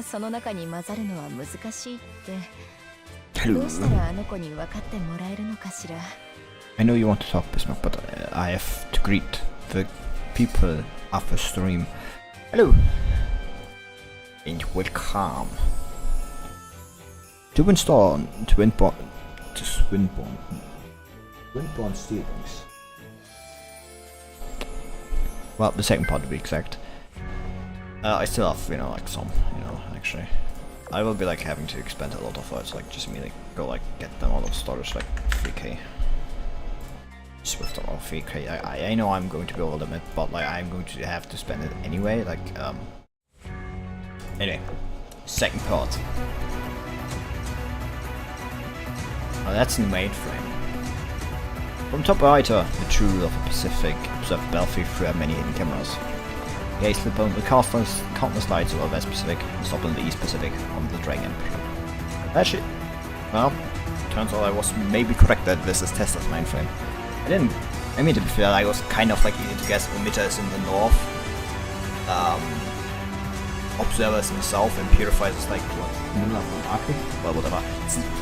その中に混ざるのは難しいって。 Hello. どうしたらあの子に分かってもらえるのかしら。 I know you want to talk, Bismarck, but I have to greet the people after stream. Hello. And welcome to Windborne. Windborne Steelings. Well, the second part to be exact. I still have, like some, actually. I will be like having to expend a lot of words, like just me like go like get them out of storage like 3k. Swift or 3k. I know I'm going to go over the limit, but like I'm going to have to spend it anyway, like anyway. Second part. Oh, that's in the mainframe. From top right, the true ruler of the Pacific observed Belfry through our many hidden cameras. He hastily upon the countless lights over West Pacific and stopped in the East Pacific on the Dragon Empire. Actually, well, turns out I was maybe correct that this is Tesla's mainframe. I mean to be fair, I was kind of like easy to guess emitters in the north, observers in the south, and purifiers is like what? Middle of the Arctic? Well, whatever.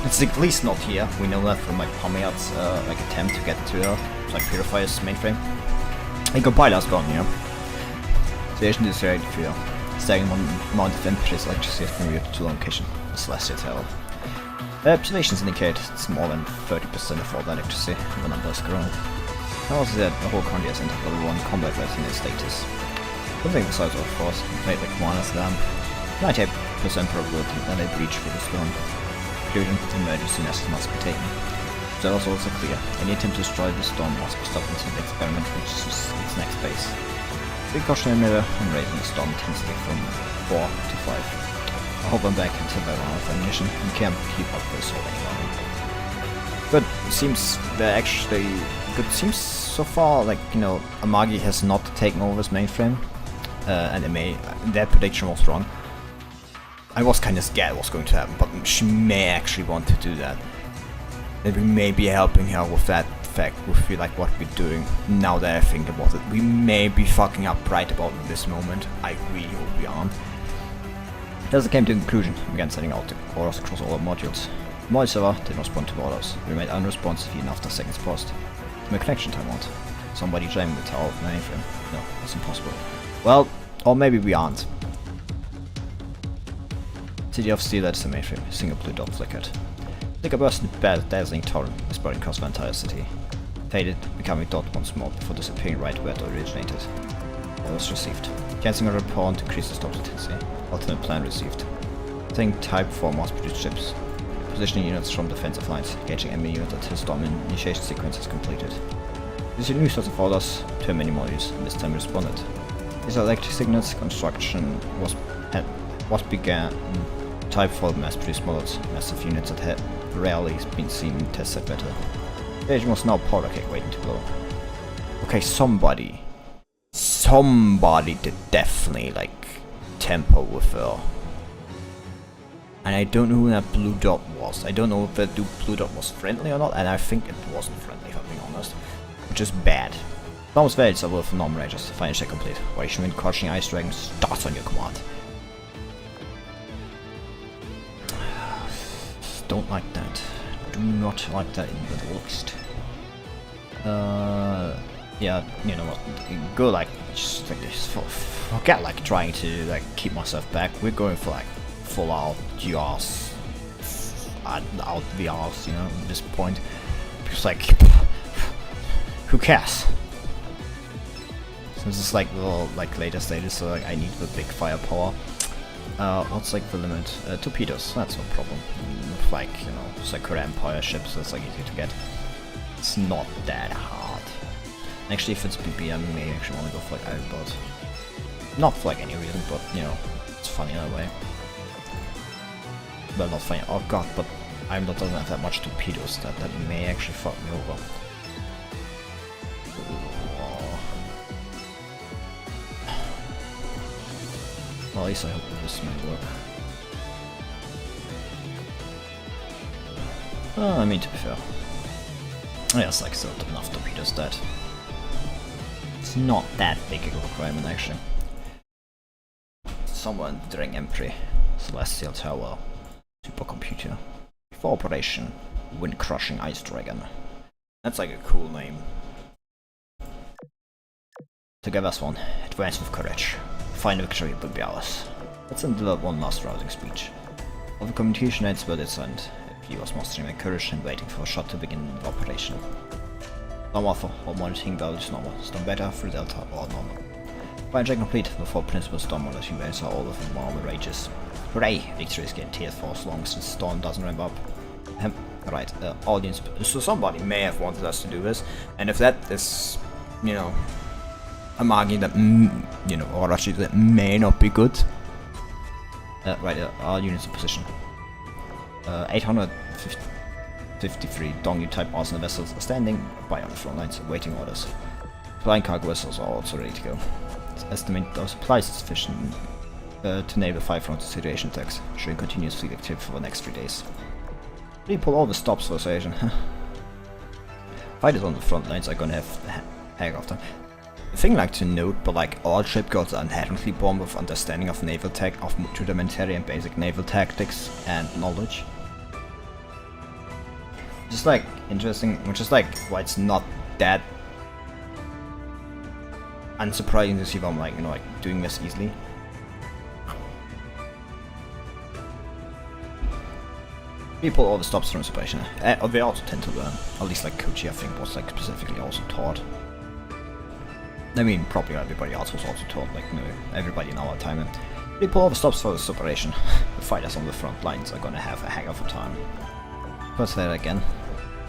It's at least not here. We know that from like Pomiat's like attempt to get to like purifiers mainframe. And compiler's gone, Station is ready for staggering amount of temperatures electricity from route to location. Celestial Tower. Observations indicate it's more than 30% of all the electricity. The numbers grow. Also that the whole country has entered level 1 combat readiness status. Something besides of force, made the commanders them. 98% probability that they breach through the storm. Prudent emergency measures must be taken. So that was also clear. Any attempt to destroy the storm must be stopped until the experiment reaches its next phase. Big cautionary mirror and raising the storm intensity from 4 to 5. I hope I'm back until I run out of ammunition and can't keep up with this all any longer. But it seems they're actually good. Seems so far like, Amagi has not taken over his mainframe. And their prediction was wrong. I was kinda scared what's going to happen, but she may actually want to do that. And we may be helping her with that fact, with like what we're doing. Now that I think about it, we may be fucking up right about this moment. I really hope we aren't. As I came to the conclusion, I began sending out the orders across all our modules. My server didn't respond to orders. We remained unresponsive even after seconds passed. My connection time out. Somebody jamming the tower of the mainframe. No, that's impossible. Well, or maybe we aren't. City of Steel, that's the mainframe. A single blue dot flickered. Like a burst in bad, dazzling torrent, spreading across the entire city. Faded, becoming dot once more before disappearing right where it originated. That was received. Cancelling a report to increase the storm's intensity. Alternate plan received. Setting type for mass-produced ships. Positioning units from defensive lines, engaging enemy units until storm initiation sequence is completed. This is a new source of orders to many modules, and this time responded. These electric signals construction was began. Type for mass-produced models, massive units that had rarely been seen in tested battle. The agent was now powder keg waiting to blow. Okay, somebody did definitely like temper with her. And I don't know who that blue dot was. I don't know if that blue dot was friendly or not, and I think it wasn't friendly if I'm being honest. Which is bad. Thomas Vales are with Norm Rangers. Final check complete. Operation Wind Crushing Ice Dragon starts on your command. Don't like that. Do not like that in the least. Yeah, you know what? Go like just like this. Forget like trying to like keep myself back. We're going for like full out GRs, out VRs, at this point. Because like, who cares? So this is like the later stages, so like I need the big firepower. What's like the limit? Torpedoes, that's no problem. Like, Sakura Empire ships, that's like easy to get. It's not that hard. Actually, if it's BB, I may actually want to go for like Ironboat. Not for like any reason, but it's funny in a way. Well, not funny. Oh god, but Ironboat doesn't have that much torpedoes. That may actually fuck me over. Well, at least I hope this might work. I mean, to be fair. Yes, like still enough torpedoes that it's not that big a requirement actually. Somewhere in the Dragon Empire, Celestial Tower. Supercomputer. For Operation Wind-Crushing Ice Dragon. That's like a cool name. Together as one, advance with courage. Final victory will be ours. Let's deliver one last rousing speech. All the communication aids were discerned. He was mustering my courage and waiting for a shot to begin the operation. Storm Alpha, all monitoring values normal. Storm Beta, Free Delta, all normal. Fire check complete. The 4 principal storm monitoring values are all of them normal ranges. Hooray! Victory is guaranteed for as long as the storm doesn't ramp up. Right, audience. So somebody may have wanted us to do this, and if that is, you know, I'm arguing that, you know, or actually that may not be good. Right, our units in position. 853 Dongyu type arsenal vessels are standing by on the front lines, awaiting orders. Flying cargo vessels are also ready to go. It's estimated our supplies are sufficient to enable 5 rounds of situation attacks, ensuring continuous fleet activity for the next 3 days. We pull all the stops for Asian. Fighters on the front lines are gonna have the heck of them. The thing I like to note, but like all shipgirls are inherently born with understanding of naval tech, of rudimentary and basic naval tactics and knowledge. Just like interesting, which is like why it's not that unsurprising to see them like, you know, like doing this easily. People all the stops from separation. They also tend to learn. At least like Kochi, I think, was like specifically also taught. I mean, probably everybody else was also taught, like, you know, everybody in our time. And people all the stops for this operation. The fighters on the front lines are gonna have a heck of a time. First there again.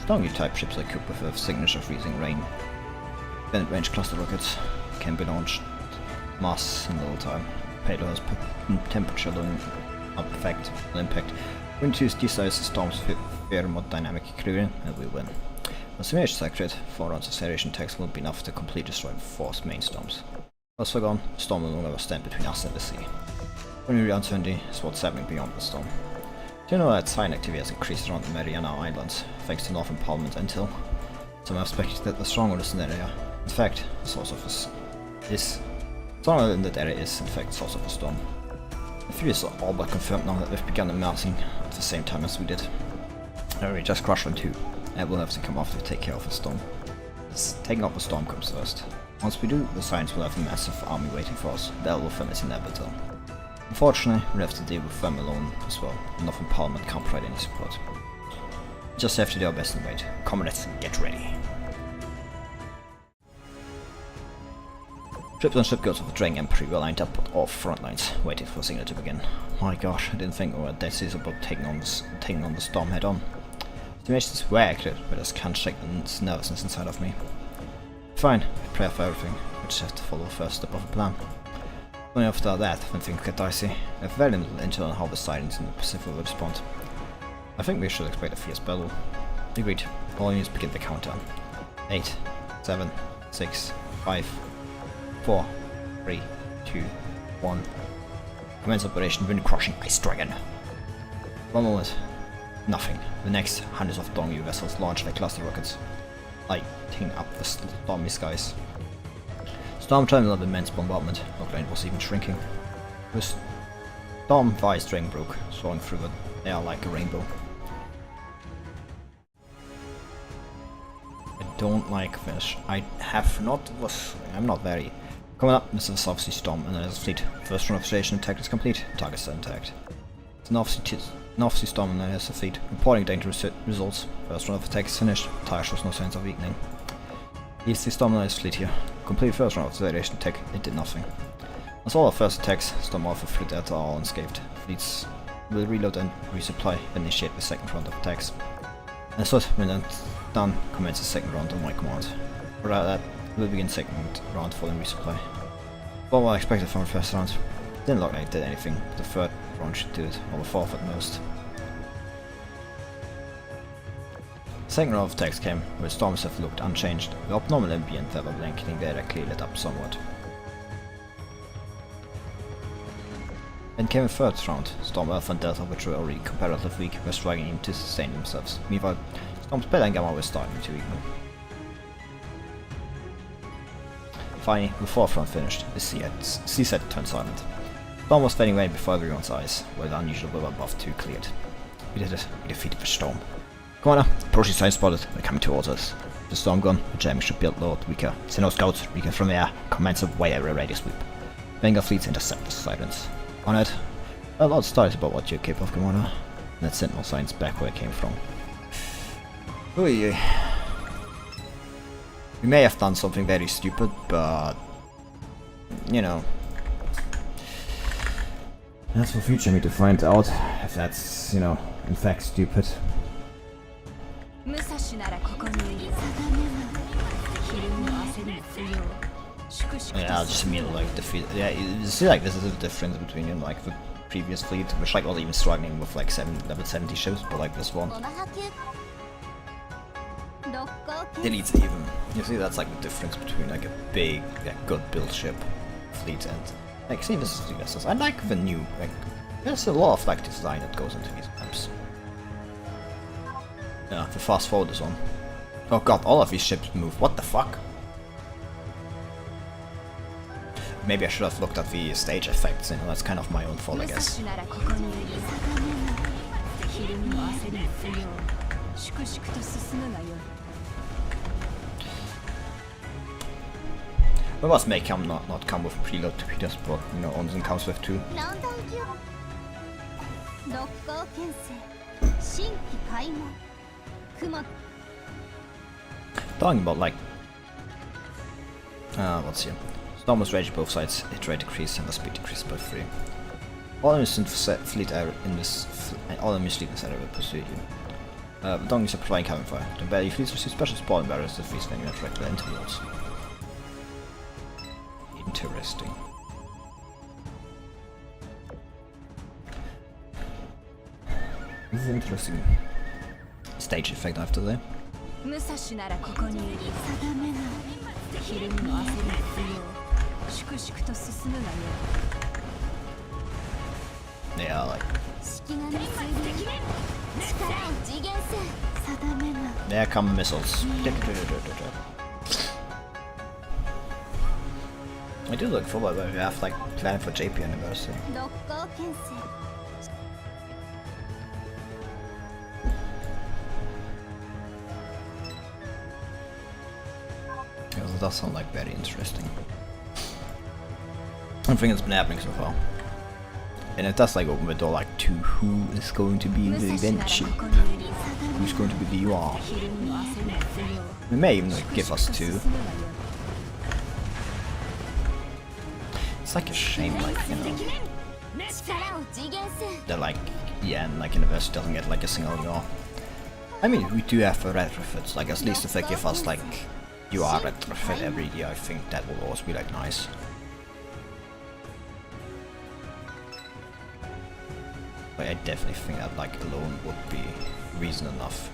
Dongyu type ships are equipped with a signature freezing rain. Bend range cluster rockets can be launched mass in little time. Payload has temperature loading up effect on impact. We introduce these size storms with thermodynamic equilibrium and we win. The simulation accurate, 4 rounds of acceleration attacks will be enough to completely destroy the 4 main storms. Once we're gone, the storm will no longer stand between us and the sea. When we uncertainty is what's happening beyond the storm. Do you know that sign activity has increased around the Mariana Islands, thanks to Northern Parliament until some have speculated that the stronghold in that area. In fact, the source of this is stronghold in that area is in fact the source of the storm. The theories are all but confirmed now that they've begun amassing at the same time as we did. And we just crushed them too, and we'll have to come after to take care of the storm. Taking out the storm comes first. Once we do, the Science will have a massive army waiting for us. Battle with them is inevitable. Unfortunately, we'll have to deal with them alone as well. Northern Parliament can't provide any support. We just have to do our best and wait. Comrades, get ready. Ships and shipgirls of the Dragon Empire were lined up at all front lines, waiting for a signal to begin. My gosh, I didn't think we were that serious about taking on the storm head on. Estimations were accurate, but I just can't shake the nervousness inside of me. Fine, prepare for everything. We just have to follow the first step of the plan. Only after that, when things get dicey, I have very little intel on how the silence in the Pacific will respond. I think we should expect a fierce battle. Agreed. All units begin the countdown. 8, 7, 6, 5, 4, 3, 2, 1. Commence Operation Wind-Crushing Ice Dragon. 1 moment. Nothing. The next, hundreds of Dongyu vessels launch their cluster rockets, lighting up the stormy skies. Storm turned of immense bombardment. Oakland was even shrinking. The storm ice dragon broke, soaring through the air like a rainbow. I don't like this. I'm not very. Coming up, Mr. South Sea Storm and there's a fleet. First run of station attack is complete. Targets are intact. The North Sea Storm and there's a fleet. Reporting dangerous results. First run of attack is finished. Tire shows no signs of weakening. East Sea Storm and there's fleet here. Complete first round of acceleration attack, it did nothing. As all our first attacks, Storm Alpha Fleet Delta are unscathed. Fleets will reload and resupply and initiate the second round of attacks. And so, when that's done, commence the second round on my command. For that, we'll begin second round following resupply. What I expected from the first round, didn't look like it did anything. The third round should do it, or the fourth at most. Second round of attacks came, where storms have looked unchanged, the abnormal ambient weather blanketing the area clearly lit up somewhat. Then came a third round. Storm Alpha and Delta, which were already comparatively weak, were struggling to sustain themselves. Meanwhile, Storms Beta and Gamma were starting to weaken. Finally, the fourth round finished, the sea set turned silent. Storm was fading away before everyone's eyes, with the unusual river above 2 cleared. We did it. We defeated the storm. Commander, approaching sign spotted. They're coming towards us. The storm gone. The jamming should be a lot weaker. Send our scouts. We can from the air. Commence a wide area radius sweep. Vanguard fleets intercept the sirens. On it. A lot of stories about what you're capable of, Commander. Let's send more signs back where it came from. Oy. We may have done something very stupid, but you know, that's for future me to find out if that's, you know, in fact stupid. Yeah, I'll just immediately like defeat. Yeah, you see, like this is the difference between, you know, like the previous fleet, which like was even struggling with like level 70 ships, but like this one deletes even. You see, that's like the difference between like a big, like, good built ship fleet and like, see, this is the vessels. I like the new, like, there's a lot of like design that goes into these maps. Yeah, the fast forward is on. Oh god, all of these ships move. What the fuck? Maybe I should have looked at the stage effects, you know, that's kind of my own fault, I guess. We must make him not come with preload torpedoes, but, you know, Onsen comes with 2. Talking about like, what's here? Storm was raging both sides, hit rate decreased and the speed decreased by 3. All enemies in fleet area in this all enemies fleet in this area will pursue you. Don't use a applying cannon fire. The battle fleets receive special spawning barriers to freeze when you attract the intervals. Interesting. This is interesting. Stage effect after that. Yeah, like. There come missiles. I do look forward when we have like plan for JP anniversary. Yeah, that does sound like very interesting. I think it's been happening so far. And it does like open the door like to who is going to be the event ship. Who's going to be the UR. They may even like give us 2. It's like a shame, like, you know, that like, yeah, and like University doesn't get like a single UR. I mean, we do have retrofits, like at least if they give us like UR retrofit every year, I think that will always be like nice. But I definitely think that like alone would be reason enough.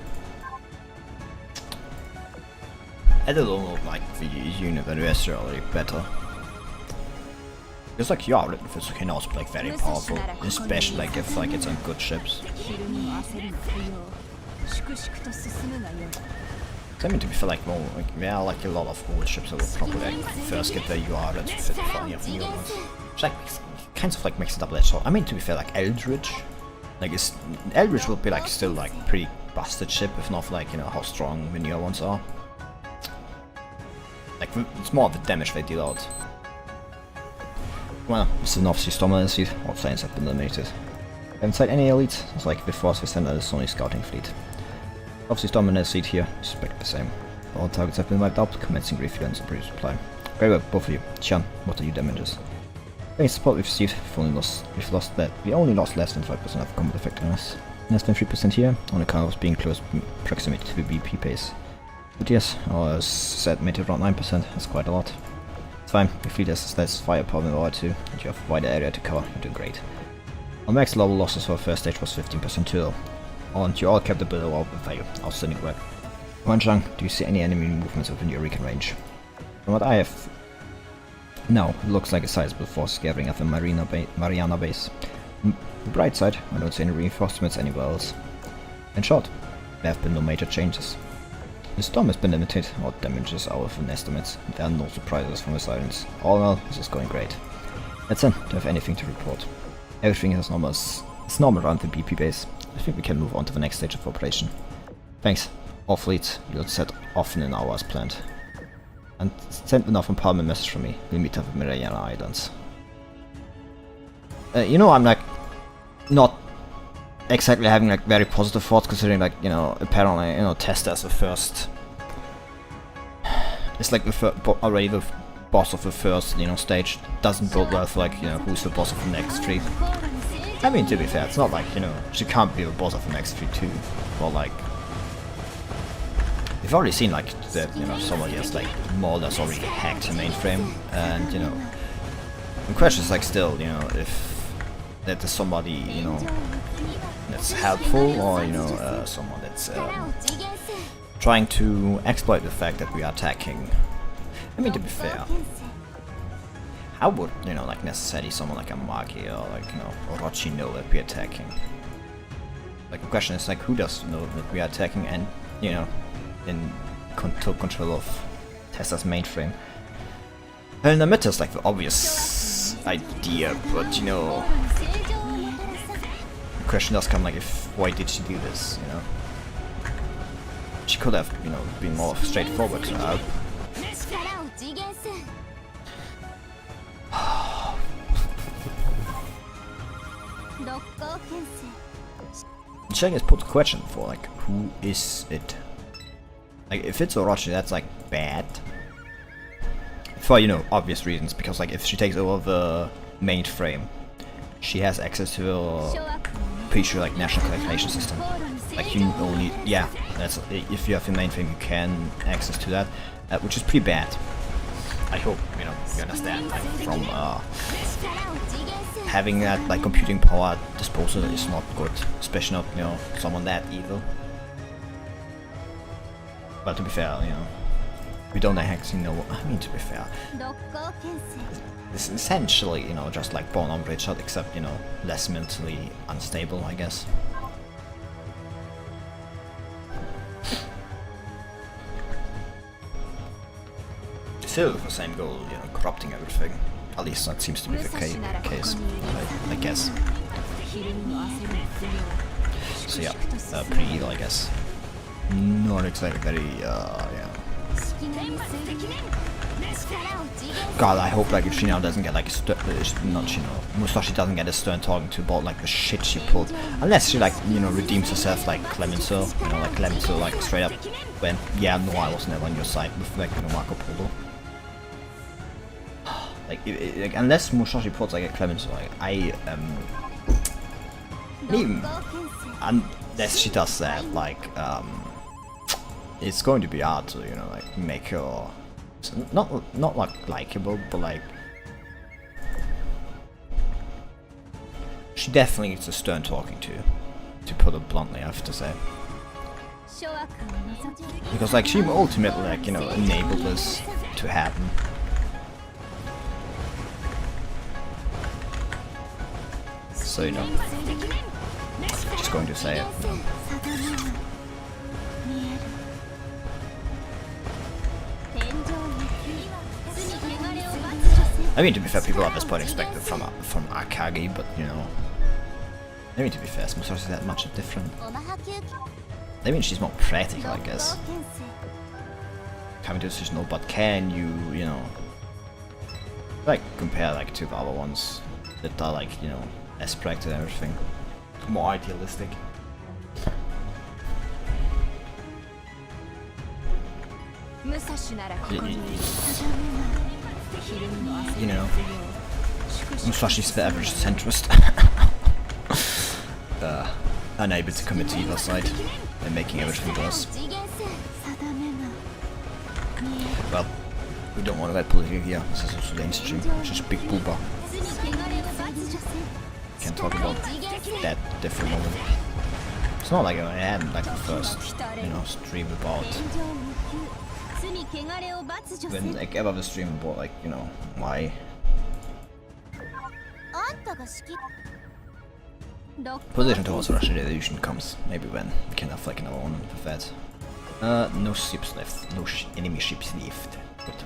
And alone would like the University already better. It's like, yeah, retrofits can also be like very powerful, especially like if like it's on good ships. I mean, to be fair, like more, like, yeah, like a lot of old ships that will probably like first get their UR retrofit before any of the new ones. Which like kind of like makes it double-edged sword. I mean, to be fair, like Eldridge, like Eldridge will be like still like pretty busted ship, if not like, you know, how strong the newer ones are. Like it's more of the damage they deal out. Well, this is an obviously Stormer seat. All signs have been eliminated. Haven't sighted any elites. It's like before we sent out a Sony scouting fleet. Obviously Stormer seat here. Expect the same. All targets have been wiped out, commencing refueling and previous supply. Very well, both of you. Chan, what are your damages? Any support we've received, we only lost less than 5% of combat effectiveness. Less than 3% here, on account of being close proximity to the BP pace. But yes, our set made it around 9%, that's quite a lot. It's fine, your fleet has less firepower than R2, and you have a wider area to cover, you're doing great. Our max level losses for our first stage was 15% too low, and you all kept the build out with value. Outstanding work. Wanzhang, do you see any enemy movements within your recon range? From what I have, no, it looks like a sizable force gathering at the Mariana base. The bright side, I don't see any reinforcements anywhere else. In short, there have been no major changes. The storm has been limited, or damages out of an estimates. There are no surprises from the silence. All in all, this is going great. That's it. Don't have anything to report. Everything is normal. It's normal around the BP base. I think we can move on to the next stage of operation. Thanks. All fleet, you'll set off in an hour as planned. And send enough empowerment message from me. We'll meet up at Mariana Islands. You know, I'm like not exactly having like very positive thoughts, considering like, you know, apparently, you know, Testa as the first. It's like already the boss of the first, you know, stage doesn't bode well for like, you know, who's the boss of the next three. I mean, to be fair, it's not like, you know, she can't be the boss of the next three too. Well, like, we've already seen like that, you know, somebody has like more or less already hacked the mainframe, and you know, the question is like still, you know, if that is somebody, you know, that's helpful, or you know, someone that's trying to exploit the fact that we are attacking. I mean, to be fair, how would, you know, like necessarily someone like a Magi or like, you know, Orochi know that we're attacking? Like the question is like, who does know that we are attacking, and you know, in control of Testa's mainframe? And the meta is like the obvious idea, but you know, the question does come like, if why did she do this? You know, she could have, you know, been more straightforward. Cheng has put a question for like, who is it? Like, if it's Orochi, that's like bad. For, you know, obvious reasons, because like if she takes over the mainframe, she has access to a pretty sure like national calculation system. Like you only, yeah, that's, if you have the mainframe, you can access to that, which is pretty bad. I hope, you know, you understand, like, from having that like computing power at disposal is not good, especially not, you know, someone that evil. But to be fair, you know, we don't actually know. I mean, to be fair, it's essentially, you know, just like Born on Richard, except, you know, less mentally unstable, I guess. Still with the same goal, you know, corrupting everything. At least that seems to be the case, I guess. So yeah, pretty evil, I guess. Not exactly very, yeah. God, I hope like if she now doesn't get like not she, know, Musashi doesn't get a stern talking to about like the shit she pulled, unless she like, you know, redeems herself like Clemenceau, you know, like Clemenceau like straight up went, yeah, no, I was never on your side with like, you know, Marco Polo. Like, like unless Musashi pulls like a Clemenceau, like I even unless she does that, like it's going to be hard to, you know, like make her not like likable, but like she definitely needs a stern talking to put it bluntly, I have to say. Because like she ultimately, like, you know, enabled this to happen. So, you know, just going to say it. I mean, to be fair, people at this point expect it from Akagi, but you know, I mean, to be fair, is Musashi that much different? I mean, she's more practical, I guess. Coming to a decision, no, but can you, you know, like compare like to the other ones that are like, you know, less practical and everything, more idealistic. You know, Musashi's the average centrist. Unable to commit to either side and making everything worse. Well, we don't want to get political here. This is also mainstream, which is big booba. Can't talk about that different moment. It's not like I had like the first, you know, stream about when like ever the stream about like, you know, why position towards Russian illusion comes. Maybe when we can have like another one with that. No ships left. No enemy ships left. Good.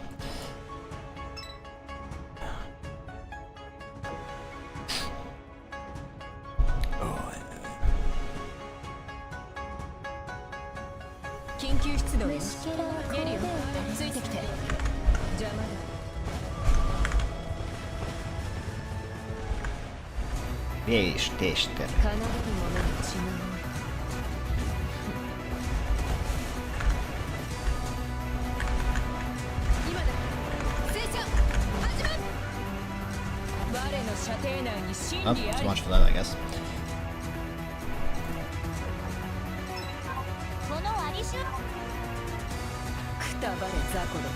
This. 奏でる者に血の思い今だ戦車始め我の射程内に真 Oh, 理あ too り much for that, I guess. この割りしゅくたばれ雑魚ども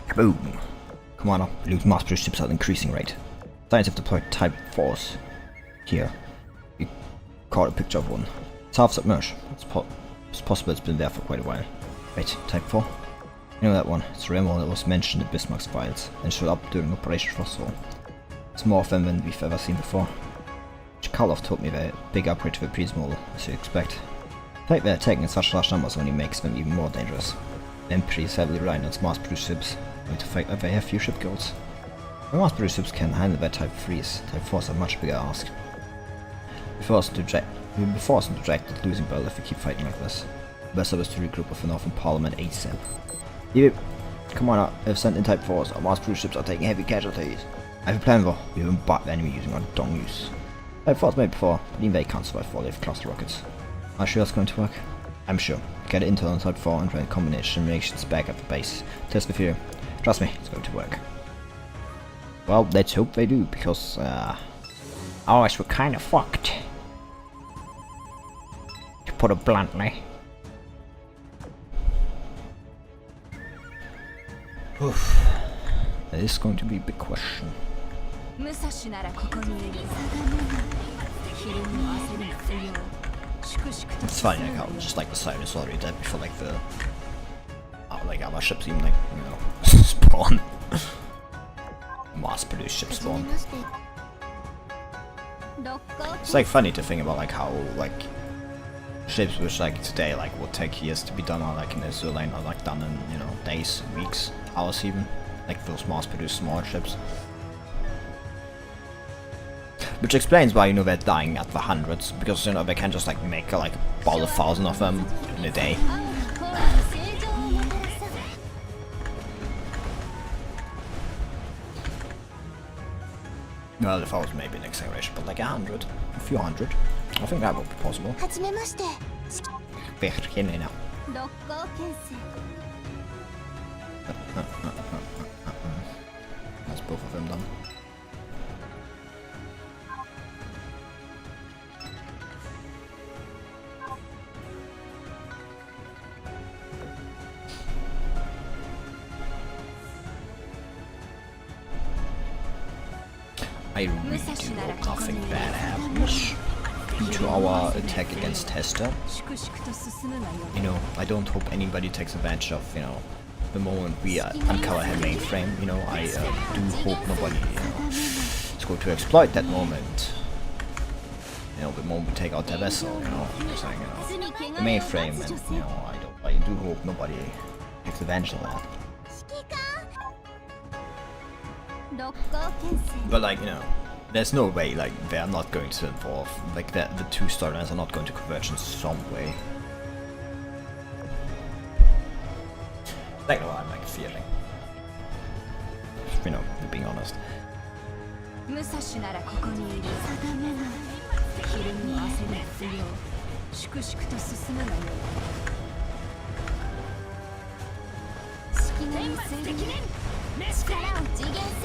Kaboom! Commander, lose mass produced ships at an increasing rate. Science have deployed Type 4s. Here. We caught a picture of one. It's half submerged. It's possible it's been there for quite a while. Wait, Type 4? You know that one. It's a remote that was mentioned in Bismarck's files and showed up during Operation Frostfall. It's more of them than we've ever seen before. Checkmate told me they're a big upgrade to the previous model, as you'd expect. The fact they're attacking in such large numbers only makes them even more dangerous. The Empire is heavily reliant on mass-produced ships, due to the fact that they have few shipgirls. When mass-produced ships can handle their Type 3s, Type 4s are much bigger ask. We'll be forced to reject the losing battle if we keep fighting like this. The best of us to regroup with the Northern Parliament ASAP. You, come on up, they've sent in Type 4s, our mass-produced ships are taking heavy casualties. I have a plan though, we haven't bought the enemy using our dongus. Type 4s made before, but even they can't survive 4 cluster rockets. Are you sure that's going to work? I'm sure. Get intel on Type 4 and run combinations back at the base. Test the theory. Trust me, it's going to work. Well, let's hope they do, because, ours were kind of fucked. To put it bluntly. Oof. That is going to be a big question. It's funny like how just like the siren is already dead before like the like our ships even like, you know, spawn. Mass produced ship spawn. It's like funny to think about like how like ships which like today like would take years to be done are like in Azur lane are like done in, you know, days, weeks, hours even. Like those mass produced small ships. Which explains why, you know, they're dying at the hundreds, because, you know, they can just like make like about 1,000 of them in a day. Well, if I was maybe an exaggeration, but like 100, a few hundred, I think that would be possible. That's both of them done. I really do hope nothing bad happens due to our attack against Hester. You know, I don't hope anybody takes advantage of, you know, the moment we uncover her mainframe. You know, I do hope nobody, you know, is going to exploit that moment. You know, the moment we take out their vessel, you know, just like, you know, the mainframe, and, you know, I do hope nobody takes advantage of that. But like, you know, there's no way like they are not going to involve, like the two storylines are not going to converge in some way. Like, no, I'm like feeling. You know, being honest.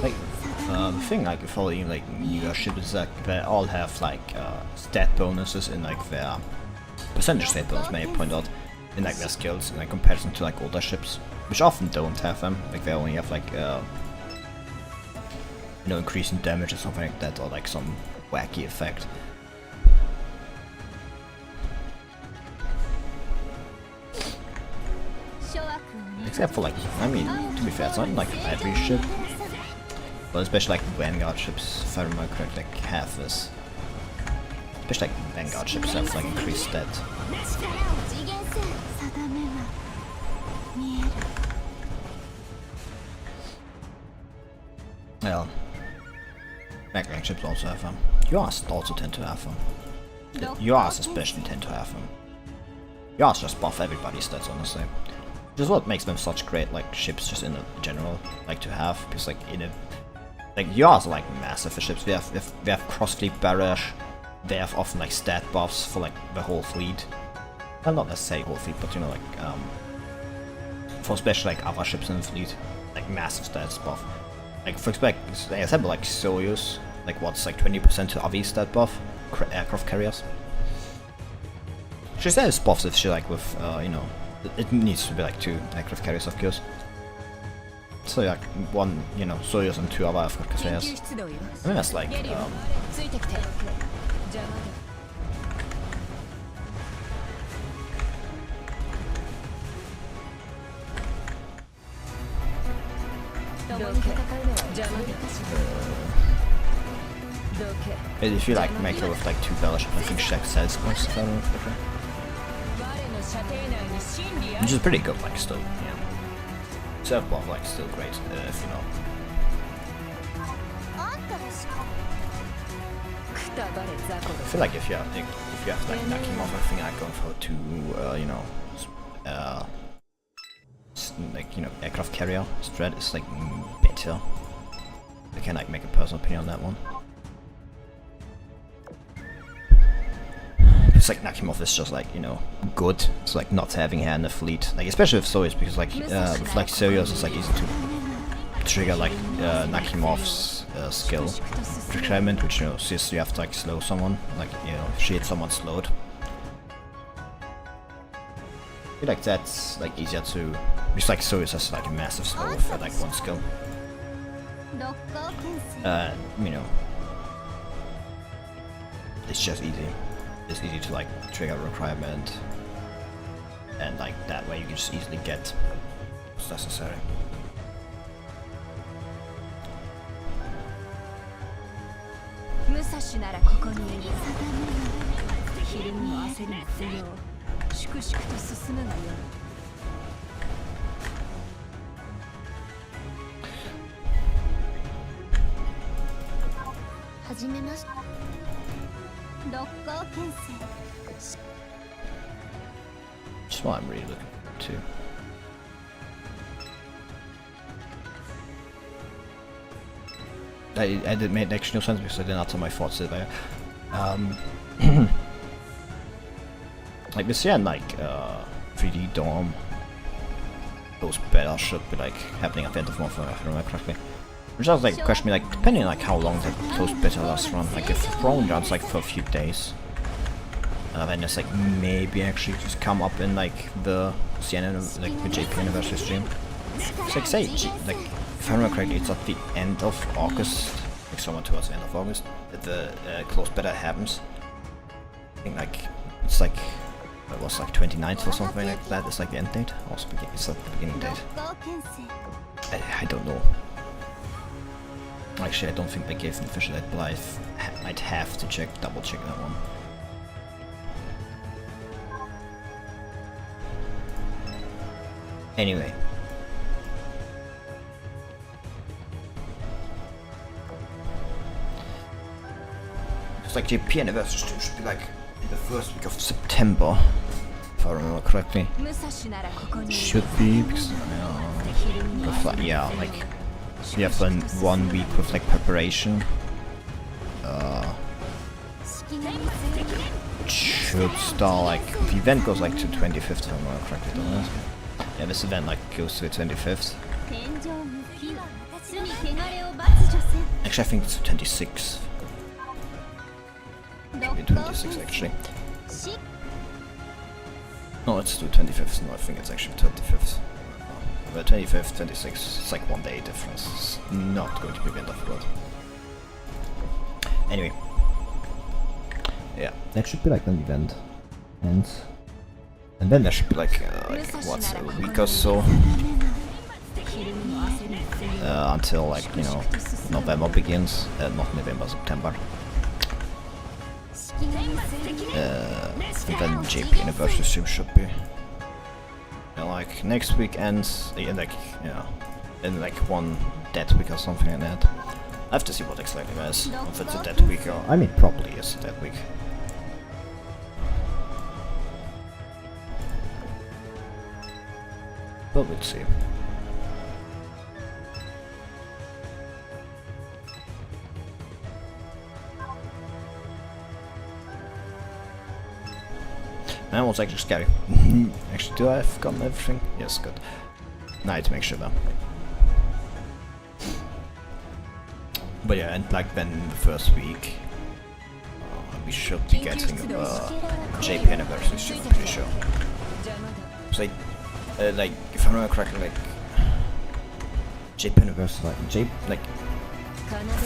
Like, the thing like with all even like newer ships is that they all have like stat bonuses in like their percentage stat bonus, may I point out, in like their skills in like comparison to like older ships, which often don't have them. Like they only have like you know, increasing damage or something like that, or like some wacky effect. Except for like, I mean, to be fair, it's not like every ship, but especially like Vanguard ships, if I remember correctly, like have this. Especially like Vanguard ships have like increased stat. Well, backrank ships also have them. Yours also tend to have them. Yours especially tend to have them. Yours just buff everybody's stats, honestly. Which is what makes them such great like ships just in general, like to have, because like in a like yours are like massive for ships. We have cross fleet barrage. They have often like stat buffs for like the whole fleet. Well, not necessarily whole fleet, but you know, like for especially like other ships in the fleet, like massive stats buff. Like for example, like Soyuz, like what's like 20% to AV stat buff, aircraft carriers. She says buffs if she like with you know, it needs to be like 2 aircraft carriers of course. So like 1, you know, Soyuz and 2 other aircraft carriers. I mean that's like if you like make her with like 2 battleships, I think she like sells close if I don't know correctly. Which is pretty good, like still, yeah. Self buff like still great, if you know. I feel like if you have like knocking off, I think I'm going for 2 you know, like you know, aircraft carrier strat is like better. I can like make a personal opinion on that one. It's like Nakimov is just like, you know, good. It's like not having her in the fleet, like especially with Soyuz, because like with like Soyuz it's like easy to trigger like Nakimov's skill requirement, which you know, since you have to like slow someone, like you know, if she hits someone slowed. I feel like that's like easier to, because like Soyuz has like a massive slow with like 1 skill. You know, it's just easy. It's easy to like trigger a requirement, and like that way you can just easily get what's necessary. Just what I'm really looking forward to. I did make actually no sense because I didn't utter my thoughts there. Like this year, like 3D Dorm, those better should be like happening at the end of the month, if I remember correctly. Which I was like questioning, like depending on like how long those beta lasts run. Like if Throne runs like for a few days, then just like maybe actually just come up in like the Sienna, like the JP anniversary stream. So like say, like if I remember correctly, it's at the end of August, like somewhere towards the end of August, that the closed beta happens. I think like it's like it was like 29th or something like that. It's like the end date. Also, it's at the beginning date. I don't know. Actually, I don't think they gave an official date, but I'd have to double check that one. Anyway. It's like JP anniversary stream should be like in the first week of September, if I remember correctly. Should be, because yeah, like you have 1 week with like preparation. Should start like the event goes like to 25th, if I remember correctly, don't it? Yeah, this event like goes to the 25th. Actually, I think it's the 26th. Maybe 26th actually. No, it's the 25th. No, I think it's actually 25th. The 25th, 26th, it's like 1 day difference. It's not going to be the end of the world. Anyway. Yeah, that should be like an event. And then there should be like what's a week or so. Until like, you know, November begins. Not November, September. And then JP anniversary stream should be. Like next week ends, like, you know, in like 1 dead week or something like that. I have to see what exactly it is. If it's a dead week or, I mean, probably is a dead week. But we'll see. That was actually scary. Actually, do I have gotten everything? Yes, good. Now I need to make sure though. But yeah, and like then the first week, we should be getting JP anniversary soon, I'm pretty sure. So like, if I remember correctly, like JP anniversary, like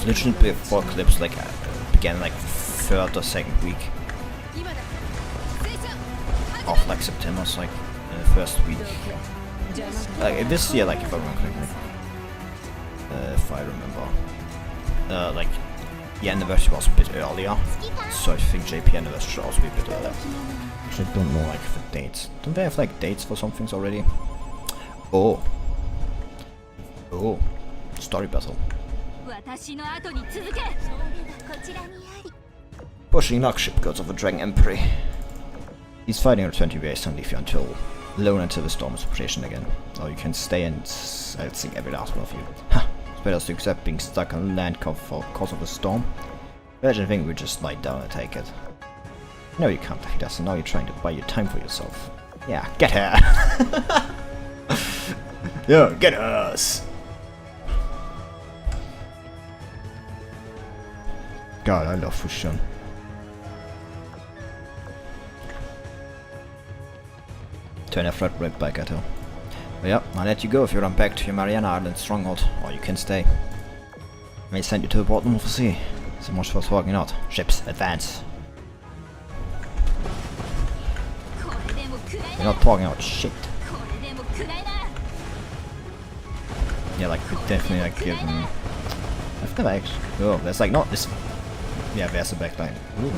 literally before Eclipse, like began like third or second week of like September, so like the first week. Like this year, like if I remember correctly, if I remember, like the anniversary was a bit earlier, so I think JP anniversary should also be a bit earlier. Actually, I don't know like the dates. Don't they have like dates for some things already? Oh, story battle. Pushing knock Shipgirls of the Dragon Emperor. He's fighting on 20 ways and leave you alone until the storm is operational again. Or you can stay and I'll sing every last one of you. Ha! It's better to accept being stuck on land for cause of the storm. Imagine think we just lie down and take it. No, you can't defeat us, and now you're trying to buy your time for yourself. Yeah, get her! Yeah, get us! God, I love Fushun. Turn your threat right back at her. But yeah, I'll let you go if you run back to your Mariana Island stronghold, or you can stay. I may send you to the bottom of the sea. So much for talking out. Ships, advance. You're not talking out shit. Yeah, like, we definitely, like, given... I've never actually... Oh, there's, like, not this... Yeah, there's a backline. Ooh.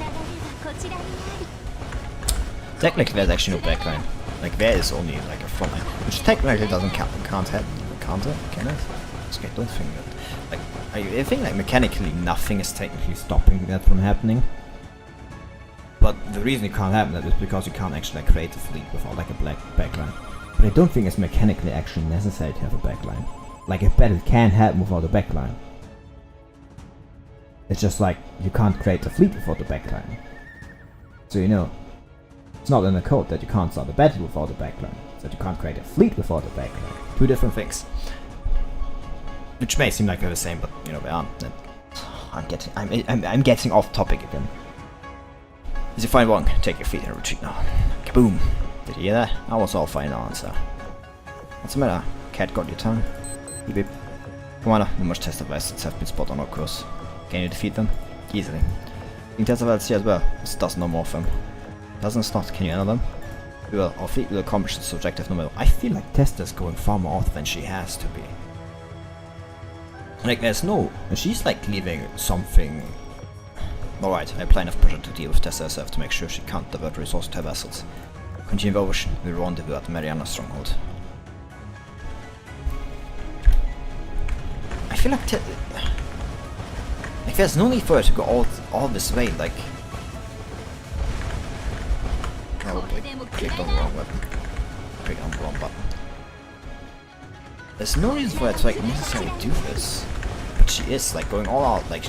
Technically, there's actually no backline. Like, there is only, like, a frontline. Which technically doesn't can't happen. Can't it? Can it? I don't think that... Like, I think, like, mechanically, nothing is technically stopping that from happening. But the reason it can't happen is because you can't actually like, create a fleet without like a black backline. But I don't think it's mechanically actually necessary to have a backline. Like a battle can happen without a backline. It's just like you can't create a fleet without a backline. So you know, it's not in the code that you can't start a battle without a backline. It's that you can't create a fleet without a backline. Two different things. Which may seem like they're the same, but you know they aren't. I'm getting off topic again. As you find one, take your feet and retreat now. Kaboom! Did you hear that? That was all final answer. What's the matter? Cat got your tongue? Beep beep. Commander, numerous test vessels have been spotted on our course. Can you defeat them? Easily. You can test the vessels here as well. It's does no more of them. Doesn't it not? Can you enter them? We will. Our fleet will accomplish this objective no matter. I feel like Testa's going far more off than she has to be. Like there's no... And she's like leaving something... Alright, I plan of project to deal with Tessa herself to make sure she can't divert resources to her vessels. Continue the ocean, we rendezvous at Mariana stronghold. I feel like there's no need for her to go all this way, like... Oh, clicked on the wrong weapon. Clicked on the wrong button. There's no reason for her to like necessarily do this. But she is like going all out, like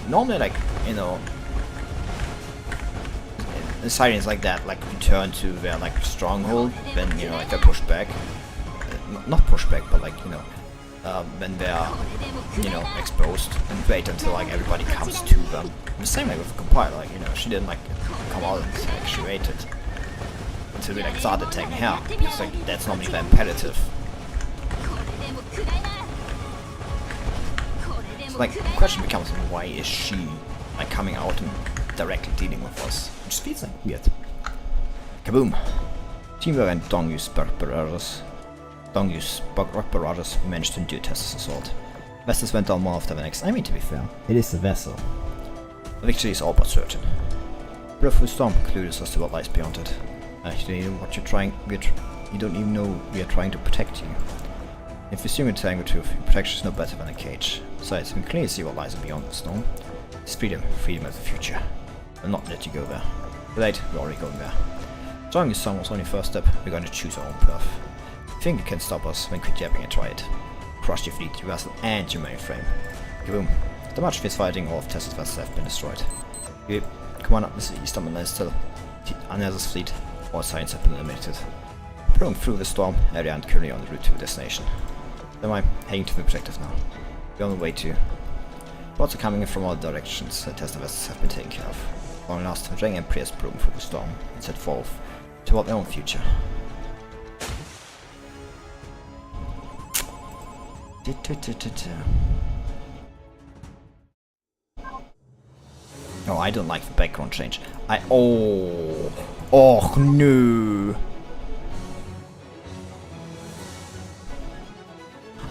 normally like, you know, the Sirens like that, like return to their like stronghold, then you know like they're pushed back. Not pushed back, but like, you know, when they're, you know, exposed and wait until like everybody comes to them. The same like with the compiler, like, you know, she didn't like come out and like she waited until we like started attacking her. Because like that's normally the imperative. So like the question becomes, why is she like coming out and directly dealing with us? It just feels like weird. Kaboom! Teamwork and Dongyu's rock barrages managed to endure Tessa's assault. Vessels went down one after the next. I mean, to be fair, it is a vessel. The victory is all but certain. Breathful storm clueless as to what lies beyond it. Actually, you know what you're trying. You don't even know we are trying to protect you. If you assume you're telling the truth, protection is no better than a cage. Besides, we can clearly see what lies beyond the storm. It's freedom of the future. I'll not let you go there. But wait, we're already going there. Joining this song was only first step. We're going to choose our own path. Think you can stop us when quit jabbing and try it. Crush your fleet, your vessel, and your mainframe. Boom. After much fierce fighting, all of Tessa's vessels have been destroyed. Come on up, this is Eastern and still. Another's fleet, all signs have been eliminated. Blowing through the storm, area and currently on the route to the destination. Then I'm heading to the objective now. We're on the way to. Boats are coming in from all directions, and Tesla vessels have been taken care of. Long last, the Dragon Empire's broom through the storm and set forth toward their own future. Oh, I don't like the background change. Oh no!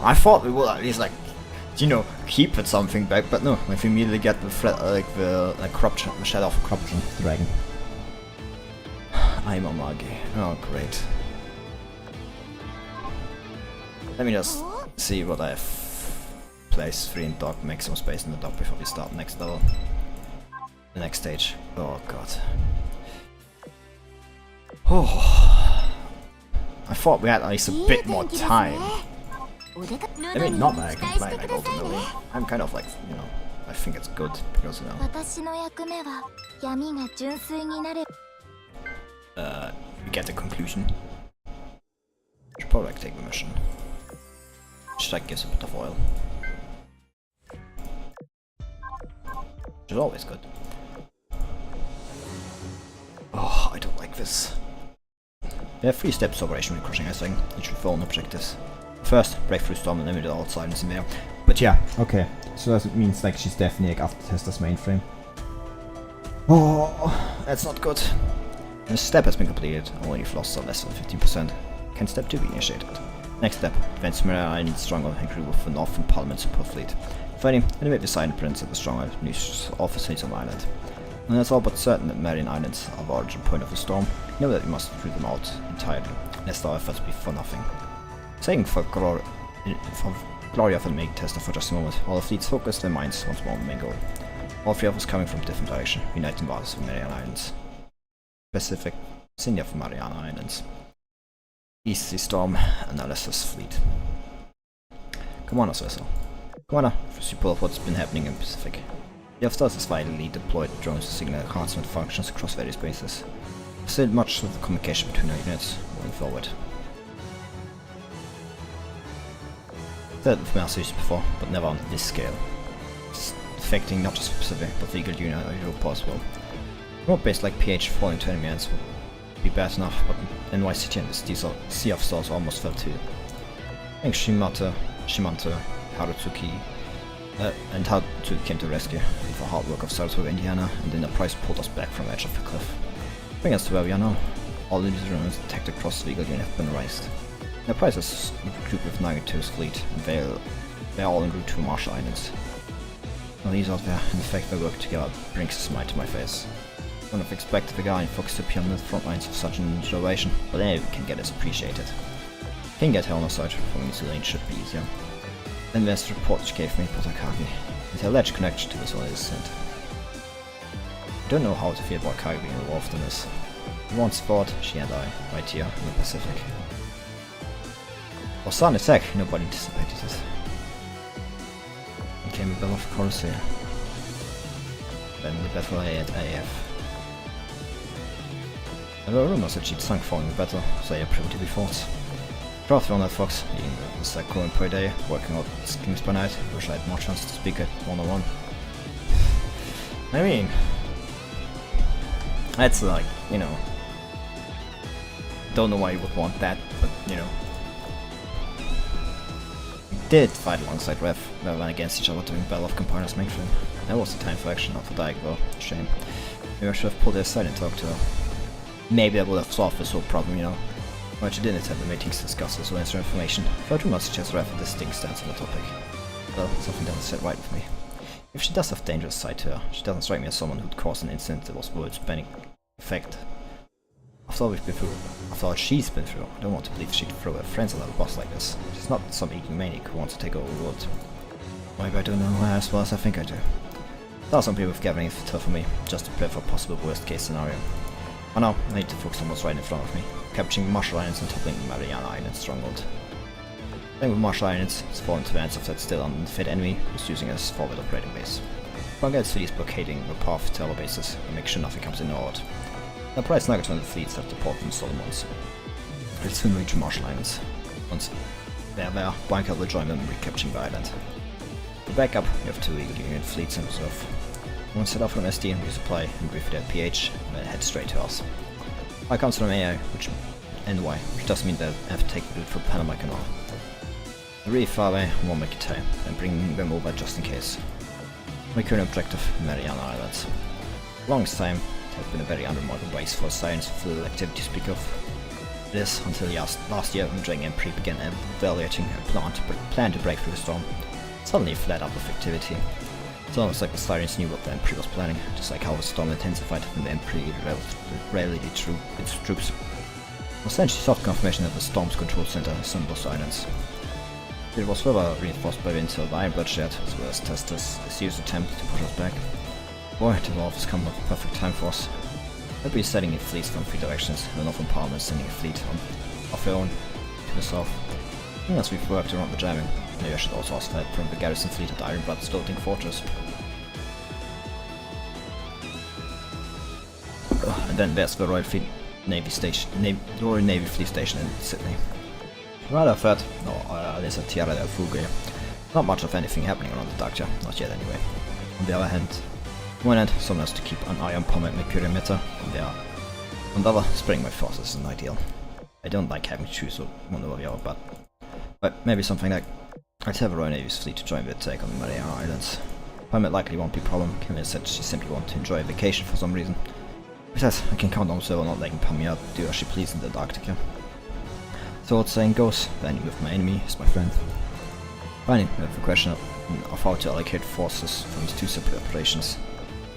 I thought we would at least, like, you know, keep it something back, but no, if we immediately get the corruption, the shadow of corruption dragon. I'm a Magi. Oh, great. Let me just see what I have. Place 3 in dock, make some space in the dock before we start next level. The next stage. Oh god. Oh. I thought we had at least a bit more time. I mean, not that I complain, like, ultimately. I'm kind of like, you know, I think it's good, because, you know... we get the conclusion. Should probably, like, take the mission. Which, like, gives a bit of oil. Which is always good. Oh, I don't like this. There are 3 steps to Operation Crushing Icing, each with 4 objectives. First, break through storm and limit all silence in there. But yeah, okay. So that means like she's definitely like after Tesla's mainframe. Oh, that's not good. The step has been completed, only you've lost less than 15%. Can step 2 be initiated? Next step, advance Marine Island stronger and crew with the Northern Parliament Super Fleet. Fighting, eliminate the silent prince at the stronger news officers on the island. And that's all but certain that Marine Islands are the origin point of the storm. Know that we must root them out entirely, lest our efforts be for nothing. Saying for glory of the make Tesla for just a moment, all the fleets focus their minds once more on the main goal. All 3 of us coming from different directions, uniting borders of Mariana Islands. Pacific, Senior from Mariana Islands. East Sea Storm, and Alessa's fleet. Commander's vessel. Commander, for support of what's been happening in Pacific. The F-Stars has widely deployed drones to signal enhancement functions across various bases. Still much of the communication between our units moving forward. That with mass use before, but never on this scale. It's affecting not just Pacific, but the Eagle Unit or Europe as well. Remote base like PH falling to enemy ends would be bad enough, but NY City and the Sea of Stars almost fell too. I think Shimanta, Harutsuki, and Harutsuki came to rescue with the hard work of Saratoga, Indiana, and then the price pulled us back from the edge of the cliff. Bring us to where we are now. All the drones attacked across the Eagle Unit have been raised. The price is grouped with Nagato's fleet, and they're all en route to Marshall Islands. Now these out there, and the fact they work together brings a smile to my face. I wouldn't have expected the guy in Fox to be on the front lines of such an situation, but anyone can get as appreciated. Can get hell on a side from New Zealand should be easier. Then there's the report which gave me Potakagi, with the alleged connection to this oil sent. I don't know how to feel about Kagi being involved in this. We once thought, she and I, right here in the Pacific. For sudden attack, nobody anticipated it. It came a battle of Corsair. Then the battle at AF. There were rumors that she'd sunk following the battle, so they proved to be false. Draft on that Fox, being the Sakura per day, working out Kings by night, wish I had more chance to speak at one-on-one. I mean, that's like, you know, don't know why you would want that, but you know. We did fight alongside Rev, rather than against each other during Battle of Campana's mainframe. That was the time for action, not for dying though. Shame. Maybe I should have pulled her aside and talked to her. Maybe that would have solved this whole problem, you know. Why she didn't attend the meetings to discuss this or answer information. Felt rumors suggest Rev a distinct stance on the topic. Well, something doesn't sit right with me. If she does have a dangerous side to her, she doesn't strike me as someone who'd cause an incident that was world-spanning effect. After all she's been through, I don't want to believe she'd throw her friends at a boss like this. She's not some egomaniac who wants to take over the world. Maybe I don't know her as well as I think I do. There are some people with gathering intel for me, just to prepare for a possible worst case scenario. Oh no, I need to focus on what's right in front of me. Capturing Marshall Islands and toppling Mariana Island stronghold. The thing with Marshall Islands is falling to the hands of that still unfit enemy who's using it as forward operating base. Target cities blockading the path to our bases and make sure nothing comes in or out. The price nuggets when the fleets have to port from Solomons. We'll soon reach Marshall Islands. Once they're there, Bianca will join them in recapturing the island. For backup, we have 2 Eagle Union fleets in reserve. One set off from SD and resupply and brief their PH, and then head straight to us. I comes from AI, which does mean that I have to take the route for Panama Canal. Really far away, I won't make it time, and bring them over just in case. My current objective, Mariana Islands. For the longest time, it has been a very undermodern waste for science for little activity to speak of. This until last year when Dragon Emperor began evaluating a plan to break through the storm. Suddenly fled out of activity. It's almost like the Sirens knew what the Emperor was planning, just like how the storm intensified when the Emperor rallied its troops. Essentially soft confirmation that the storm's control center is on both islands. It was further reinforced by the intel of Iron Bloodshed, as well as Testa's serious attempt to push us back. Boy, the war has come at the perfect time for us. I'll be setting in fleets from 3 directions, and the Northern Parliament sending a fleet of their own to the south. As we've worked around the jamming, maybe I should also ask help from the garrison fleet at Ironblood's floating fortress. And then there's the Royal Navy Fleet Station in Sydney. Rather fat, or at least at Tierra del Fuego. Not much of anything happening around the Dark, not yet anyway. On the other hand, on one end, someone has to keep an eye on Pomet and Pyramita, on the other, spreading my forces isn't ideal. I don't like having to choose one over the other, but maybe something like I'd have a Royal Navy's fleet to join the attack on the Mariana Islands. Pomet likely won't be a problem, Camille said she simply wants to enjoy a vacation for some reason. Besides, I can count on Silver not letting Pomet do as she pleases in the Antarctica. So old saying goes, the enemy of my enemy is my friend. Finally, we have the question of how to allocate forces from these 2 separate operations.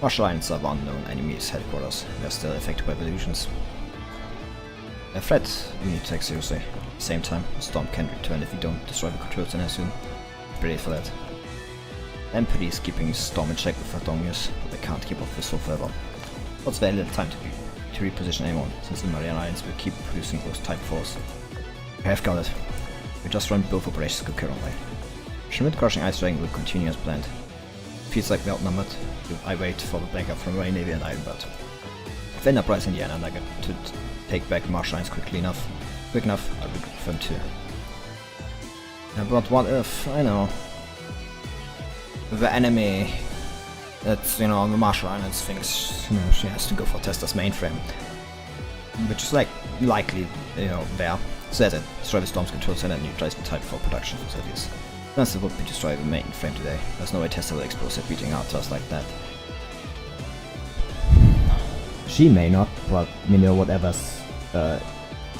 Marshall Islands are the unknown enemy's headquarters, they are still affected by evolutions. A threat we need to take seriously. At the same time, the storm can return if we don't destroy the control center soon. Be ready for that. Empire is keeping Storm in check with Fardongius, but they can't keep up this so forever. What's very little time to reposition anyone, since the Mariana Islands will keep producing those type 4s. I have got it. We just run both operations concurrently. Schmidt crushing Ice Dragon will continue as planned. Feels like we're outnumbered. I wait for the backup from Royal Navy and Ironblood. If Enterprise in the end and I get to take back Marshall Islands quick enough, I'll recruit them too. But what if, I know, the enemy that's, the Marshall Islands thinks, she has to go for Testa's mainframe. Which is likely, there. So that's it. Destroy the Storm's control center and neutralize the Type 4 production facilities. That's the would be destroy the mainframe today. There's no way Testa will expose it beating out to us like that. She may not, but whatever's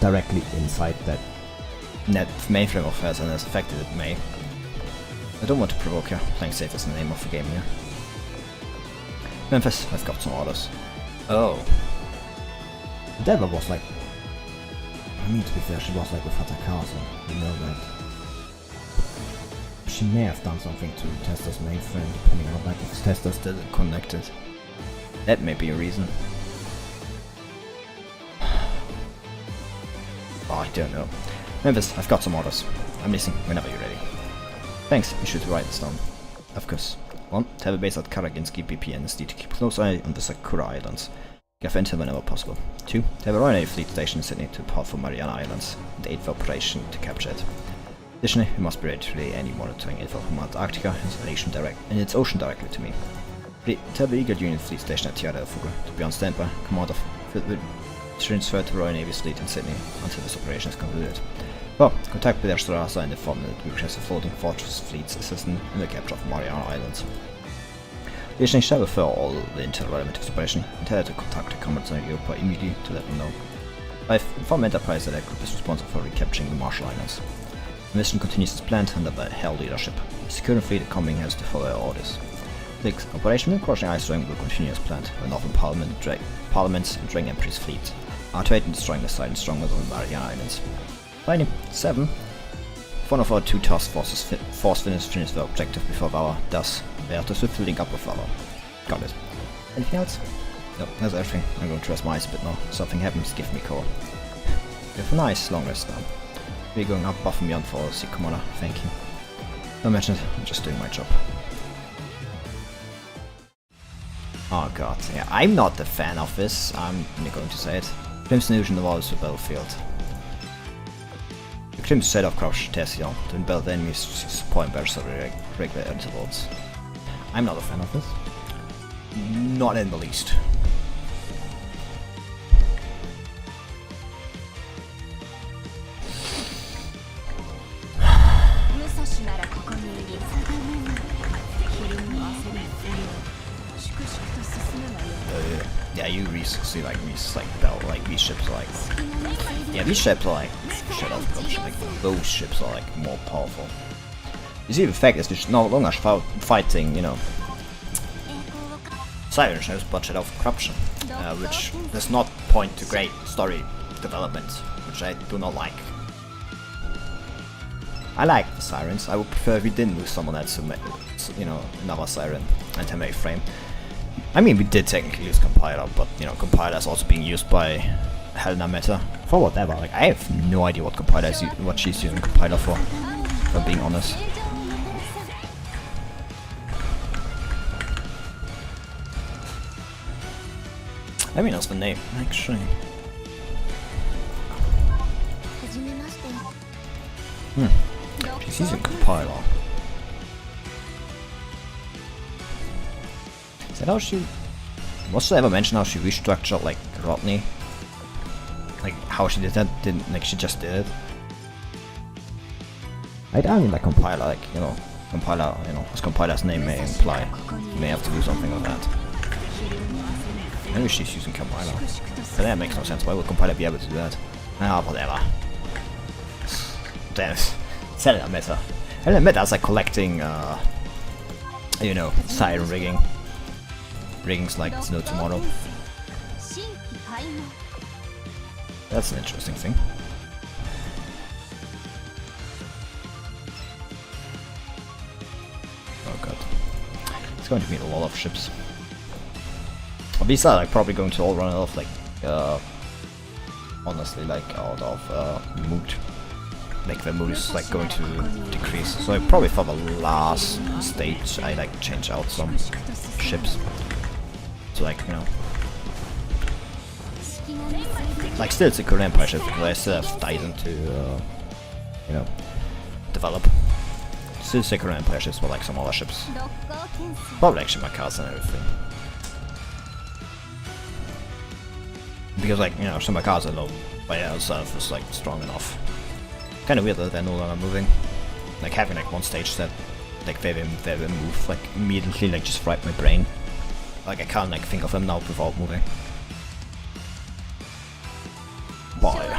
directly inside that. Net mainframe of hers and as affected it may. I don't want to provoke her, playing safe is the name of the game here. Memphis, I've got some orders. Oh. Deva was to be fair, she was with Hatakasa, that. She may have done something to Testa's mainframe, depending on if Testa's still connected. That may be a reason. Oh, I don't know. Memphis, I've got some orders. I'm listening whenever you're ready. Thanks, you should write this down. Of course. 1. Have a base at Karaginski BP and SD to keep a close eye on the Sakura Islands. Get intel whenever possible. 2. Have a Royal Navy fleet station in Sydney to power for Mariana Islands and aid the operation to capture it. Additionally, we must be ready to relay any monitoring info from Antarctica and its ocean directly to me. 3. Tell the Eagle Union fleet station at Tierra del Fuego to be on standby. Command of will transfer to Royal Navy's fleet in Sydney until this operation is concluded. 4. Contact with Strasa and inform that we request a floating fortress fleet's assistance in the capture of Mariana Islands. Additionally, shall refer all the intel relevant to this operation and tell her to contact the Commandant in Europa immediately to let them know. 5. Inform Enterprise that their group is responsible for recapturing the Marshall Islands. The mission continues as planned under the Hell leadership. The security fleet coming has to follow our orders. 6. Operation Windcrossing Ice Dragon will continue as planned. The Northern Parliament's and Dragon Emperor's fleet are to aid in destroying the Silent Stronghold on the Mariana Islands. Finally, 7. One of our 2 task forces finish their objective before Valor does. They are to swiftly link up with Valor. Got it. Anything else? Nope, that's everything. I'm going to rest my eyes a bit now. Something happens, give me call. We have a nice long rest now. We're going up above and beyond for Sikumona, thank you. Don't mention it, I'm just doing my job. Oh god, yeah, I'm not a fan of this, I'm going to say it. Crimson Illusion evolves the battlefield. The Crimson set of crouch Tession to embed the enemy's support barriers over regular intervals. I'm not a fan of this. Not in the least. Yeah, you see like these these ships are like, yeah, these ships are like, shut up, like those ships are like more powerful. You see, the fact is we're no longer fighting, you know, siren ships, but Shadow of Corruption, which does not point to great story development, which I do not like. I like the sirens. I would prefer if we didn't lose someone else, you know, another siren anti-mainframe. I mean, we did technically use compiler, but you know, compiler is also being used by Helena Meta for whatever. Like, I have no idea what compiler is, what she's using compiler for. If I'm being honest. I mean, that's the name, actually. She's using compiler. Is that how she... Was there ever mention how she restructured, like, Rodney? Like, how she did that? Didn't, like, she just did it? I mean, like, compiler, like, you know, compiler, you know, as compiler's name may imply, you may have to do something like that. Maybe she's using compiler. But that makes no sense. Why would compiler be able to do that? Ah, whatever. Damn it. It's Helena Meta. Helena Meta is like collecting, you know, siren rigging. Rigging's like it's no tomorrow. That's an interesting thing. Oh god. It's going to meet a lot of ships. These are like probably going to all run off like honestly like out of mood. Like the mood is like going to decrease. So I probably for the last stage I like change out some ships. So like, you know, like still it's a Korean Empire ship because I still have Titan to you know, develop. Still it's a Korean Empire ships but like some other ships. Probably actually my cards and everything. Because like, you know, some cards alone by itself is like strong enough. Kinda weird that they're no longer moving. Like having like one stage that like they will move like immediately, like just fried my brain. Like I can't like think of them now without moving. Bye.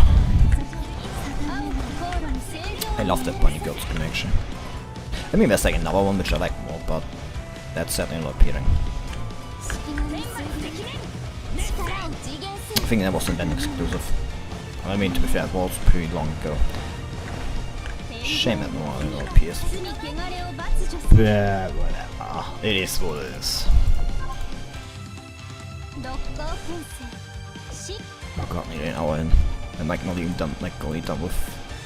I love that bunny goats connection. I mean there's like another one which I like more, but that's certainly not appealing. I think that wasn't an exclusive. I mean, to be fair, it was pretty long ago. Shame that no one appears. Yeah, whatever. It is what it is. Oh god, nearly an hour in. I'm like not even done, like only done with...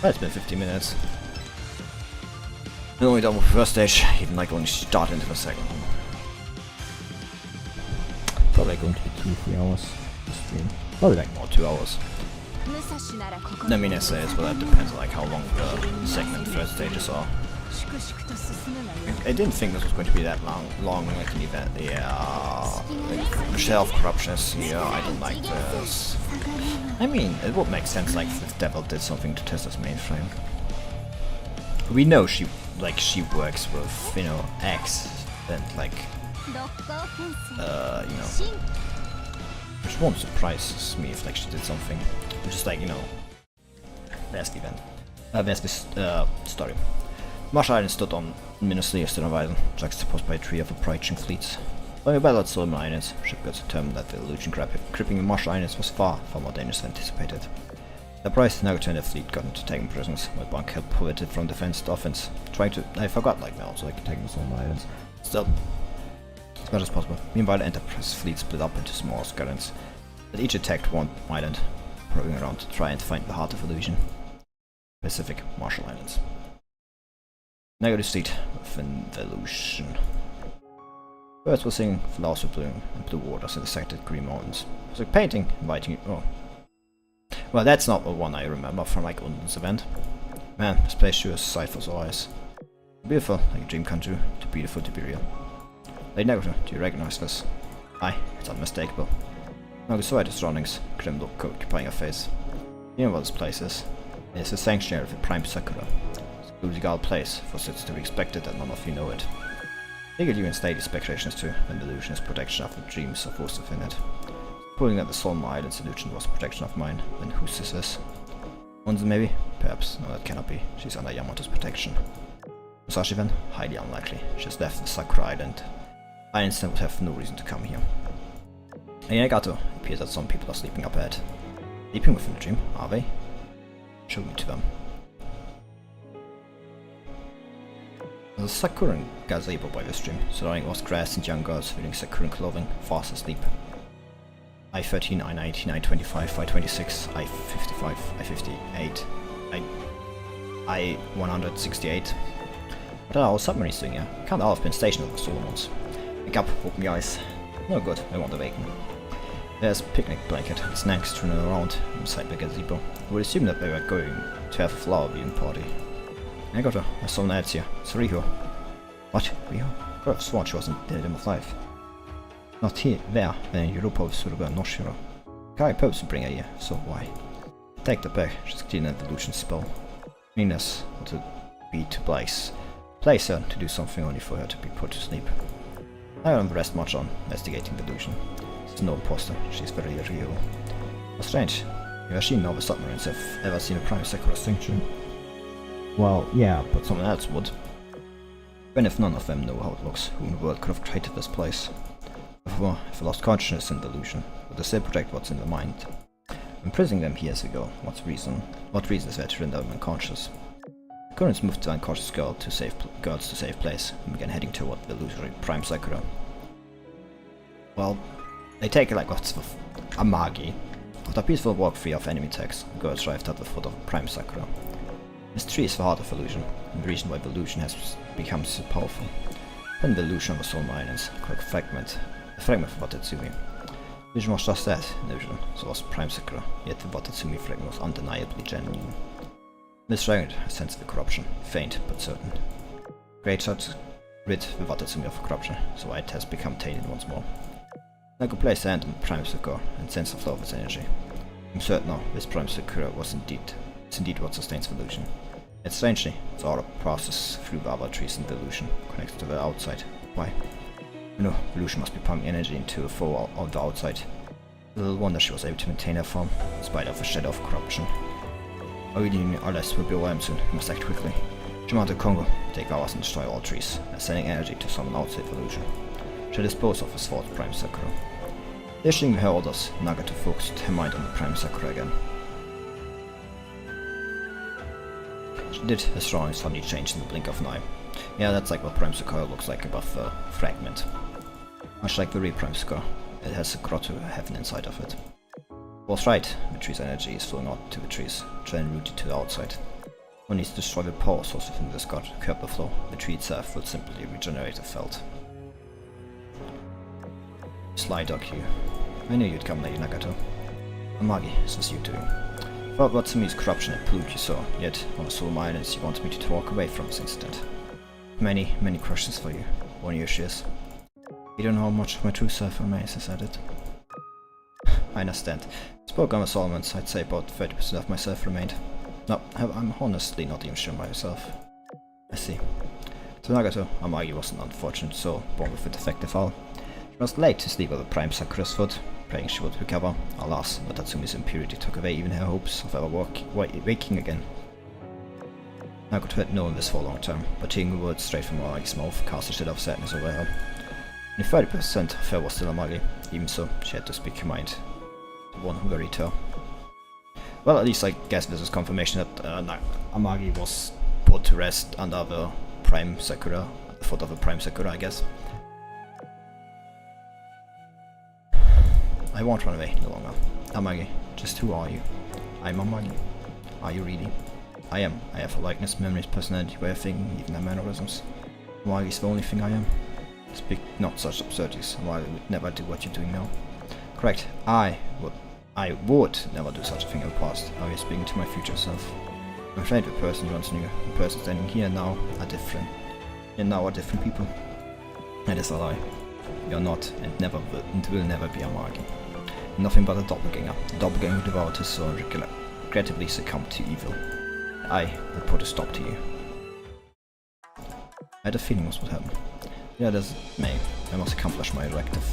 Well, it's been 50 minutes. I'm only done with the first stage, even like only started into the second one. Probably going to be 2-3 hours to stream. Probably like more 2 hours. I mean, essays, but that depends on like how long the second and third stages are. I didn't think this was going to be that long like an event. Yeah, like, Shadow of Corruption is here, I don't like this. I mean, it would make sense like if Devil did something to test this mainframe. We know she works with, you know, X and like, you know, which won't surprise me if like she did something. Just like, you know, last event. There's this story. Marshall Island stood on Ministry of Stern juxtaposed by 3 of approaching fleets. When we battled Solomon Islands, Shipgirls determined that the illusion gripping the Marshall Islands was far more dangerous than anticipated. The price now turned the fleet got into taking prisoners, while Bank helped pivot from defense to offense, trying to... I forgot, like, now also like taking Solomon Islands. Still, as much as possible. Meanwhile, the Enterprise fleet split up into small squadrons, that each attacked one island, probing around to try and find the heart of illusion. Pacific Marshall Islands. Negative state within the illusion. Birds were singing, flowers were blooming, and blue waters intersected green mountains. It was like painting, inviting you. Oh. Well, that's not the one I remember from like Unden's event. Man, this place sure is a sight for sore eyes. Beautiful, like a dream come true, too beautiful to be real. Lady Negative, do you recognize this? Aye, it's unmistakable. Now the surrounding surroundings, grim look occupying your face. You know what this place is? It is the sanctuary of the Prime Sakura. It's a legal place, for it's to be expected that none of you know it. Eager you instate the speculations too, when the illusion is protection of the dreams of those within it. Supposing that the Solomon Island's illusion was protection of mine, then whose this is? On's maybe? Perhaps. No, that cannot be. She's under Yamato's protection. Musashi then? Highly unlikely. She has left the Sakura Island. I instead would have no reason to come here. And Yagato, it appears that some people are sleeping up ahead. Sleeping within the dream, are they? Show me to them. There's a Sakuran gazebo by the stream, surrounding was grass and young girls wearing Sakuran clothing, fast asleep. I-13, I-19, I-25, I-26, I-55, I-58, I-168. What are our submarines doing here? Can't all have been stationed over the Solomons. Wake up, open your eyes. No good, I won't awaken. There's a picnic blanket and snacks strewn around inside the gazebo. I would assume that they were going to have a flower viewing party. I got her, there's someone else here. It's Riho. What? Riho? I could have sworn she wasn't dead in life. Not here, there, then in Europa with Suruga and Noshiro. Kai purpose to bring her here, so why? Take the bag, she's clean an illusion spell. Meanness to be to place her to do something only for her to be put to sleep. I don't rest much on investigating the illusion. She's no imposter, she's very real. How strange, you have seen no other submarines have ever seen a Prime Sakura distinction. Well, yeah, but Someone else would. Even if none of them know how it looks, who in the world could have created this place? Therefore, if they lost consciousness in the illusion, would they still protect what's in their mind? Imprisoning them years ago, what reason is there to render them unconscious? The currents moved the unconscious girls to safe place, and began heading toward the illusory Prime Sakura. Well, they take like lots of Amagi. After a peaceful walk free of enemy attacks, the girls arrived at the foot of Prime Sakura. This tree is the heart of illusion, and the reason why the illusion has become so powerful. When the illusion of the Solomon Islands, a fragment of Watatsumi. Illusion was just that, illusion, so was Prime Sakura, yet the Watatsumi fragment was undeniably genuine. This fragment has sense of corruption, faint but certain. Great shot rid the Watatsumi of corruption, so it has become tainted once more. I could place the hand on Prime Sakura and sense the flow of its energy. I'm certain now this Prime Sakura was indeed what sustains the illusion. Yet strangely, its aura passes through the other trees in the illusion, connected to the outside. Why? You know, the illusion must be pumping energy into a foe on the outside. Little wonder she was able to maintain her form, in spite of a shadow of corruption. Oidin Arles will be overwhelmed soon, we must act quickly. Shimata Kongo, take ours and destroy all trees, sending energy to summon outside the illusion. Shall dispose of his fourth Prime Sakura. Issuing her orders, Nagato focused her mind on the Prime Sakura again. She did her surroundings suddenly change in the blink of an eye. Yeah, that's like what Prime Sakura looks like above the fragment. Much like the real Prime Sakura, it has a grotto heaven inside of it. Was right, the tree's energy is flowing out to the trees, trying rooted to the outside. One needs to destroy the power source within this god, curb the flow. The tree itself will simply regenerate if felt. Sly dog you. I knew you'd come, Lady Nagato. Amagi, this was you too. Thought Watsumi's corruption had polluted you so, yet on the Solomon Islands you wanted me to walk away from this incident. Many questions for you. One issue is, you don't know how much of my true self remains, I said it. I understand. Spoke on the Solomons, I'd say about 30% of myself remained. No, I'm honestly not even sure myself. I see. To Nagato, Amagi was an unfortunate soul, born with a defective hull. She was late to sleep at the Prime Sakura's foot, praying she would recover. Alas, but Tatsumi's impurity took away even her hopes of ever waking again. Nagato had known this for a long time, but hearing the words straight from Amagi's mouth cast a shadow of sadness over her. Only 30% of her was still Amagi. Even so, she had to speak her mind. The one who worried her. Well, at least I guess this is confirmation that Amagi was put to rest under the Prime Sakura, at the foot of the Prime Sakura, I guess. I won't run away no longer. Amagi, just who are you? I'm Amagi. Are you really? I am. I have a likeness, memories, personality, way of thinking, even a mannerisms. Amagi is the only thing I am. Speak not such absurdities. Amagi would never do what you're doing now. Correct. I would never do such a thing in the past. Are you speaking to my future self? I'm afraid the person you once knew, the person standing here now, are different. And now are different people. That is a lie. You're not, and never will, and will never be Amagi. Nothing but a doppelganger. A doppelganger who devoured his soul and regrettably succumbed to evil. I will put a stop to you. I had a feeling this would happen. Yeah, there's May. I must accomplish my directive.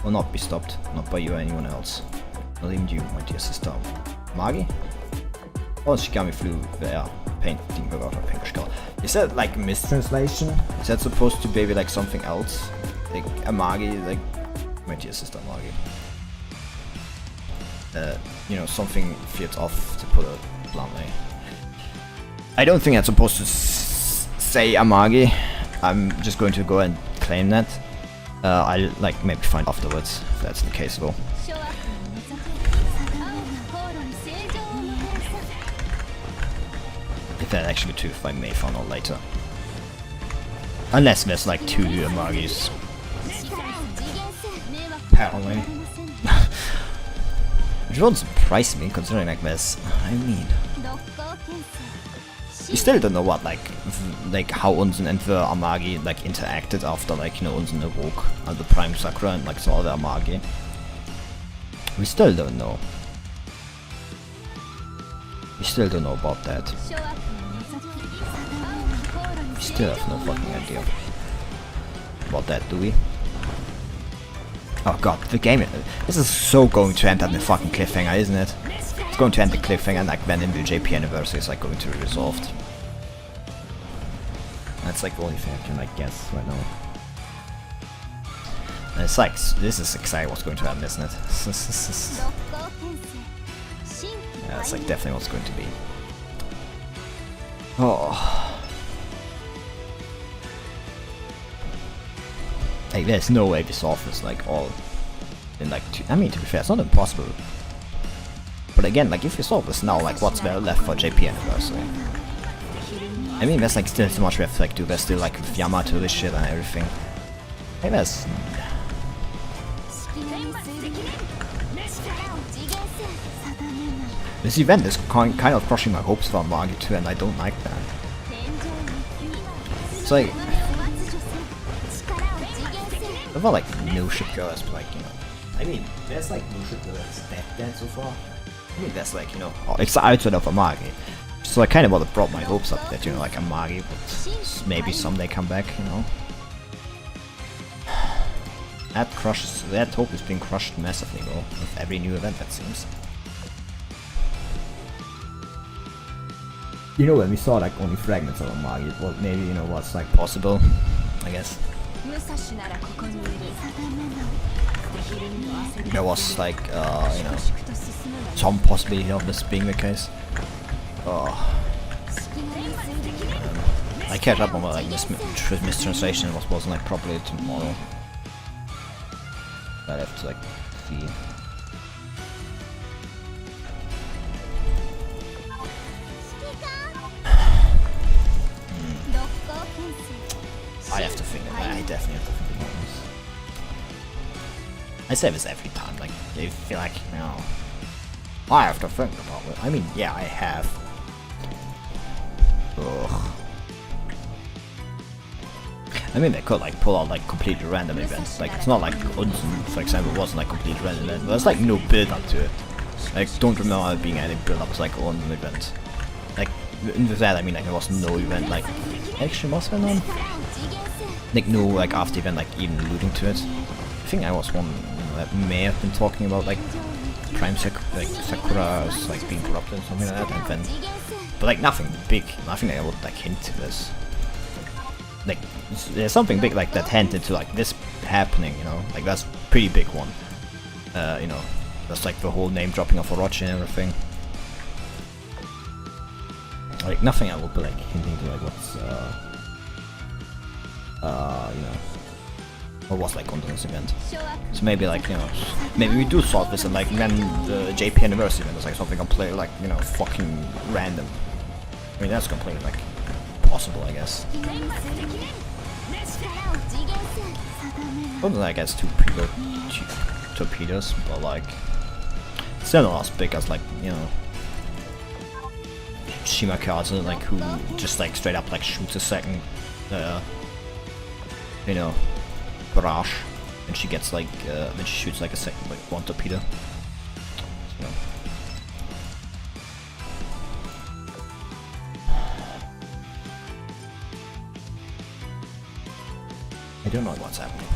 Will not be stopped, not by you or anyone else. Not even you, my dear sister. Magi? Oh, Shigami flew the air, painting her out her pink skull. Is that like a mistranslation? Is that supposed to be like something else? Like a Magi, like my dear sister Magi. You know, something feels off, to put it bluntly. I don't think I'm supposed to say Amagi. I'm just going to go and claim that. I'll like maybe find afterwards if that's the case though. If that's actually true, if I may find out later. Unless there's like 2 Amagis. Apparently. Which won't surprise me considering like this. I mean, we still don't know what like how Unsen and the Amagi like interacted after like, you know, Unsen awoke and the Prime Sakura and like saw the Amagi. We still don't know. We still don't know about that. We still have no fucking idea about that, do we? Oh god, the game, this is so going to end on the fucking cliffhanger, isn't it? It's going to end the cliffhanger and like when in the JP anniversary is like going to be resolved. That's like the only thing I can like guess right now. And it's like, this is exactly what's going to happen, isn't it? Yeah, that's like definitely what's going to be. Oh. Like, there's no way we solve this, like, all in, like, I mean, to be fair, it's not impossible. But again, like, if we solve this now, like, what's there left for JP anniversary? I mean, there's, like, still so much we have to, like, do. There's still, like, with Yamato, this shit and everything. Like, there's... This event is kind of crushing my hopes for Amagi too, and I don't like that. It's like... There were like no Shipgirls, but like, you know, I mean, there's like no Shipgirls dead so far. I mean, there's like, you know, it's outside of Amagi. So I kind of brought my hopes up that, you know, like Amagi would maybe someday come back, you know. That hope is being crushed massively though, with every new event that seems. You know, when we saw like only fragments of Amagi, well, maybe, you know, what's like Possible, I guess. There was like, you know, some possibility of this being the case. I catch up on my like mistranslation, it wasn't like properly tomorrow. But I have to like see. I have to think. I definitely have to think about this. I say this every time. Like, you feel like, you know, I have to think about it. I mean, yeah, I have. Ugh. I mean, they could like pull out like completely random events. Like, it's not like Unsen, for example, wasn't like completely random event. There's like no build up to it. Like, don't remember there being any build up. It's like Unsen event. Like, with that I mean like there was no event. Like, actually was there none? Like no like after event like even alluding to it. I think I was one that may have been talking about like Prime Sakura's like being corrupted or something like that, and then but like nothing big, nothing that I would like hint to this. Like there's something big like that hinted to like this happening, you know, like that's a pretty big one. You know, that's like the whole name dropping of Orochi and everything. Like nothing I would be like hinting to like what's you know, or was like under this event. So maybe like, you know, maybe we do solve this and like when the JP anniversary event is like something completely like, you know, fucking random. I mean that's completely like possible, I guess. Other than I guess two torpedoes, but like still not as big as like, you know, Shimakaze, like who just like straight up like shoots a second you know, barrage, and she gets like then she shoots like a second like one torpedo. So. I don't know what's happening.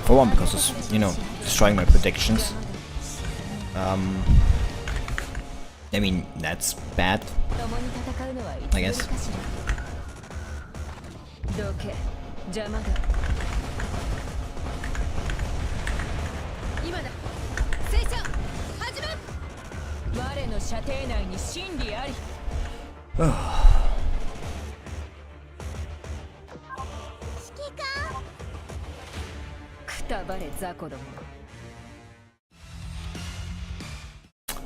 For one, because it's, you know, destroying my predictions. I mean, that's bad, I guess.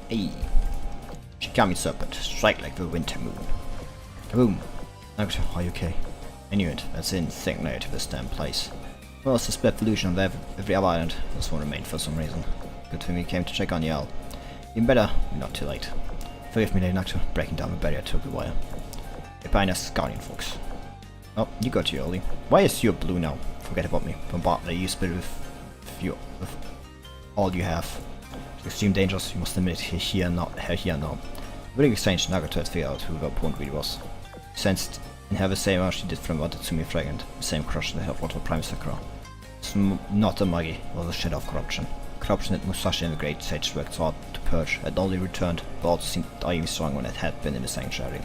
Hey, Shikami Serpent, strike like the winter moon. Kaboom! Are you okay? I knew it, that's in thick narrative this damn place. Well, it's a split pollution on every other island. This one remained for some reason. Good thing we came to check on y'all. Even better, we're not too late. Forgive me, Lady Noctua, breaking down the barrier took a while. Behind us, Guardian folks. Oh, you got here early. Why is you blue now? Forget about me. Bombard the spirit with all you have. Extreme dangers, you must admit here now. Very exchange Nagato had figured out who the opponent really was. He sensed and have the same urge she did from what Tatsumi Fragment, the same crush that helped Water Prime Sakura. It's not a Magi, it was a shadow of corruption. Corruption that Musashi and the great sage worked hard to purge had only returned, but also seemed even stronger when it had been in the sanctuary.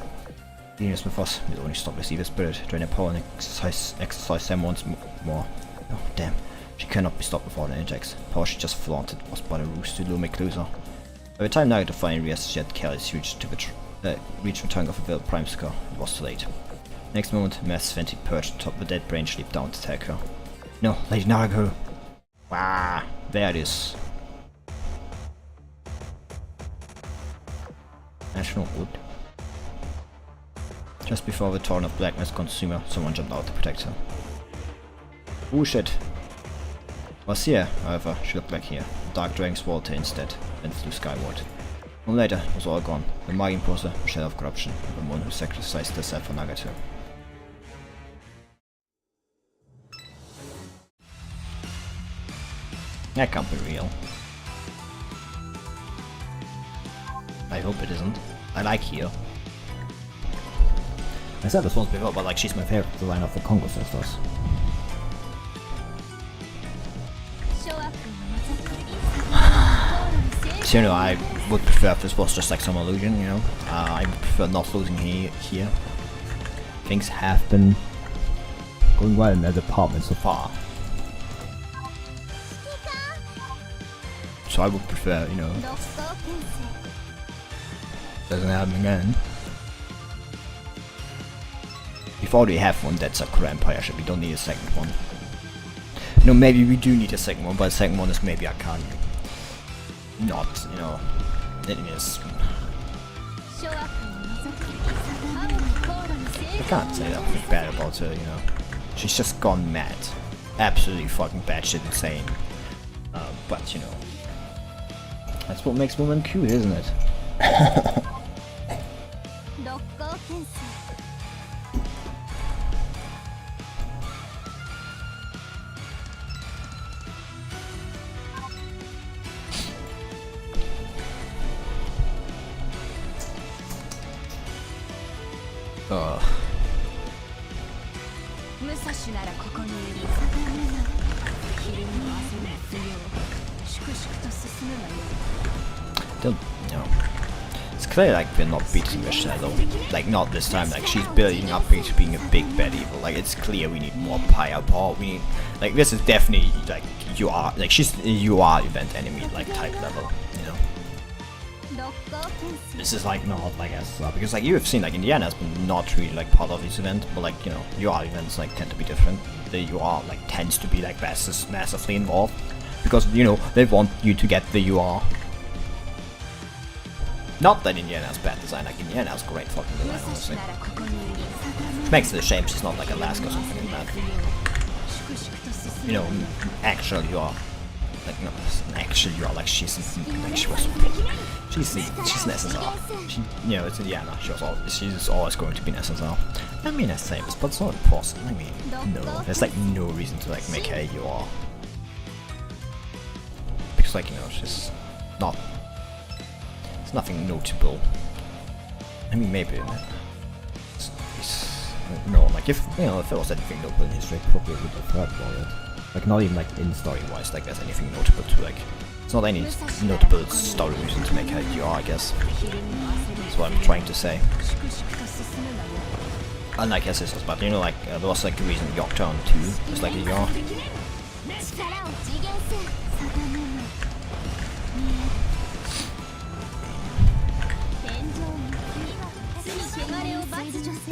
Genius with us, we'd only stop receive the spirit, drain their power and exercise them once more. Oh damn. She cannot be stopped without an index. Power she just flaunted was but a ruse to lure me closer. By the time Nagato finally realized she had carried his reach the tongue of the veiled Prime Scar, it was too late. Next moment, Mass Fenty perched atop the dead brain leaped down to attack her. No, Lady Nagato! Wow, there it is. National Wood. Just before the torrent of blackness consumed her, someone jumped out to protect her. Oh shit. Was here, however, she looked back here. The dark dragon swallowed her instead, then flew skyward. And later, it was all gone. The Magi imposter, the shadow of corruption, the one who sacrificed herself for Nagato. That can't be real. I hope it isn't. I like Hio. I said this once before, but like she's my favorite design of the Congo sisters. So, you know, I would prefer if this was just like some illusion, you know. I prefer not losing here. Things have been going well in that department so far. So I would prefer, you know, doesn't happen again. If already have one that's Sakura Empire ship, we don't need a second one. No, maybe we do need a second one, but the second one is maybe Akane. Not, you know, it is. I can't say that bad about her, you know. She's just gone mad. Absolutely fucking batshit insane. But, you know, that's what makes women cute, isn't it? Don't, you know, it's clear like we're not beating the shadow, like not this time, like she's building up into being a big bad evil, like it's clear we need more firepower, we need, like this is definitely like she's a UR event enemy like type level, you know. this is like not like as because like you have seen like Indiana has been not really like part of this event, but like you know UR events like tend to be different. The UR like tends to be like massively involved because you know they want you to get the UR. Not that Indiana has bad design, like Indiana has great fucking design, honestly. Makes it a shame she's not like Alaska or something like that. You know, actual UR. Like no, actually UR, like she's like she was she's an SSR. She, you know, it's Indiana, she's always going to be an SSR. I mean as same, but it's not impossible. I mean no. There's like no reason to like make her UR. Because like, you know, she's not, it's nothing notable. I mean maybe no, like if you know if there was anything notable in history, probably would have heard about it. Like not even like in story wise, like there's anything notable to like. It's not any notable story reason to make her UR, I guess. That's what I'm trying to say. Unlike her sisters, but you know, like there was like a reason Yorktown 2 was like a UR.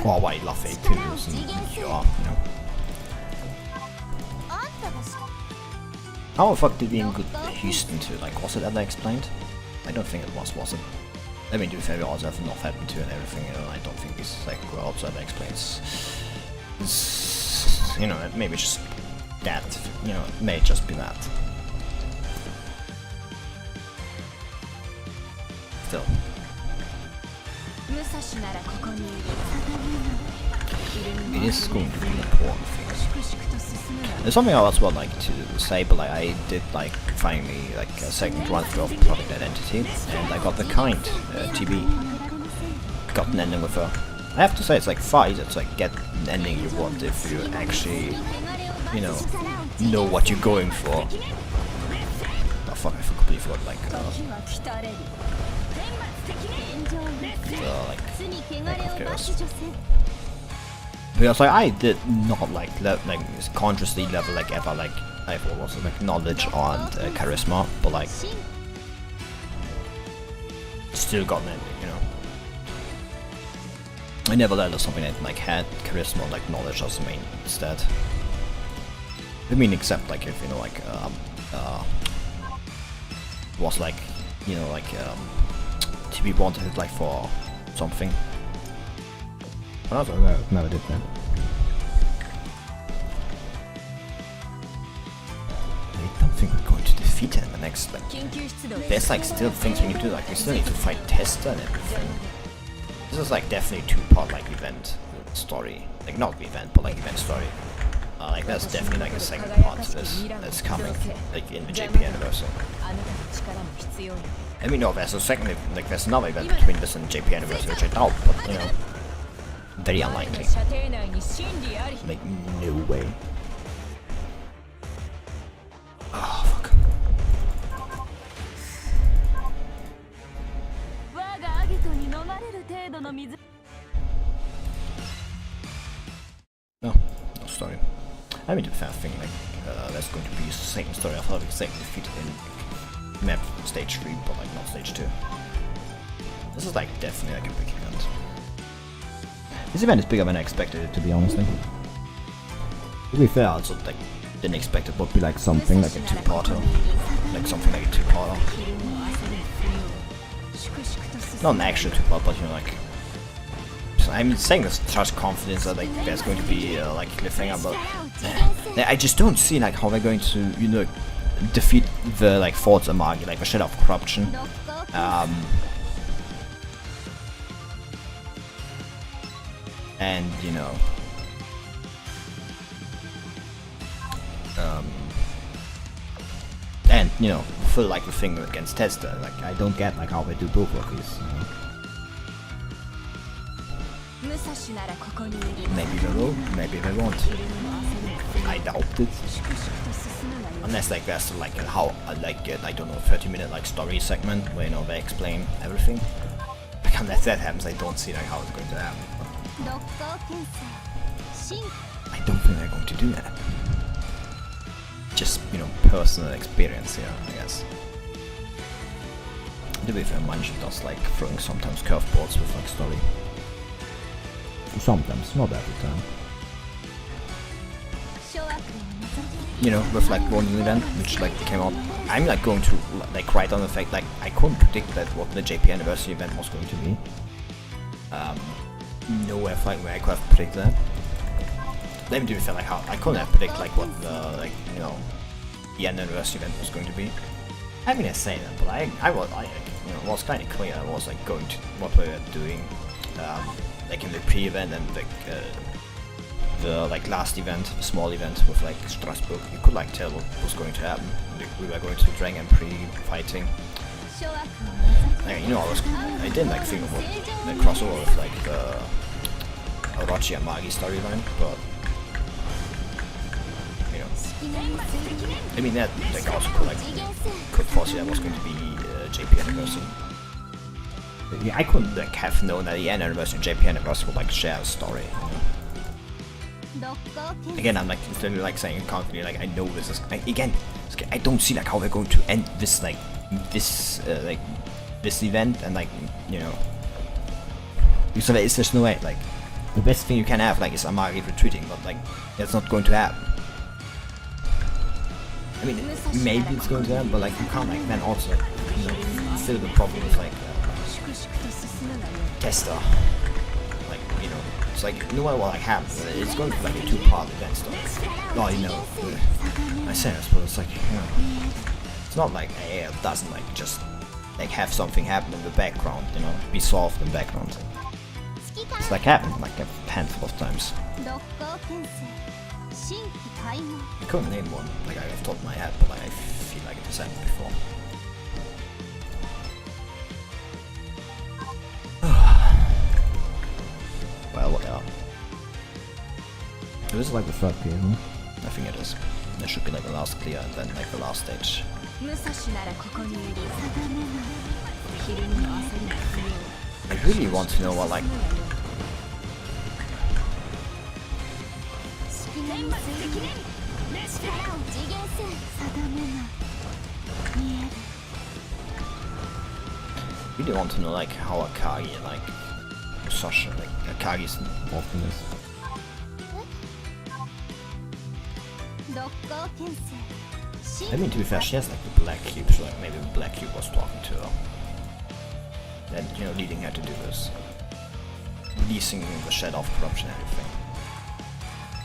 Oh, why love it too is UR, you know. How the fuck did we include Houston too? Like, was it ever explained? I don't think it was it? I mean, to be fair, we also have North Hampton too and everything, and I don't think this like also ever explains. It's, you know, maybe just that, you know, it may just be that. Still. It is going to be an important thing. There's something I also would like to say, but like I did like finally like a second run through of Product Identity, and I got the kind TB. Got an ending with her. I have to say it's like far easier to like get an ending you want if you actually, you know what you're going for. Oh fuck! I completely forgot like Neck of Chaos. Because like I did not like consciously level like ever like I have also like knowledge and charisma, but like still got an ending, you know. I never leveled something that like had charisma or like knowledge as the main instead. I mean, except like if you know like was like you know like TB wanted it like for something. No, never did that. I don't think we're going to defeat her in the next like. There's like still things we need to do, like we still need to fight Tester and everything. This is like definitely two-part like event story. Like not event, but like event story. Like there's definitely like a second part to this that's coming, like in the JP anniversary. I mean no, there's a second, like there's another event between this and JP anniversary which I doubt, but you know. Very unlikely. Like, no way. Oh, fuck. No story. I mean, to be fair, I think like, there's going to be the same story of how we exactly defeated in map stage 3, but like not stage 2. This is like definitely like a big event. This event is bigger than I expected it to be, honestly. To be fair, I also like didn't expect it would be like something like a two-parter. Like something like a two-parter. Not an actual two-part, but you know like. I'm saying this with such confidence that like there's going to be like a cliffhanger, but I just don't see like how they're going to, you know, defeat the like Forza Magi, like the shit of corruption. And you know, and you know, feel like the thing against Tester. Like I don't get like how they do both of these. Maybe they will, maybe they won't. I doubt it. Unless like there's like a how like I don't know 30-minute like story segment where you know they explain everything. Like unless that happens, I don't see like how it's going to happen. I don't think they're going to do that. Just, you know, personal experience here, I guess. To be fair, mine she does like throwing sometimes curveballs with like story. Sometimes, not every time. You know, with like one new event which like came out. I'm like going to like write on the fact like I couldn't predict that what the JP anniversary event was going to be. No way like where I could have predicted that. Let me do it like how I couldn't have predicted like what the like you know the anniversary event was going to be. I mean I say that, but I was kind of clear. I was like going to what we were doing, like in the pre-event and like the like last event, the small event with like Strasbourg. You could like tell what was going to happen. We were going to Dragon pre-fighting. Like, you know, I didn't like think about the crossover with like the Orochi and Magi storyline, but you know, I mean that like also could foresee that was going to be JP anniversary. Yeah, I couldn't like have known that the anniversary and JP anniversary would like share a story. You know? Again, I'm like literally like saying confidently like I know this is again. I don't see like how they're going to end this like this event and like you know. So there's no way like the best thing you can have like is Amari retreating, but like that's not going to happen. I mean maybe it's going to happen, but like you can't like then also you know fill the problem with like Tester. Like you know it's like no matter what like happens, it's going to be like a 2-part event stuff. Oh you know I say this, but it's like you know, it's not like AI doesn't like just like have something happen in the background, you know, be solved in the background. It's like happened like a handful of times. I couldn't name one like I have top of my head, but like, I feel like it has happened before. Well, whatever. This is like the third clear, isn't it? I think it is. There should be like the last clear and then like the last stage. I really want to know what like really want to know like how Akagi like Sasha like Akagi's involved in this. I mean to be fair, she has like the black cube, so like maybe the black cube was talking to her. And you know leading her to do this. Releasing the shadow of corruption and everything.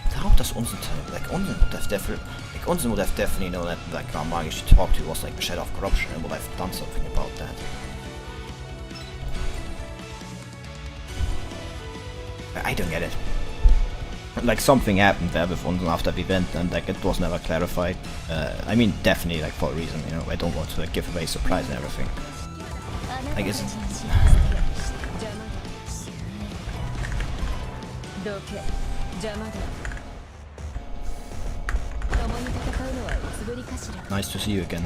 But how does Unzen tell like Unzen would have definitely known that like Magi she talked to was like the shadow of corruption and would have done something about that. I don't get it. Like something happened there with Unzen after the event and like it was never clarified. I mean definitely like for a reason, you know, I don't want to like give away surprise and everything. I guess nice to see you again.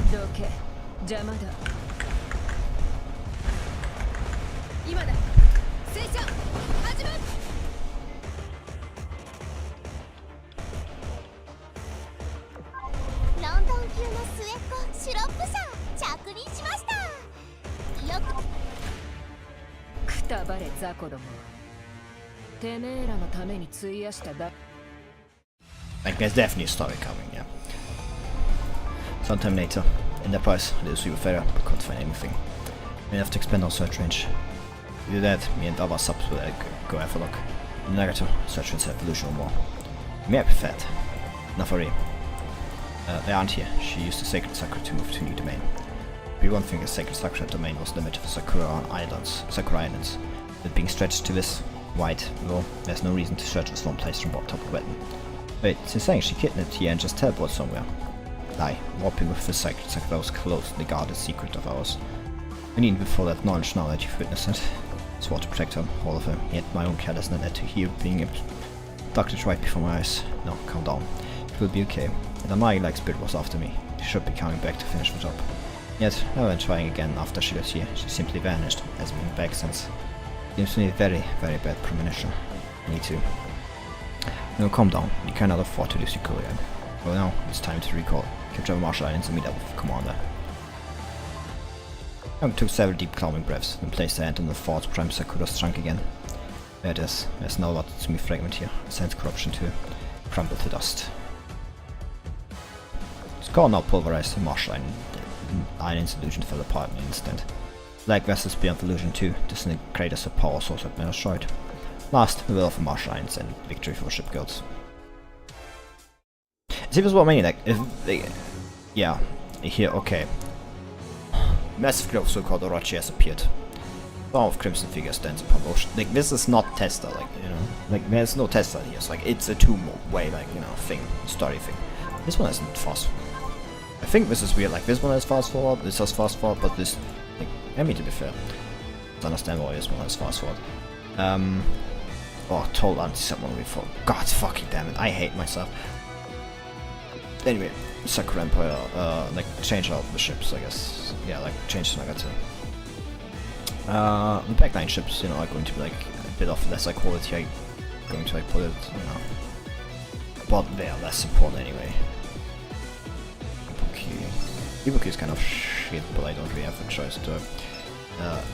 Like there's definitely a story coming, yeah. Sometime later, Enterprise, little super fair, but can't find anything. We have to expand our search range. To do that, me and other subs will go have a look. In the narrative, search range evolution or more. May I prefer it? Nafari. They aren't here. She used the Sacred Sakura to move to a new domain. We won't think the Sacred Sakura domain was limited to Sakura Islands. It being stretched to this wide, well, there's no reason to search this one place from top of weapon. Wait, she's saying she kidnapped here and just teleported somewhere. Lie, warping with the Sacred Sakura was closely guarded secret of ours. I need before that knowledge now that you've witnessed it. Swore to protect her, all of her, yet my own carelessness led to here being abducted right before my eyes. No, calm down. It will be okay. The Magi-like spirit was after me. She should be coming back to finish the job. Yet, rather than trying again after she was here, she simply vanished, hasn't been back since. Seems to me a very, very bad premonition. Me too. No, calm down. You cannot afford to lose your cool again. Well now, it's time to recall. Capture Marshall Islands and meet up with the commander. Young took several deep calming breaths, then placed her hand on the false prime Sakura's trunk again. There it is. There's no lot to me fragment here. I sense corruption too. Crumbled to dust. Score now pulverized, the martial iron solution fell apart in an instant. Like vessels beyond illusion too, disintegrators of power source had been destroyed. Last, the will of martial irons and victory for Shipgirls. See, this is what I mean, like, if they... Yeah, here, okay. Massive group of so-called Orochi has appeared. Swarm of crimson figures stands upon ocean. Like, this is not Testa, like, you know. Like, there's no Testa here, it's like, it's a two-way, like, you know, thing, story thing. This one isn't fast. I think this is weird, like, this one has fast forward, this has fast forward, but this... Like, I mean, to be fair. I understand why this one has fast forward. Oh, total anti-summon before. God fucking damn it, I hate myself. Anyway, Sakura Empire, like, changed out the ships, I guess. Yeah, like, changed Nagata. The backline ships, you know, are going to be, like, a bit of lesser quality, I'm going to, like, put it, you know. But they are less important anyway. Ibuki is kind of shit, but I don't really have a choice to...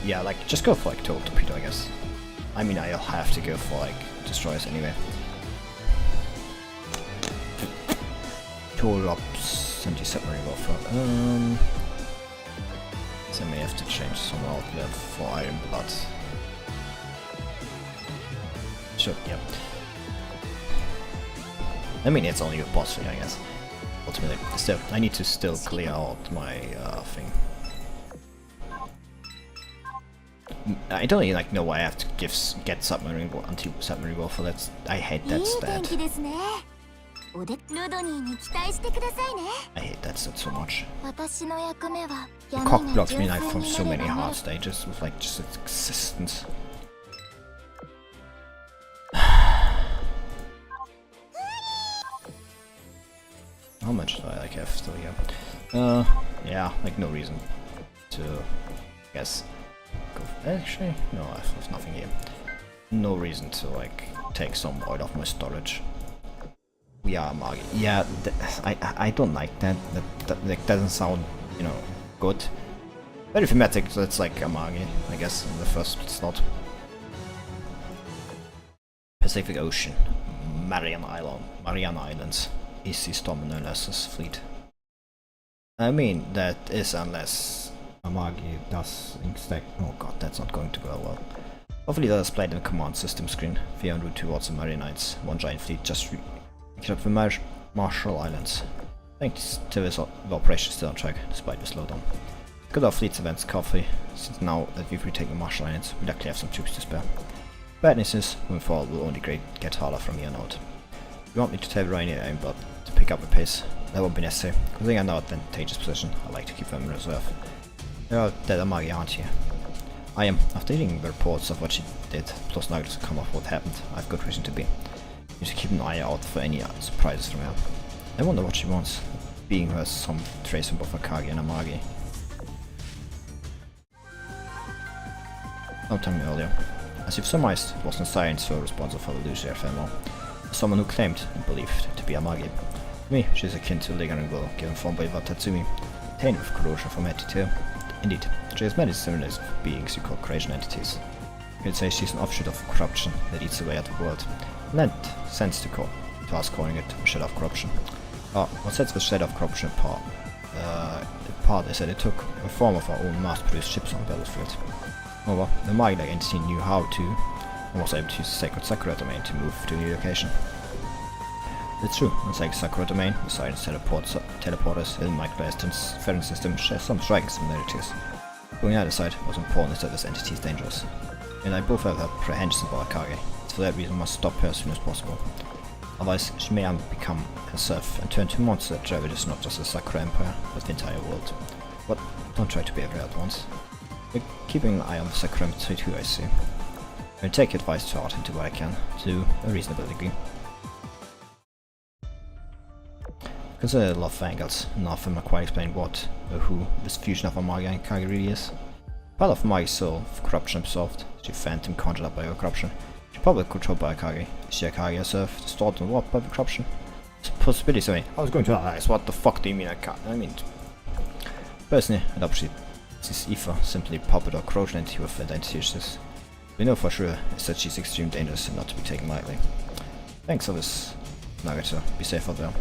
yeah, like, just go for, like, total torpedo, I guess. I mean, I'll have to go for, like, destroyers anyway. Total ops, anti-submarine warfare. So I may have to change some outlet for Iron Blood. Sure, yeah. I mean, it's only a boss thing, I guess. Ultimately, still, I need to still clear out my thing. I don't even like know why I have to get submarine anti-submarine warfare. That's I hate that stat. I hate that stat so much. The cock blocks me like from so many hard stages with like just its existence. How much do I like have still here? Yeah, like no reason to guess. Actually, no, I have nothing here. No reason to like take some oil off my storage. We are Magi. Yeah, I don't like that. That doesn't sound, you know, good. Very thematic, so it's like a Magi, I guess, in the first slot. Pacific Ocean, Mariana Islands. Easy Storm known as his fleet. I mean, that is unless Amagi does instead. Oh god, that's not going to go well. Hopefully that is played in the command system screen. 300 towards the Marinites. One giant fleet just picked up the Marshall Islands. Thanks to this, the operation is still on track, despite the slowdown. Good our fleet's events coffee, since now that we've retaken the Marshall Islands, we luckily have some troops to spare. Bad news is, moving forward will only get harder from here on out. You want me to tell Rainier aim, but to pick up the pace, that won't be necessary. Considering I'm now advantageous position, I like to keep them in reserve. There are dead Amagi aren't here. I am, after reading the reports of what she did, plus nuggets to come off what happened, I have good reason to be. You should keep an eye out for any surprises from her. I wonder what she wants, being who has some trace of both Akagi and Amagi. Don't tell me earlier. As you've surmised, it wasn't science who were responsible for the Lucia ephemeral. Someone who claimed and believed to be Amagi. To me, she is akin to a lingering will given form by Watatsumi, tainted with corrosion from head to tail. Indeed, she has many similarities with beings you call creation entities. You could say she's an offshoot of corruption that eats away at the world. And that sense to us calling it a shadow of corruption. What sets the shadow of corruption apart? Is that it took a form of our own mass-produced ships on the battlefield. However, the Amagi entity knew how to, and was able to use the sacred Sakura domain to move to a new location. It's true, the sacred Sakura domain, besides teleporters, hidden micro-interference system, shares some striking similarities. But on the other side, what's important is that this entity is dangerous. And I both have apprehensions about Akagi, so for that reason we must stop her as soon as possible. Otherwise, she may become herself and turn to a monster that ravages not just the Sakura Empire, but the entire world. But don't try to be everywhere at once. We're keeping an eye on the Sakura Empire too, I see. I'll take advice to heart and do what I can, to a reasonable degree. Consider a lot of angles, none of them are quite explain what or who this fusion of Amagi and Akagi really is. Part of Amagi's soul of corruption absorbed, she phantom conjured up by her corruption. She probably controlled by Akagi. Is she Akagi herself, distorted and warped by the corruption? It's a possibility, I mean, I was going to analyze, what the fuck do you mean I can't? I mean, personally, I'd obviously This Aoife simply popped or crouched into with identities. We know for sure is that she's extremely dangerous and not to be taken lightly. Thanks for this, Nagata. Be safe out there.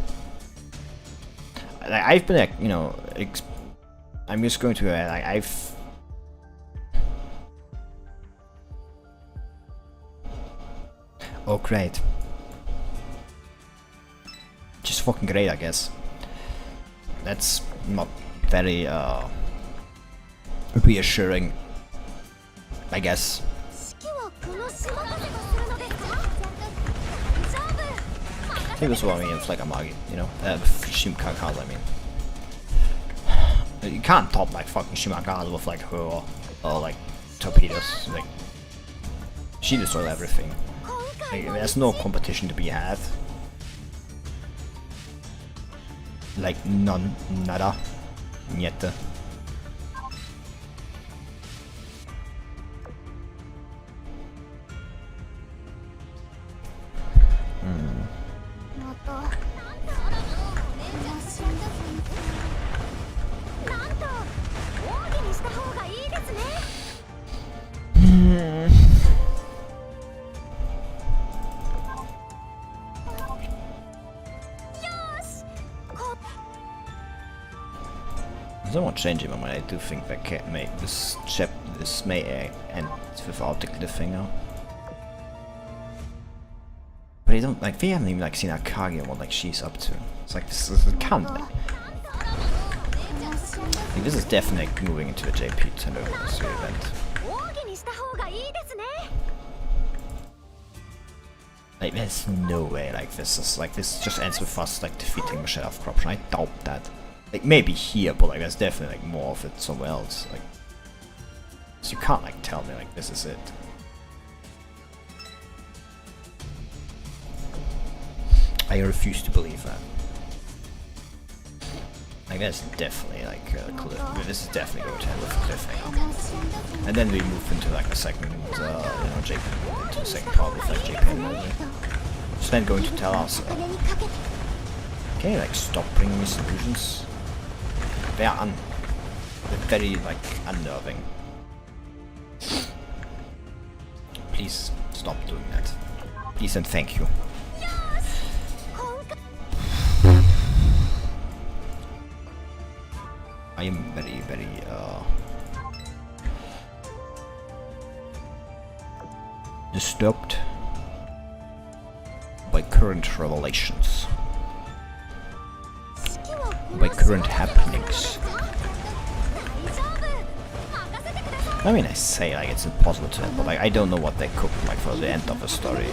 I've been, like, you know, I'm just going to, I've... Oh, great. Just fucking great, I guess. That's not very, reassuring, I guess. I think that's what I mean with like Amagi, you know? Shimakaze, I mean. You can't top like fucking Shimakaze with like her or like torpedoes. Like, she destroyed everything. Like, there's no competition to be had. Like, none, nada, niente. I don't want to change it, but I do think that can't make this may end without the cliffhanger. But I don't like. We haven't even like seen Akagi and what like she's up to. It's like this can't. Like, this is definitely moving into a JP Tendo event. Like, there's no way like this just ends with us like defeating Michelle of Corruption. I doubt that. Like, maybe here, but like there's definitely like more of it somewhere else. Like, so you can't like tell me like this is it. I refuse to believe that. Like, that's definitely like this is definitely going to end with a cliffhanger. And then we move into like a second, you know, JP into the second part with like JP and Mowgli. It's then going to tell us. Can you like stop bringing me solutions? They're very like unnerving. Please stop doing that. Please and thank you. I am very, very disturbed by current revelations. By current happenings. I mean, I say like it's impossible to, but like I don't know what they cooked like for the end of the story.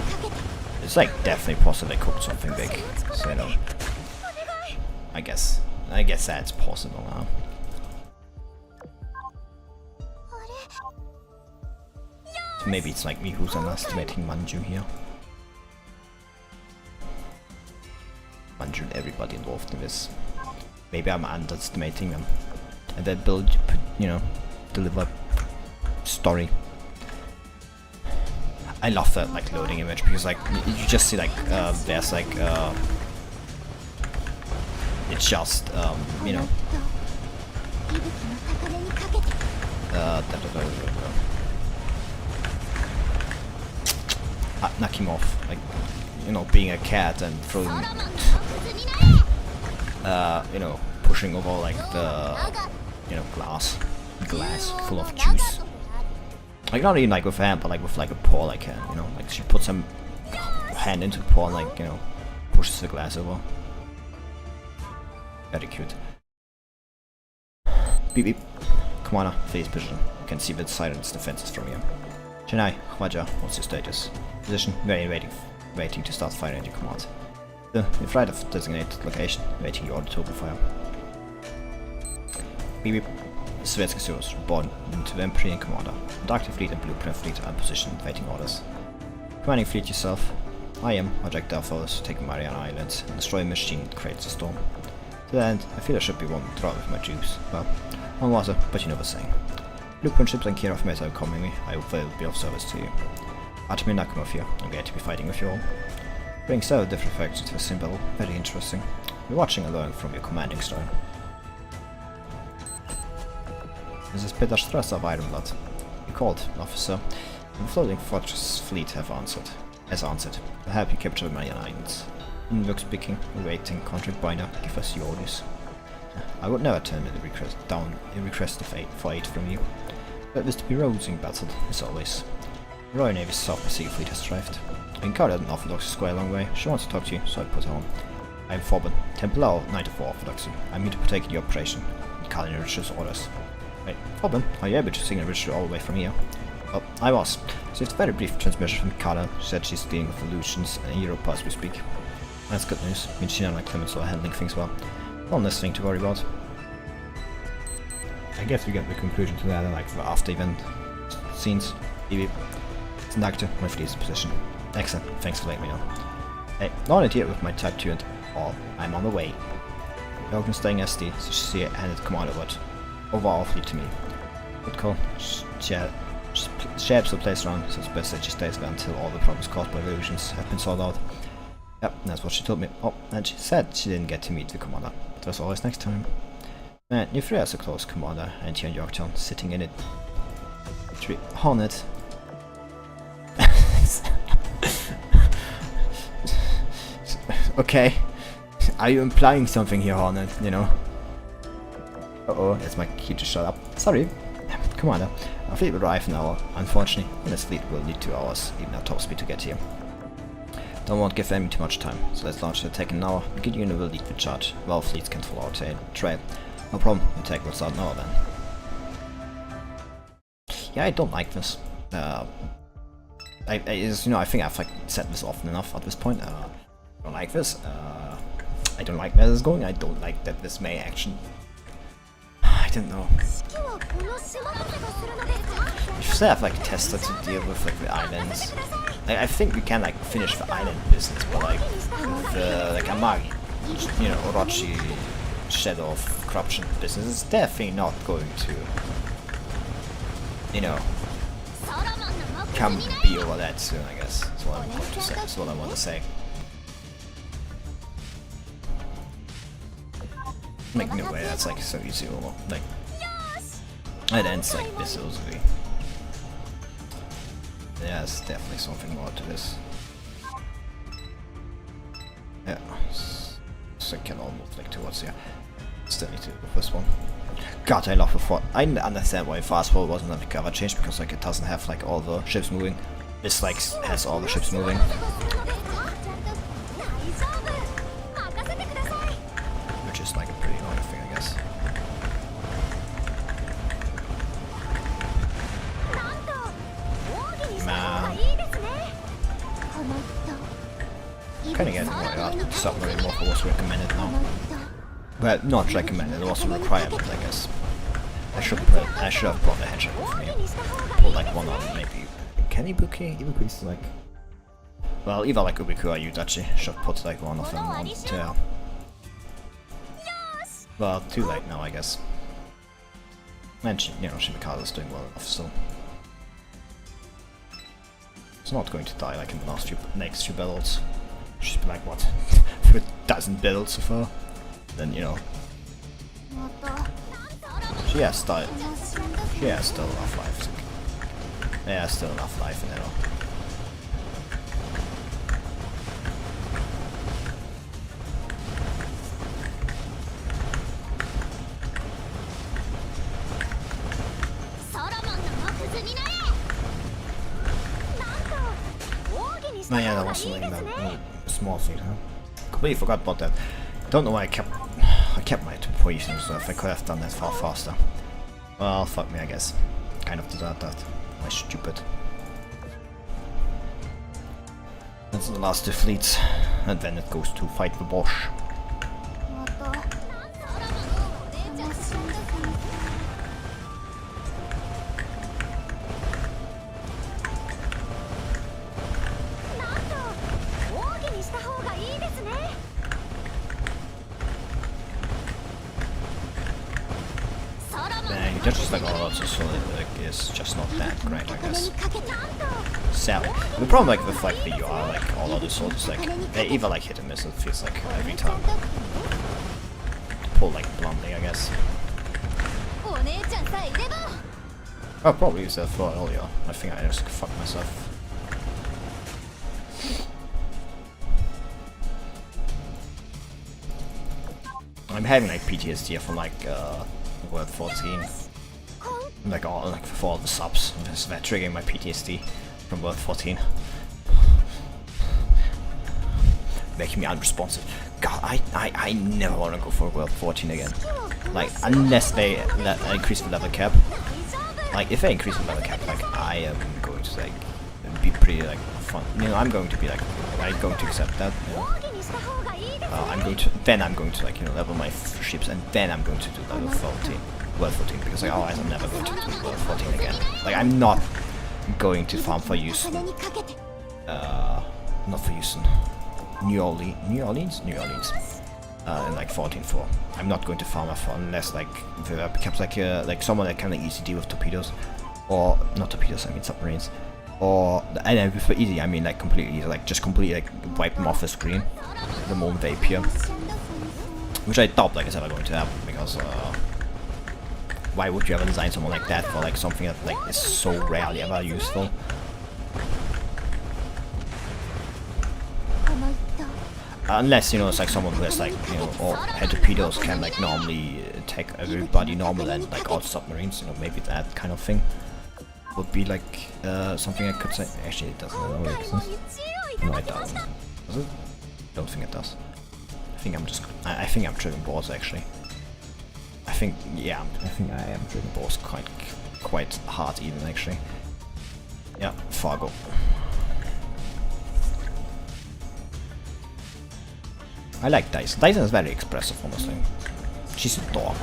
It's like definitely possible they cooked something big. So, you know, I guess that's possible now. So maybe it's like me who's underestimating Manju here. Manju and everybody involved in this. Maybe I'm underestimating them. And then build, you know, deliver story. I love that like loading image because like you just see like there's like it's just you know knock him off, like, you know, being a cat and throwing you know, pushing over like the, you know, glass full of juice. Like, not even like with a hand, but like with like a paw, like, you know, like she puts some hand into the paw and like, you know, pushes the glass over. Very cute. Beep beep. Commander, face vision. You can see the silence defenses from here. Chennai, Khwaja, what's your status? Position, waiting to start firing at your command. If right of designated location, waiting your order to open fire. Beep beep. Sovjetski Source, reborn into the Emperor and Commander. Antarctic Fleet and Blueprint Fleet are positioned, waiting orders. Commanding fleet yourself. I am Project Delphos, taking Mariana Island, and destroy a machine that creates a storm. To that end, I feel I should be one to draw with my juice. Well, on water, but you know the saying. Blueprint ships and Kirov Meta are coming me. I hope they will be of service to you. Artemi Nakamov here, I'm going to be fighting with you all. Bring several different factions to the same battle, very interesting. We're watching and learning from your commanding style. This is Peter Strasser of Ironblood. You called, officer. The floating fortress fleet has answered. I'll help you capture my islands. Invoke speaking, awaiting contract binder, give us your orders. I would never turn a request for aid from you. But this to be rousing battle, as always. The Royal Navy's South Pacific fleet has arrived. I encountered an Orthodox quite a long way. She wants to talk to you, so I put her on. I am Forbin, Templar of 94 Orthodoxy. I'm here to partake in your operation. Calling Richard's orders. Wait, Forbin, are you able to signal Richard all the way from here? Well, I was. So it's a very brief transmission from Carla. She said she's dealing with illusions and Europe as we speak. That's good news. Means she and Clemens are handling things well. One less thing to worry about. I guess we get the conclusion to that, like, For after event scenes. Evie. Conductor, my fleet's position. Excellent, thanks for letting me know. Hey, not it here with my type 2 and all. I'm on the way. Jorgen's staying SD, so she handed command over our fleet to me. Good call. She has the place around, so it's best that she stays there until all the problems caused by illusions have been sorted out. Yep, that's what she told me. Oh, and she said she didn't get to meet the commander. But there's always next time. Man, you three are so close, commander, and you and Yorktown sitting in it. Hornet. Okay. Are you implying something here, Hornet? You know? Uh-oh, it's my key to shut up. Sorry. Commander, our fleet will arrive in an hour. Unfortunately, this fleet will need 2 hours, even at top speed to get here. Don't want to give them too much time, so let's launch the attack in an hour. The good unit will lead the charge, while fleets can follow our trail. No problem, the attack will start now then. Yeah, I don't like this. I think I've like said this often enough at this point. I don't like this. I don't like where this is going. I don't like that this may action. I don't know. I should have like tested to deal with like the islands. Like, I think we can like finish the island business, but like with like Amagi, you know, Orochi, Shadow of Corruption business is definitely not going to, you know, come be over that soon. I guess that's what I'm going to say. That's what I want to say. Like no way, that's like so easy. Like it ends like this easily. Yeah, there's definitely something more to this. Yeah, so I can all move like towards here. Still need to do the first one. God, I love the fort. I understand why fast forward wasn't a cover change, because like it doesn't have like all the ships moving. This like has all the ships moving. Which is like a pretty annoying thing, I guess. Man. Kinda getting more submarine warfare was recommended now. Well, not recommended, it was a requirement, I guess. I should have brought a hedgehog with me. Pull like one on maybe. Can Ibuki? Ibuki's like. Well, either like Ubiku or Yudachi should put like one of them on tail. Well, too late now, I guess. And you know, Shimikaza's doing well enough, so. It's not going to die like in the next few battles. She's been like, what? 3,000 battles so far? Then, you know. She has still enough life. Yeah, still enough life in it. Oh yeah, that was something about small thing, huh? Completely forgot about that. Don't know why I kept my 2 positions, so if I could have done that far faster. Well, fuck me, I guess. Kind of deserved that. My stupid. That's the last 2 fleets, and then it goes to fight the Bosch. Just like all odds are solid, like it's just not that great, I guess. Sadly, the problem like with like the UI, like all other swords, like they either like hit and miss. It feels like every time. Pull like bluntly, I guess. 姉ちゃんさえいれば I'll probably use that floor earlier. I think I just fucked myself. I'm having like PTSD from like World 14. Like all like for all the subs. They're triggering my PTSD from World 14. Making me unresponsive. God, I never want to go for World 14 again. Like, unless they increase the level cap. Like, if they increase the level cap, like, I am going to, like, be pretty, like, fun. You know, I'm going to be, like, I'm going to accept that, you know. Then I'm going to, like, you know, level my ships, and then I'm going to do level 14. World 14, because, like, otherwise I'm never going to do World 14 again. Like, I'm not going to farm for Houston. Not for Houston. New Orleans? New Orleans. In like 14-4. I'm not going to farm for unless like there becomes like someone that can like easy deal with torpedoes, or not torpedoes. I mean submarines, or and with easy I mean like completely easy, like just completely like wipe them off the screen the moment they appear, which I doubt like is ever going to happen because why would you ever design someone like that for like something that like is so rarely ever useful? Unless, you know, it's like someone who has like, you know, or head torpedoes can like normally attack everybody normal and like all submarines, you know, maybe that kind of thing would be like something I could say. Actually, it doesn't really exist. No, it doesn't. Does it? Don't think it does. I think I'm triggering balls actually. I think I am triggering balls quite hard even actually. Yeah, Fargo. I like Dyson. Dyson is very expressive, honestly. She's a dog.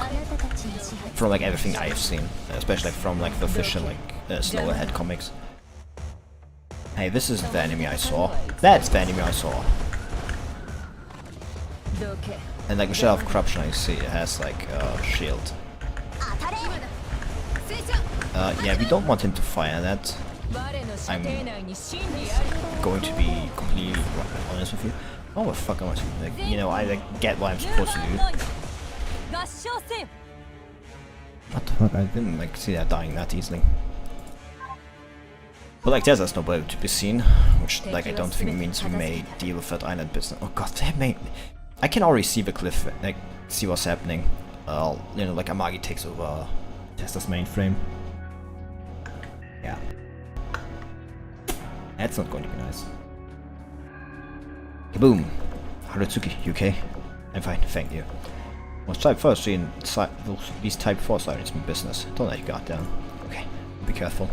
From like everything I have seen, especially from like the official like slower head comics. Hey, this isn't the enemy I saw. That's the enemy I saw. And like the Shadow of Corruption I see, it has like a shield. Yeah, we don't want him to fire that. I'm going to be completely honest with you. Oh, what the fuck am I supposed to do? Like, you know, I like, get what I'm supposed to do. What the fuck? I didn't like see that dying that easily. But like there's no way to be seen, which like I don't think means we may deal with that island business. Oh god, damn me. I can already see the cliff, like see what's happening. You know, like Amagi takes over Tesla's mainframe. Yeah. That's not going to be nice. Kaboom! Harutsuki, you okay? I'm fine, thank you. Was Type 4 seeing these Type 4 sirens in business? Don't let your guard down. Okay, be careful.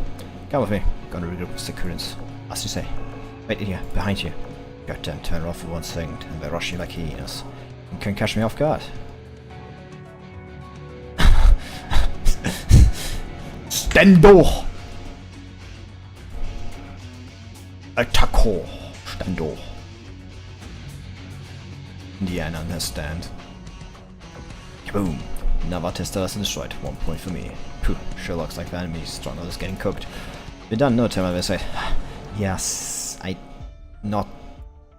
Come with me. Gonna regroup with the currents. As you say. Right in here, behind you. Goddamn turn off for one second, and they rush you like hyenas. You can catch me off guard. Stendo! Attacko! Stendo. Indiana understand. Kaboom! Nava tester is destroyed. 1 point for me. Phew, sure looks like the enemy's stronghold is getting cooked. We're done no time, I say. Yes, I not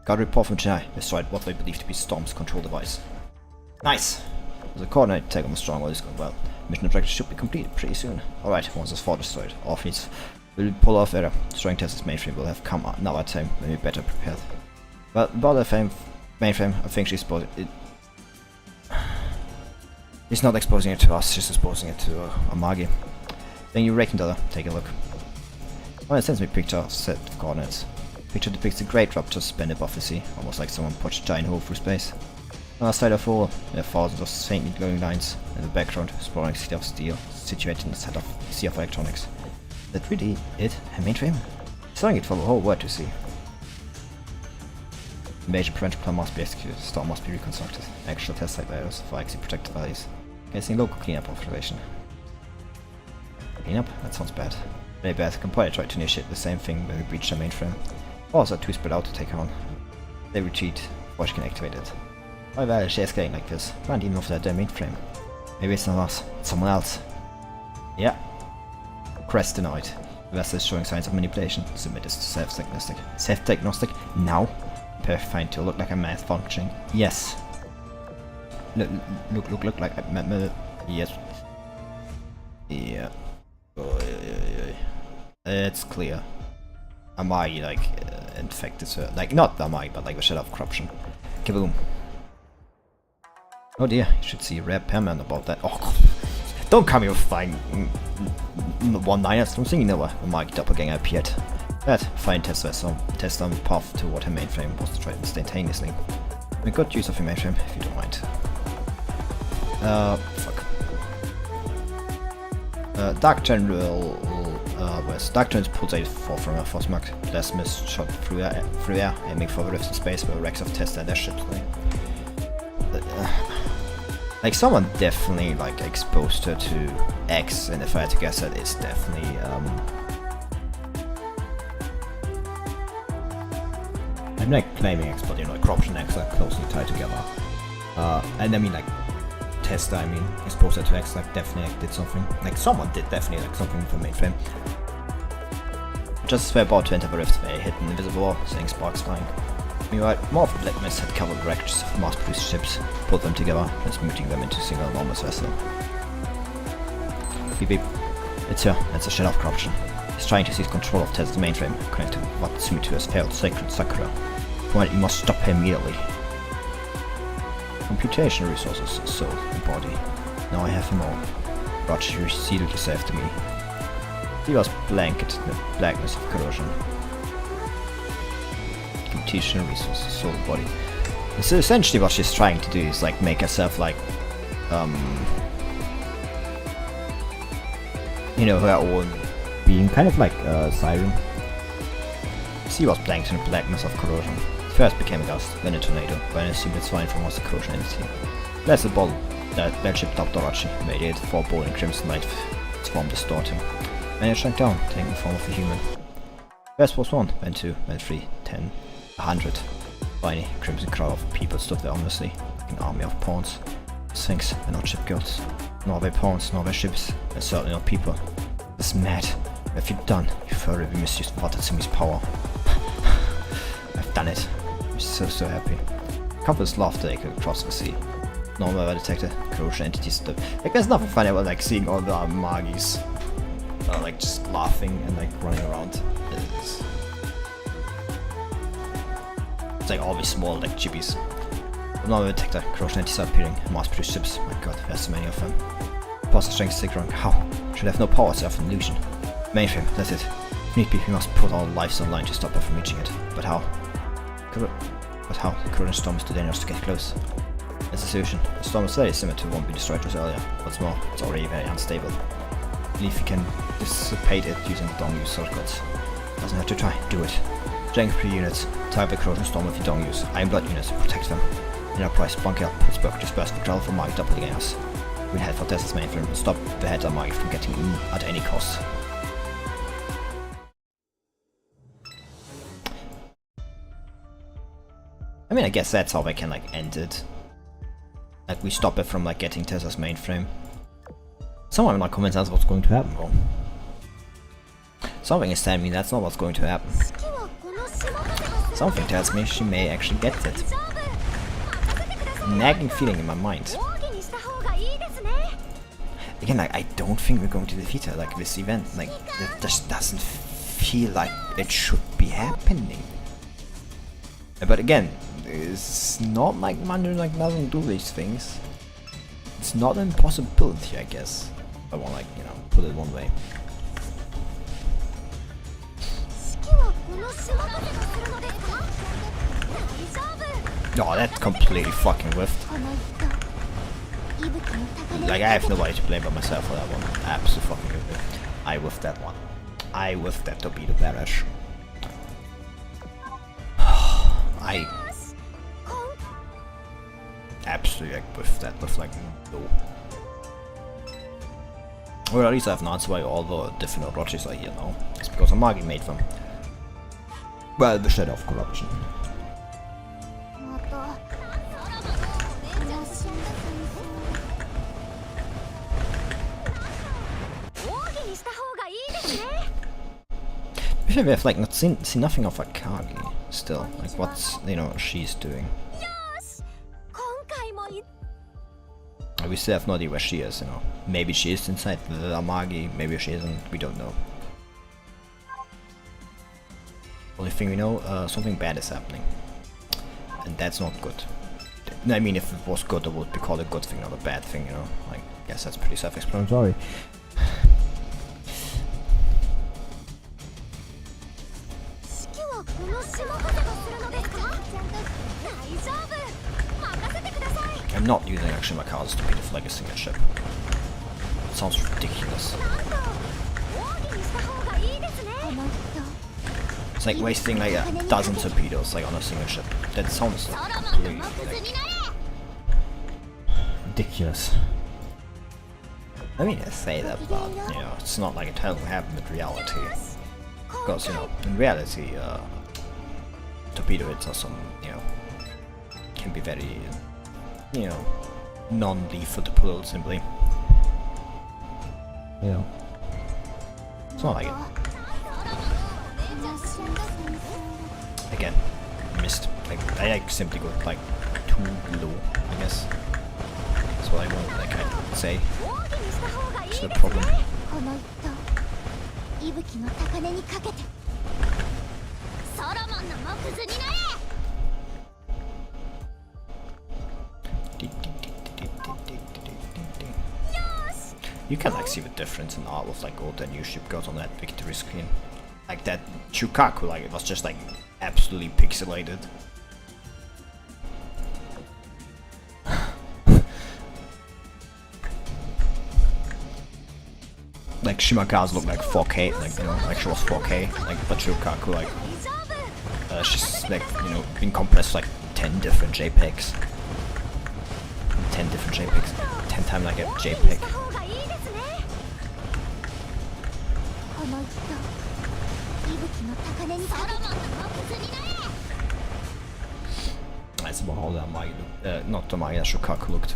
got a report from Chennai. Destroyed what they believe to be Storm's control device. Nice! The coordinate take on the stronghold is going well. Mission objective should be completed pretty soon. Alright, once this fort destroyed, all fleets will pull off error. Destroying Tesla's mainframe will have come now at time when we're better prepared. Well, about the mainframe, I think she's supposed it. He's not exposing it to us, she's exposing it to Amagi. Then you reckon Dada, take a look. Well, it sends me a picture of set of coordinates. Picture depicts a great rupture suspended above the sea, almost like someone punched a giant hole through space. On our side of all, there are thousands of faintly glowing lines. In the background, a sprawling city of steel, situated in the set of sea of electronics. Is that really it? A mainframe? Showing it for the whole world to see. The major prevention plan must be executed, the storm must be reconstructed. Actual test site barriers for exit protected values. Guessing local cleanup observation. Cleanup? That sounds bad. Very bad. Compiler tried to initiate the same thing when we breached the mainframe. Walls are too spread out to take her on. They retreat before she can activate it. Why the hell is she escalating like this? Can't even off that damn mainframe. Maybe it's not us, it's someone else. Yeah. Crest denied. The vessel is showing signs of manipulation. Submit this to self-diagnostic. Self-diagnostic? Now? Perfect to look like a math functioning. Yes. Look like a yes. Yeah. It's clear. Amagi, like, infected her. Like, not Amagi, but like the shadow of corruption. Kaboom. Oh dear, you should see rare permanent about that. Oh, God. Don't come here with flying one-liners. Don't think you know a Amagi doppelganger appeared. That fine test vessel, test on the path toward her mainframe was destroyed instantaneously. Make good use of your mainframe, if you don't mind. Fuck. Dark General was Dark General's pulsated forth from her force-marked plasmas shot through air, aiming for the rift in space where wrecks of Tesla and their ships lay. Like, someone definitely, like, exposed her to X, and if I had to guess, that is definitely, I'm not claiming X, but you know, corruption and X are closely tied together. And I mean, like, Testa, I mean, exposed her to X, like, definitely like, did something. Like, someone did definitely like something with the mainframe. Just as we're about to enter the rift, they hit an invisible wall, sending sparks flying. Meanwhile, more of the black mist had covered wrecks of mass-produced ships, pulled them together, transmuting them into a single enormous vessel. Beep beep. It's her, that's a shadow of corruption. He's trying to seize control of Tesla's mainframe, connected to what seemed to has failed sacred Sakura. Point, you must stop her immediately. Computational resources, soul and body. Now I have them all. Roger, you sealed yourself to me. He was blanketed in the blackness of corrosion. Computational resources, soul and body. So essentially what she's trying to do is like make herself like, you know, her own being, kind of like Siren. She was blanked in the blackness of corrosion. First became a gust, then a tornado, when I assumed its flying from was a corrosion entity. That's the ball that ship topped Orochi, radiated 4 bold and crimson light, its form distorting. And it shrank down, taking the form of a human. First was 1, then 2, then 3, 10, 100. Tiny, crimson crowd of people stood there ominously, like an army of pawns. Sphinx, and not shipgirls. Nor their pawns, nor their ships, and certainly not people. It's mad. What have you done? You've thoroughly misused Watatsumi's power. I've done it. I'm so happy. Couples laughter echoed across the sea. Normal weather detector, corrosion entities stood. Like, there's nothing funny about like seeing all the Magis like just laughing and like running around. It's like always small like chippies. Normal detector, corrosion entities are appearing. Mass-produced ships. My god, there's so many of them. Pause the strength stick wrong. How? Should have no power, self an illusion. Mainframe, that's it. If need be, we must put our lives on line to stop her from reaching it. But how? But how? The corrosion storm is too dangerous to get close. That's the solution. The storm is very similar to the one we destroyed just earlier. What's more, it's already very unstable. I believe we can dissipate it using Dongyu circuits. Doesn't have to try, do it. Jank 3 units, type the corrosion storm with your Dongyus. Iron Blood units, protect them. Enterprise, bunker, Pittsburgh, disperse the crowd from Magi doppelgangers. We'll head for Tesla's mainframe and stop the head of Magi from getting in at any cost. I mean, I guess that's how they can like end it. Like, we stop it from like getting Tesla's mainframe. Someone not convinced that's what's going to happen, bro. Something is telling me that's not what's going to happen. Something tells me she may actually get it. Nagging feeling in my mind. Again, like, I don't think we're going to defeat her, like, this event. Like, that just doesn't feel like it should be happening. But again, it's not like Mandarin like doesn't do these things. It's not an impossibility, I guess. I want, like, you know, put it one way. Oh, that completely fucking whiffed. Like, I have nobody to blame but myself for that one. Absolutely. I whiffed that one. I whiffed that torpedo barrage. I absolutely like whiffed that with like no. Well, at least I have an answer why all the different Orochis are here now. It's because Amagi made them. Well, the shadow of corruption. We have like not seen nothing of Akagi still. Like, what's, you know, she's doing. We still have no idea where she is, you know. Maybe she is inside the Amagi, maybe she isn't, we don't know. Only thing we know, something bad is happening. And that's not good. I mean, if it was good, it would be called a good thing, not a bad thing, you know. Like, I guess that's pretty self-explanatory. I'm not using actually my cards to beat a flag a single ship. It sounds ridiculous. It's like wasting like a dozen torpedoes like on a single ship. That sounds completely ridiculous. I mean, I say that, but you know, it's not like it hasn't happened in reality. Because, you know, in reality, torpedo hits are some, you know, can be very, you know, non-lethal to pull simply. You know, it's not like it. Again, missed. Like, I like simply got like too low, I guess. That's what I want, like I say. It's the problem. You can like see the difference in art of like all the new Shipgirls on that victory screen. Like that Chukaku, like it was just like absolutely pixelated. Like Shimakaze looked like 4K, like, you know, like she was 4K, like, but Chukaku, like, she's like, you know, being compressed like 10 different JPEGs. 10 different JPEGs. 10 times like a JPEG. That's about how the Amagi looked, not the Amagi, Shukaku looked.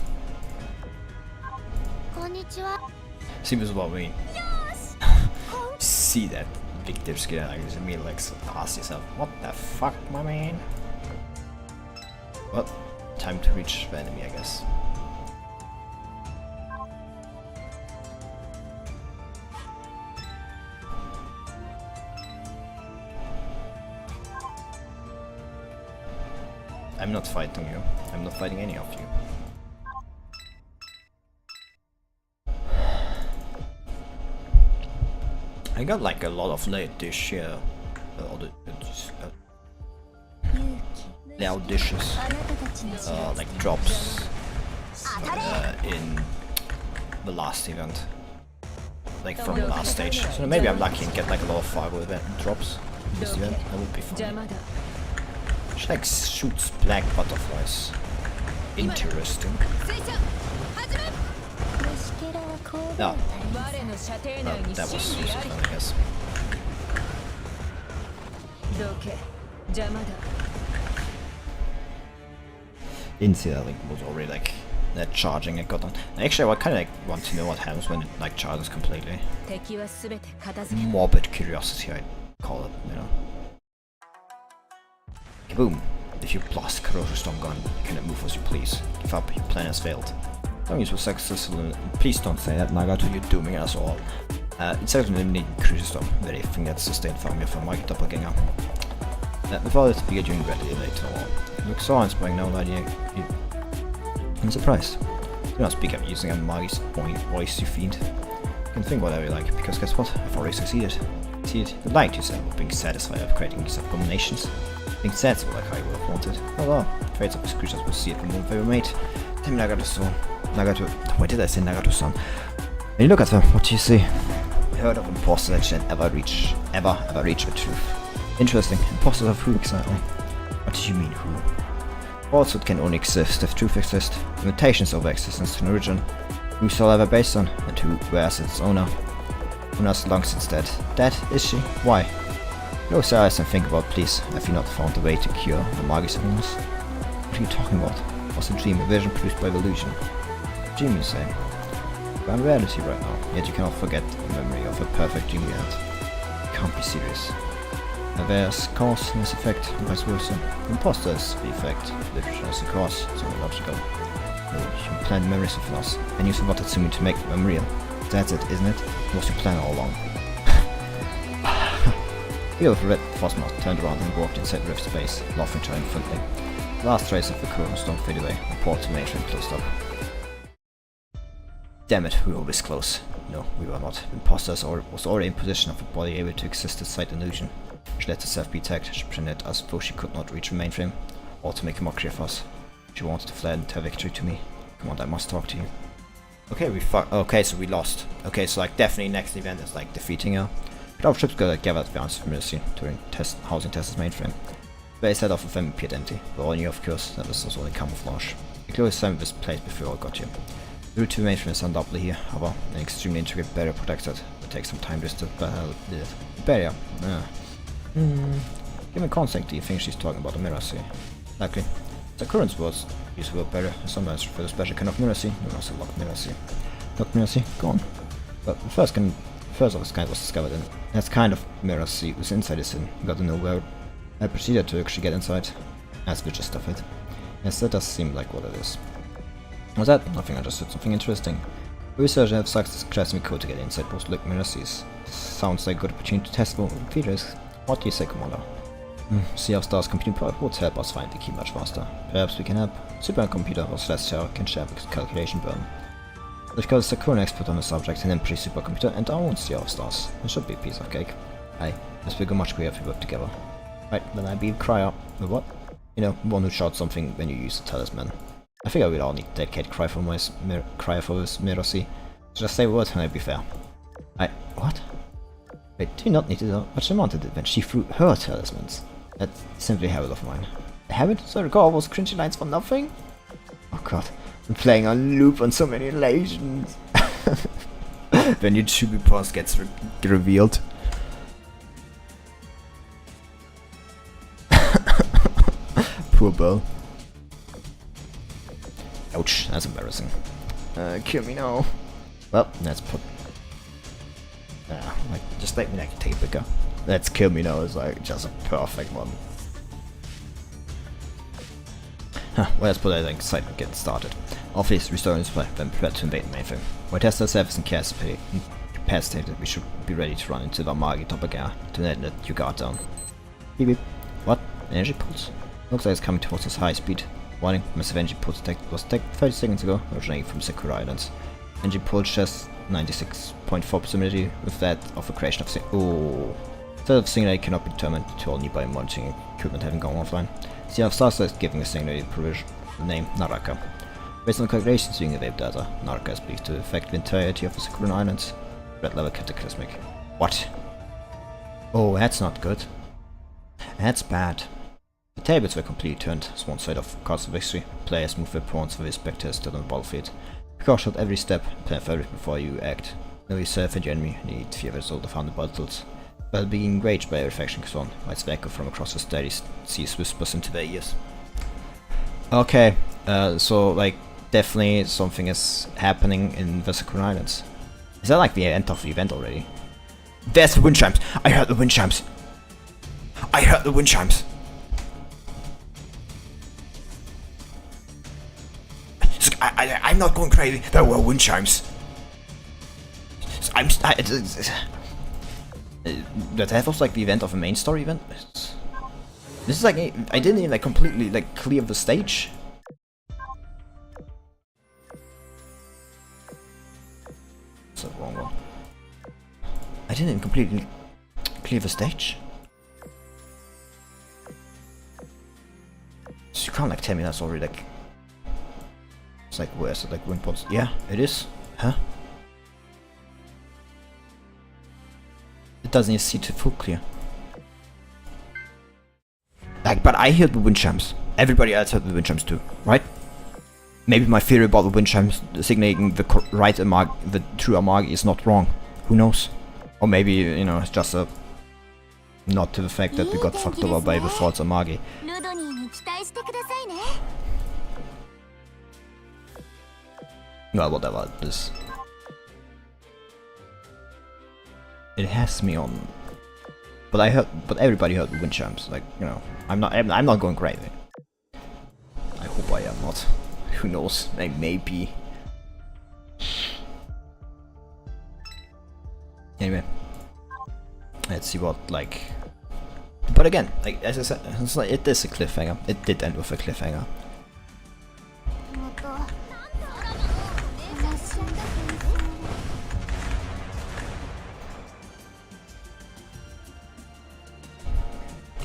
See, this is what we see that big dip skin, like, you immediately like ask yourself, what the fuck, my man? Well, time to reach the enemy, I guess. I'm not fighting you. I'm not fighting any of you. I got like a lot of late dish here. Loud dishes. Like drops in the last event. Like from the last stage. So maybe I'm lucky and get like a lot of fireball event drops in this event. That would be fun. She like shoots black butterflies. Interesting. No. That was useful, I guess. Didn't see that, like, was already like that charging it got on. Actually, I kind of like want to know what happens when it like charges completely. Morbid curiosity, I'd call it, you know. Kaboom! If you blast corrosion storm gun, you cannot move as you please. Give up, your plan has failed. Don't use was successful. Please don't say that, Nagato, you're dooming us all. It's certainly neat cruiser storm, very thing that's sustained from your Mike Doppelganger. Before this, we get you in ready later on. It looks so inspiring now that I'm surprised. Do not speak up using a Magi's voice, you fiend. You can think whatever you like, because guess what? I've already succeeded. See it? You're lying to yourself of being satisfied of creating these abominations. Being sensible like I would have wanted. Oh well, trades of these creatures will see it remove their mate. Tell me Nagato. Why did I say Nagato-san? When you look at them, what do you see? I heard of imposters that should ever reach the truth. Interesting. Imposters of who exactly? What do you mean who? Falsehood can only exist if truth exists. Limitations over existence to an origin. Who's soul ever based on? And who wears its owner? Owner's long since dead. Dead? Is she? Why? No serious and think about, please. Have you not found a way to cure the Magi's illness? What are you talking about? Was a dream, a vision produced by illusion? Dream, you say? We're in reality right now, yet you cannot forget the memory of a perfect dream you had. You can't be serious. There's cause and its effect, and vice versa. Imposter is the effect, literature is the cause, so logical. No, you planned memories of us, and use Watatsumi to make them real. That's it, isn't it? It was your plan all along. The other red Phosmos turned around and walked inside Rift space, laughing triumphantly. The last trace of the cornerstone faded away, and port to mainframe closed up. Damn it, we were always close. No, we were not. Imposters was already in possession of a body able to exist inside illusion. She let herself be attacked, she pretended as though she could not reach the mainframe, or to make a mockery of us. She wanted to fly and tell victory to me. Come on, I must talk to you. Okay, okay, so we lost. Okay, so like definitely next event is like defeating her. But our ships got gathered advanced from Mercy during housing Tessa's mainframe. The base head off of them appeared empty, but all knew of course that this was only camouflage. The closest time this place before I got here. The route to the mainframe is undoubtedly here, however, an extremely intricate barrier protects it. It takes some time just to the barrier. Give me contact, do you think she's talking about the mirror sea? Likely. The current words use the word barrier sometimes refer to a special kind of mirror sea, known as a locked mirror sea. Locked mirror sea? Gone. But the first of this kind was discovered in that kind of mirror sea was inside this inn. Got to know where I proceeded to actually get inside. That's the gist of it. Yes, that does seem like what it is. Was that? Nothing, I just said something interesting. The researchers have successfully code to get inside most locked mirror seas. Sounds like a good opportunity to test for features. What do you say, Commander? Sea of Stars computing power would help us find the key much faster. Perhaps we can help. Supercomputer or Celestial can share the calculation burden. Because the current expert on the subject and then pre-supercomputer and our own Sea of Stars. It should be a piece of cake. Aye, this will go much quicker if we work together. Right, then I'll be Cryer. The what? You know, one who shouts something when you use the talisman. I think I will all need to dedicate Cryer for this mirror sea. So just say a word and I'll be fair. What? Wait, do you not need to know what she wanted when she threw her talismans? That's simply a habit of mine. A habit? So I recall all those cringy lines for nothing? Oh god, I'm playing on loop on so many relations. When your Chibi boss gets revealed. Poor Bill. Ouch, that's embarrassing. Kill me now. Well, let's put... just let me take a picker. Let's kill me now is like just a perfect one. Well, let's put that aside and get started. Obviously, restoring display, then prepare to invade the mainframe. When test ourselves incapacitated, we should be ready to run into the Magi Topagare to let your guard down. Beep beep. What? Energy pulse? Looks like it's coming towards us high speed. Warning, massive energy pulse was detected 30 seconds ago, originating from Sakura Islands. Energy pulse just 96.4 similarity with that of a creation of oh. Instead of singularity cannot be determined to all nearby monitoring equipment having gone offline. Sea of Stars is giving a singularity provision the name Naraka. Based on the calculations using the wave data, Naraka is believed to affect the entirety of the Sakura Islands. Red level cataclysmic. What? Oh, that's not good. That's bad. The tables were completely turned as one side of cards of victory. Players move their pawns with specters still on the battlefield. Be cautious at every step, plan for everything before you act. Know yourself and your enemy, and you need fear the result of 100 battles. While being enraged by every faction on, lights echo from across the steady seas whispers into their ears. Okay, so like definitely something is happening in the Sakura Islands. Is that like the end of the event already? There's the wind chimes! I heard the wind chimes! I heard the wind chimes! I'm not going crazy. There were wind chimes. That was like the event of a main story event. This is like I didn't even like completely like clear the stage. That's the wrong one. I didn't even completely clear the stage. So you can't like tell me that's already like. It's like, where's it? Like Windborne? Yeah, it is. Huh? It doesn't even see to full clear. Like, but I heard the wind chimes. Everybody else heard the wind chimes too, right? Maybe my theory about the wind chimes designating the the true Amagi is not wrong. Who knows? Or maybe, you know, it's just a nod to the fact that we got fucked over by the false Amagi. Well, whatever it is. It has me on. But everybody heard the wind chimes. Like, you know, I'm not going crazy. I hope I am not. Who knows? Like, maybe. Anyway, let's see what like. But again, like as I said, it's like it is a cliffhanger. It did end with a cliffhanger.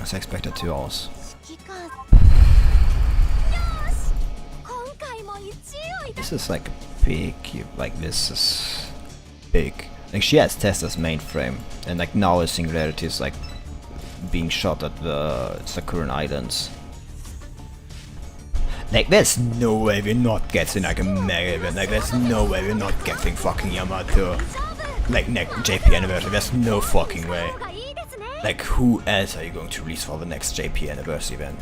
I expected 2 hours. This is like big, like this is big. Like she has Tessa's mainframe, and like now a Singularity is like being shot at the Sakuran Islands. Like there's no way we're not getting like a mega event. Like there's no way we're not getting fucking Yamato. Like next JP anniversary. There's no fucking way. Like who else are you going to release for the next JP anniversary event?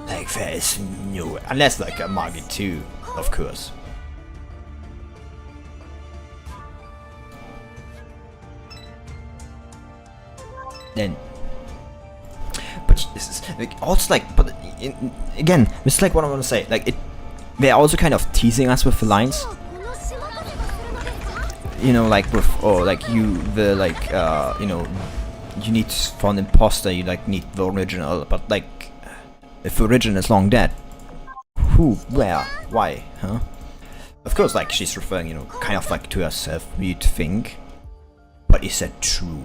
Like there is no way. Unless like a Magi 2, of course. Then, but this is like also like, but again, this is like what I want to say. Like they're also kind of teasing us with the lines. You know, like with like you the like you know, you need for an imposter you like need the original, but like if the original is long dead, who, where, why, huh? Of course, like she's referring, you know, kind of like to herself. You'd think, but is that true?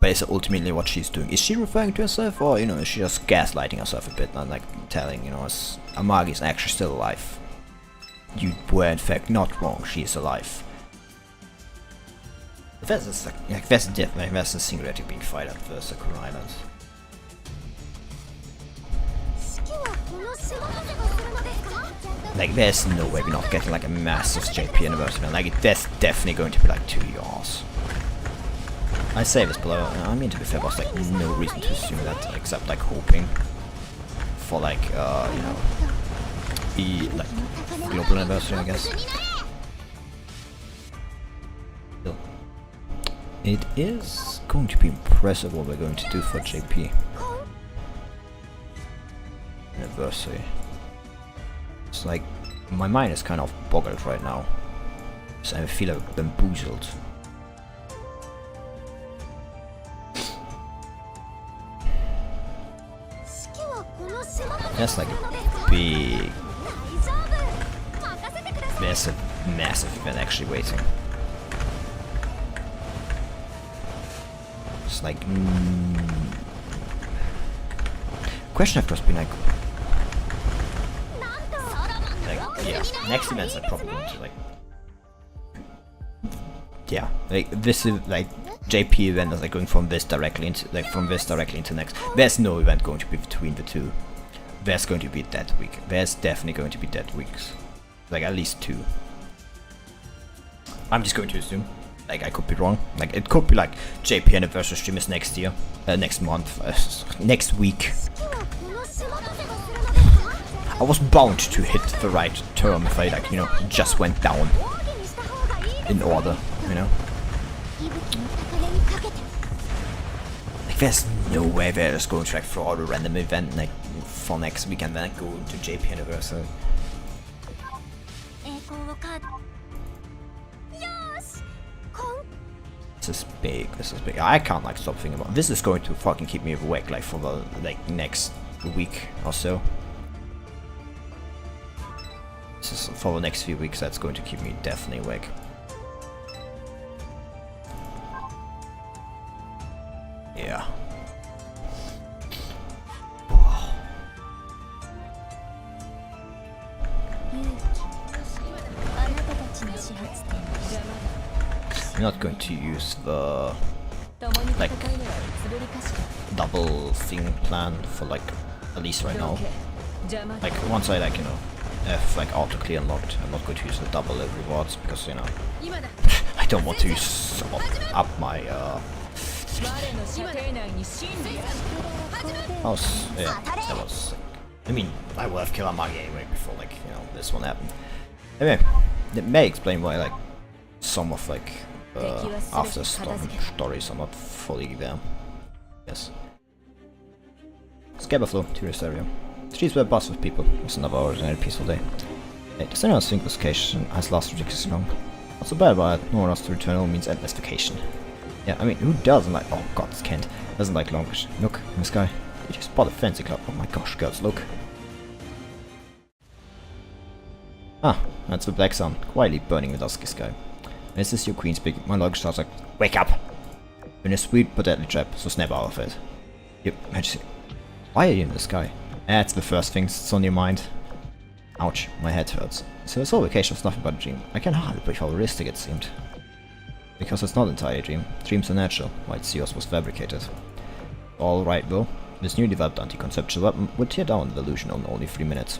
But is it ultimately what she's doing? Is she referring to herself, or you know, is she just gaslighting herself a bit and like telling, you know, Amagi is actually still alive? You were in fact not wrong. She is alive. That's like that's definitely that's a Singularity being fired at the Sakura Islands. Like there's no way we're not getting like a massive JP anniversary. Like that's definitely going to be like 2 years. I say this, but I mean to be fair, there's like no reason to assume that except like hoping for like you know the like global anniversary, I guess. Still, it is going to be impressive what we're going to do for JP anniversary. It's like my mind is kind of boggled right now, so I feel like bamboozled. That's like a big, massive event actually waiting. It's like question have just been like yeah, next events are probably going to like yeah, like this is like JP event is like going from this directly into next. There's no event going to be between the two. There's going to be that week. There's definitely going to be that weeks. Like at least 2. I'm just going to assume. Like I could be wrong. Like it could be like JP anniversary stream is next year, next month, next week. I was bound to hit the right term if I like, you know, just went down in order, you know. Like there's no way they're just going to like throw out a random event like for next week and then go into JP anniversary. This is big. This is big. I can't like stop thinking about this. Is going to fucking keep me awake like for the like next week or so. This is for the next few weeks. That's going to keep me definitely awake. Yeah. Wow. I'm not going to use the like double thing plan for like at least right now. Like once I like, you know, have like auto clear unlocked, I'm not going to use the double rewards because, you know, I don't want to use up my that was I mean, I would have killed Amagi anyway before like, you know, this one happened. Anyway, it may explain why like some of like after stories are not fully there. Yes. Scabberflow, Tyria Stereo. streets were buzzed with people. It was another ordinary peaceful day. Hey, does anyone think this vacation has lasted ridiculously long? Not so bad, but no one else to return home means endless vacation. Yeah, I mean, who doesn't like... Oh god, this Kent doesn't like long... Look, in the sky. Did you spot a fancy cloud? Oh my gosh, girls, look. Ah, that's the black sun, quietly burning the dusky sky. This is your queen speaking. My logic starts like, wake up! You're in a sweet but deadly trap, so snap out of it. Your Majesty, why are you in the sky? That's the first thing that's on your mind. Ouch, my head hurts. So this whole vacation was nothing but a dream. I can hardly believe how realistic it seemed. Because it's not entirely a dream. Dreams are natural, while yours was fabricated. Alright though, this new developed anti-conceptual weapon would tear down the illusion in only 3 minutes.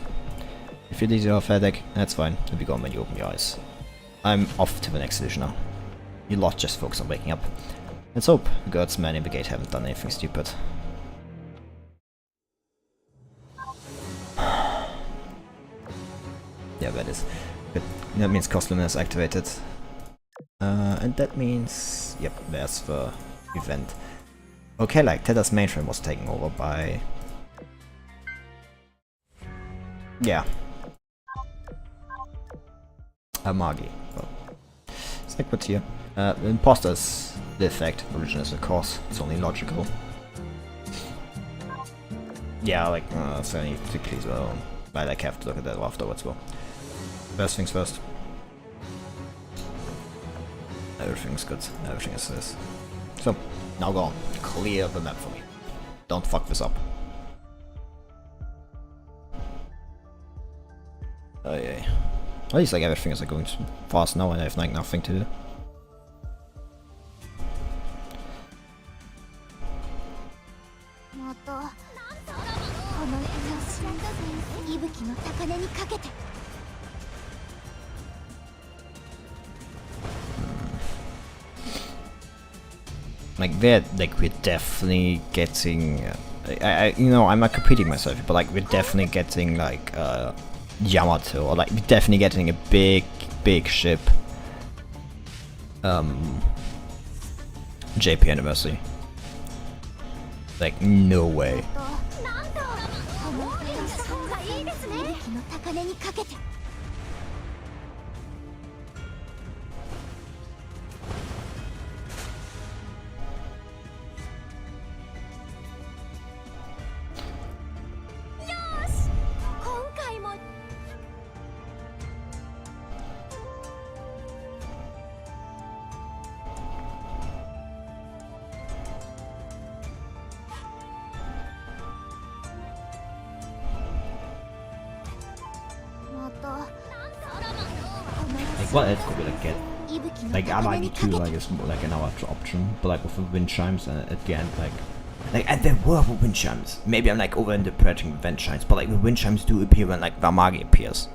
If you're dizzy off headache, that's fine, it'll be gone when you open your eyes. I'm off to the next illusion now. You lot just focus on waking up. Let's hope the gods manning the gate haven't done anything stupid. Yeah, that is. Good. That means cost limit is activated. And that means... Yep, there's the event. Okay, like, Tedda's mainframe was taken over by... Yeah. Magi. Well, it's like what's here. The imposter's the effect, origin is the cause. It's only logical. Yeah, like, so I need to please well. I like have to look at that afterwards well. First things first. Everything's good. Everything is this. So, now go on. Clear the map for me. Don't fuck this up. Oh yeah. At least like everything is like going fast now and I have like nothing to do. Like we're definitely getting you know, I'm not competing myself, but like we're definitely getting like Yamato, or like we're definitely getting a big ship. JP anniversary. Like no way. Like what else could we like get? Like Amagi 2 like is more like another option, but like with the wind chimes at the end like and there were wind chimes. Maybe I'm like over-interpreting wind chimes, but like the wind chimes do appear when like Amagi appears.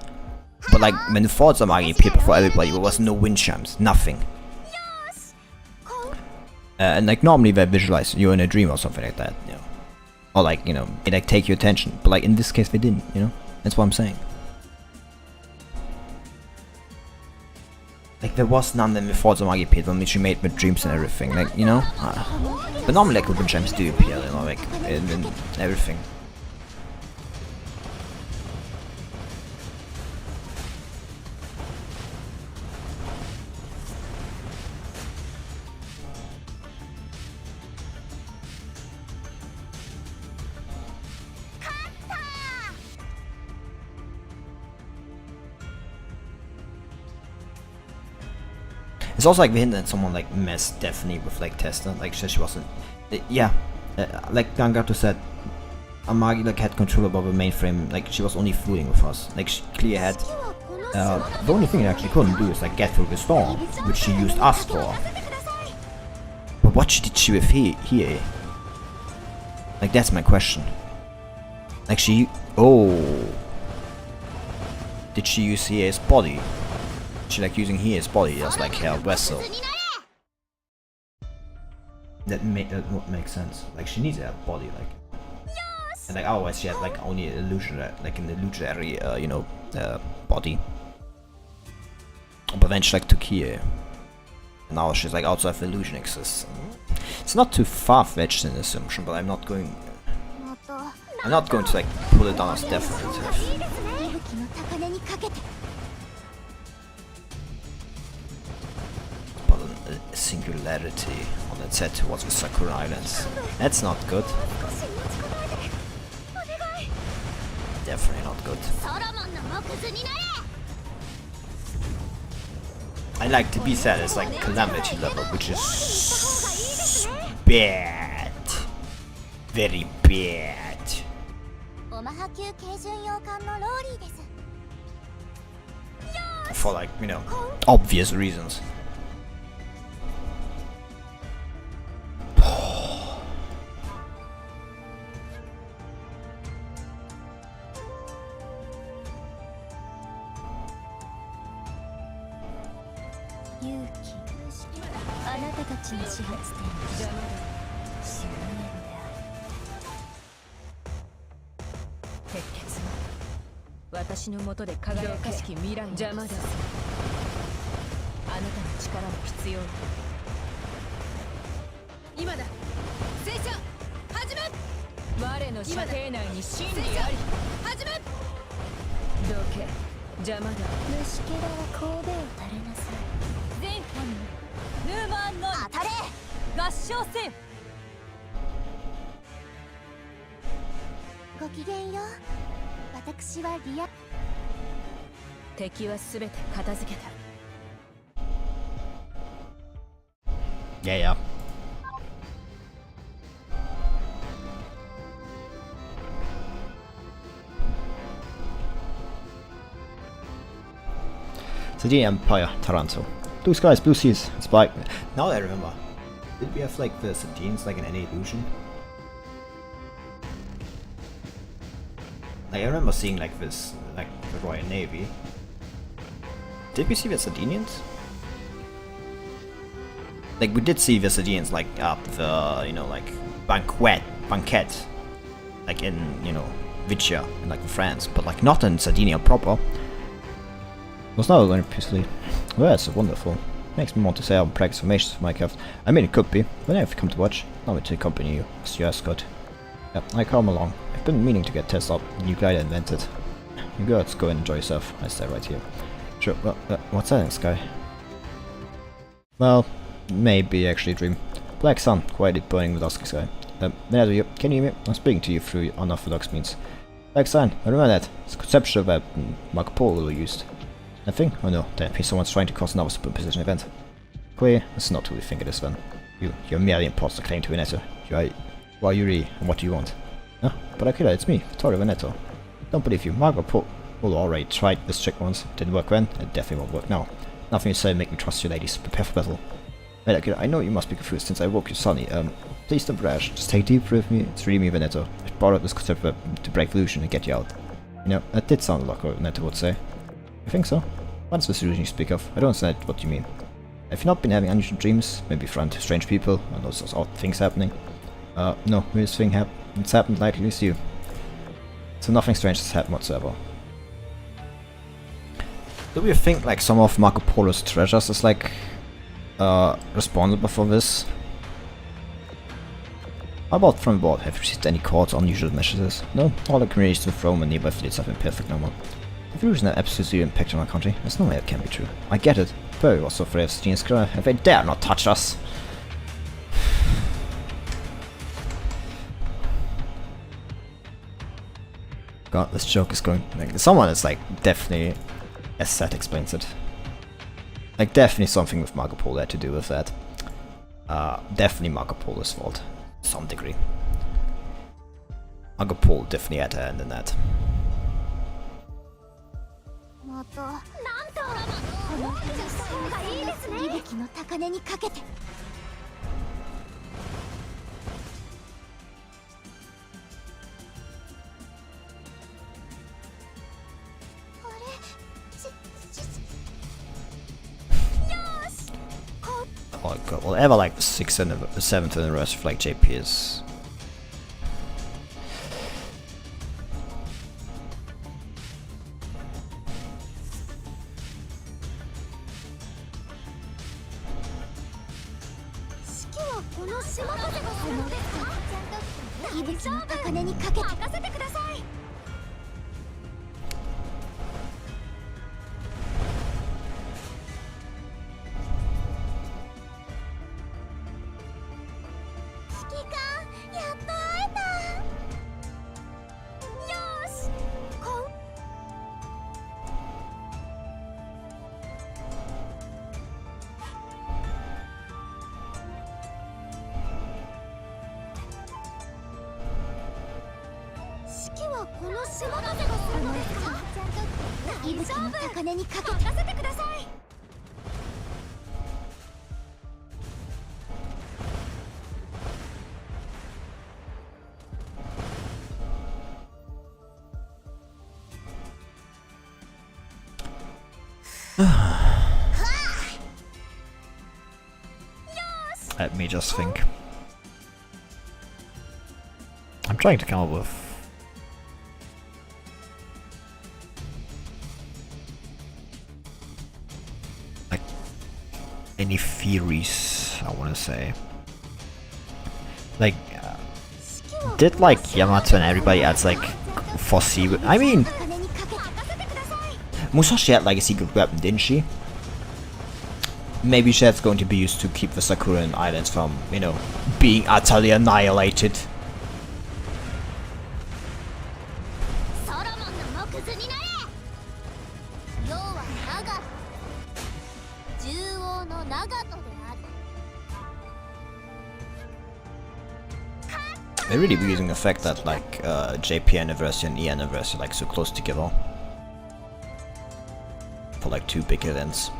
But like when the false Amagi appeared before everybody, there was no wind chimes, nothing. And like normally they visualize you're in a dream or something like that, you know. Or like, you know, they like take your attention. But like in this case they didn't, you know? That's what I'm saying. Like there was none in the false Amagi appeared when she made with dreams and everything, like, you know? But normally like wind chimes do appear, you know, like in everything. It's also like the hint that someone like messed Daphne with like Testa, like she wasn't. Yeah, like Gangato said, Amagi like had control over the mainframe. Like she was only fooling with us. Like she clearly had. The only thing it actually couldn't do is like get through the storm, which she used us for. But what did she with here? Like that's my question. Like she. Oh. Did she use Hie's body? She like using Hie's body as like her vessel. That would make sense. Like she needs a body, like, and like otherwise she had like only an illusionary, like an illusionary, you know, body. But then she like took Hie. Now she's like outside the illusion exists. It's not too far-fetched an assumption, but I'm not going to like put put it down as definitive. But a singularity on its head towards the Sakura Islands. That's not good. Definitely not good. I like to be sad as like calamity level, which is bad. Very bad. For like, you know, obvious reasons. Yeah, yeah. City Empire, Taranto. Blue skies, blue seas, it's black. Now I remember. Did we have like the Sardines like in any illusion? Like, I remember seeing like this, like the Royal Navy. Did we see the Sardinians? Like we did see the Sardinians like up the, you know, like banquet, like in, you know, Vicia in like France, but like not in Sardinia proper. Was now going peacefully. Well, that's wonderful. Makes me want to say I'm practice formations for Minecraft. I mean, it could be, but now if you come to watch, allow me to accompany you as your escort. Yep, I come along. I've been meaning to get tested out the new guide I invented. You girls go and enjoy yourself. I stay right here. Sure, well, what's that in the sky? Well, maybe actually a dream. Black sun, quietly burning the dusky sky. Veneto, can you hear me? I'm speaking to you through unorthodox means. Black sun, I remember that. It's a conceptual weapon Marco Polo used. Nothing? Oh no, there someone's trying to cause another superposition event. Clear, that's not who we think it is then. You're merely imposter claim to Veneto. Who are you really, and what do you want? Huh? But Akira, it's me, Vittorio Veneto. Don't believe you, Marco Polo already tried this trick once. Didn't work then, it definitely won't work now. Nothing you say make me trust you ladies. Prepare for battle. Wait, Akira, I know you must be confused since I woke you suddenly. Please don't brash. Just take a deep breath with me. It's really me, Veneto. I borrowed this concept to break the illusion and get you out. You know, that did sound like what Veneto would say. You think so? What's this illusion you speak of? I don't understand what you mean. Have you not been having unusual dreams? Maybe friend strange people and those odd things happening? No, this thing it's happened like at least you. So nothing strange has happened whatsoever. Do you think like some of Marco Polo's treasures is like responsible for this? How about from abroad? Have you received any calls or unusual messages? No, all the communities with Rome and nearby fleets have been perfect normal. If you have absolutely zero impact on our country, there's no way it can be true. I get it. Perry was so afraid of Genius Killer, and they dare not touch us. God, this joke is going. Like, someone is like definitely, as Seth explains it, like definitely something with Marco Polo had to do with that. Definitely Marco Polo's fault, to some degree. Marco Polo definitely had a hand in that. Oh god, well ever like the 6th and the 7th anniversary of like JP is... この下風がするのですか？大丈夫。高値にかけさせてください。Let me just think. I'm trying to come up with like any theories. I want to say, like, did like Yamato and everybody else like foresee? I mean, Musashi had like a secret weapon, didn't she? Maybe that's going to be used to keep the Sakuran Islands from, you know, being utterly annihilated. They're really using the fact that like JP anniversary and E anniversary are like so close together for like 2 big events.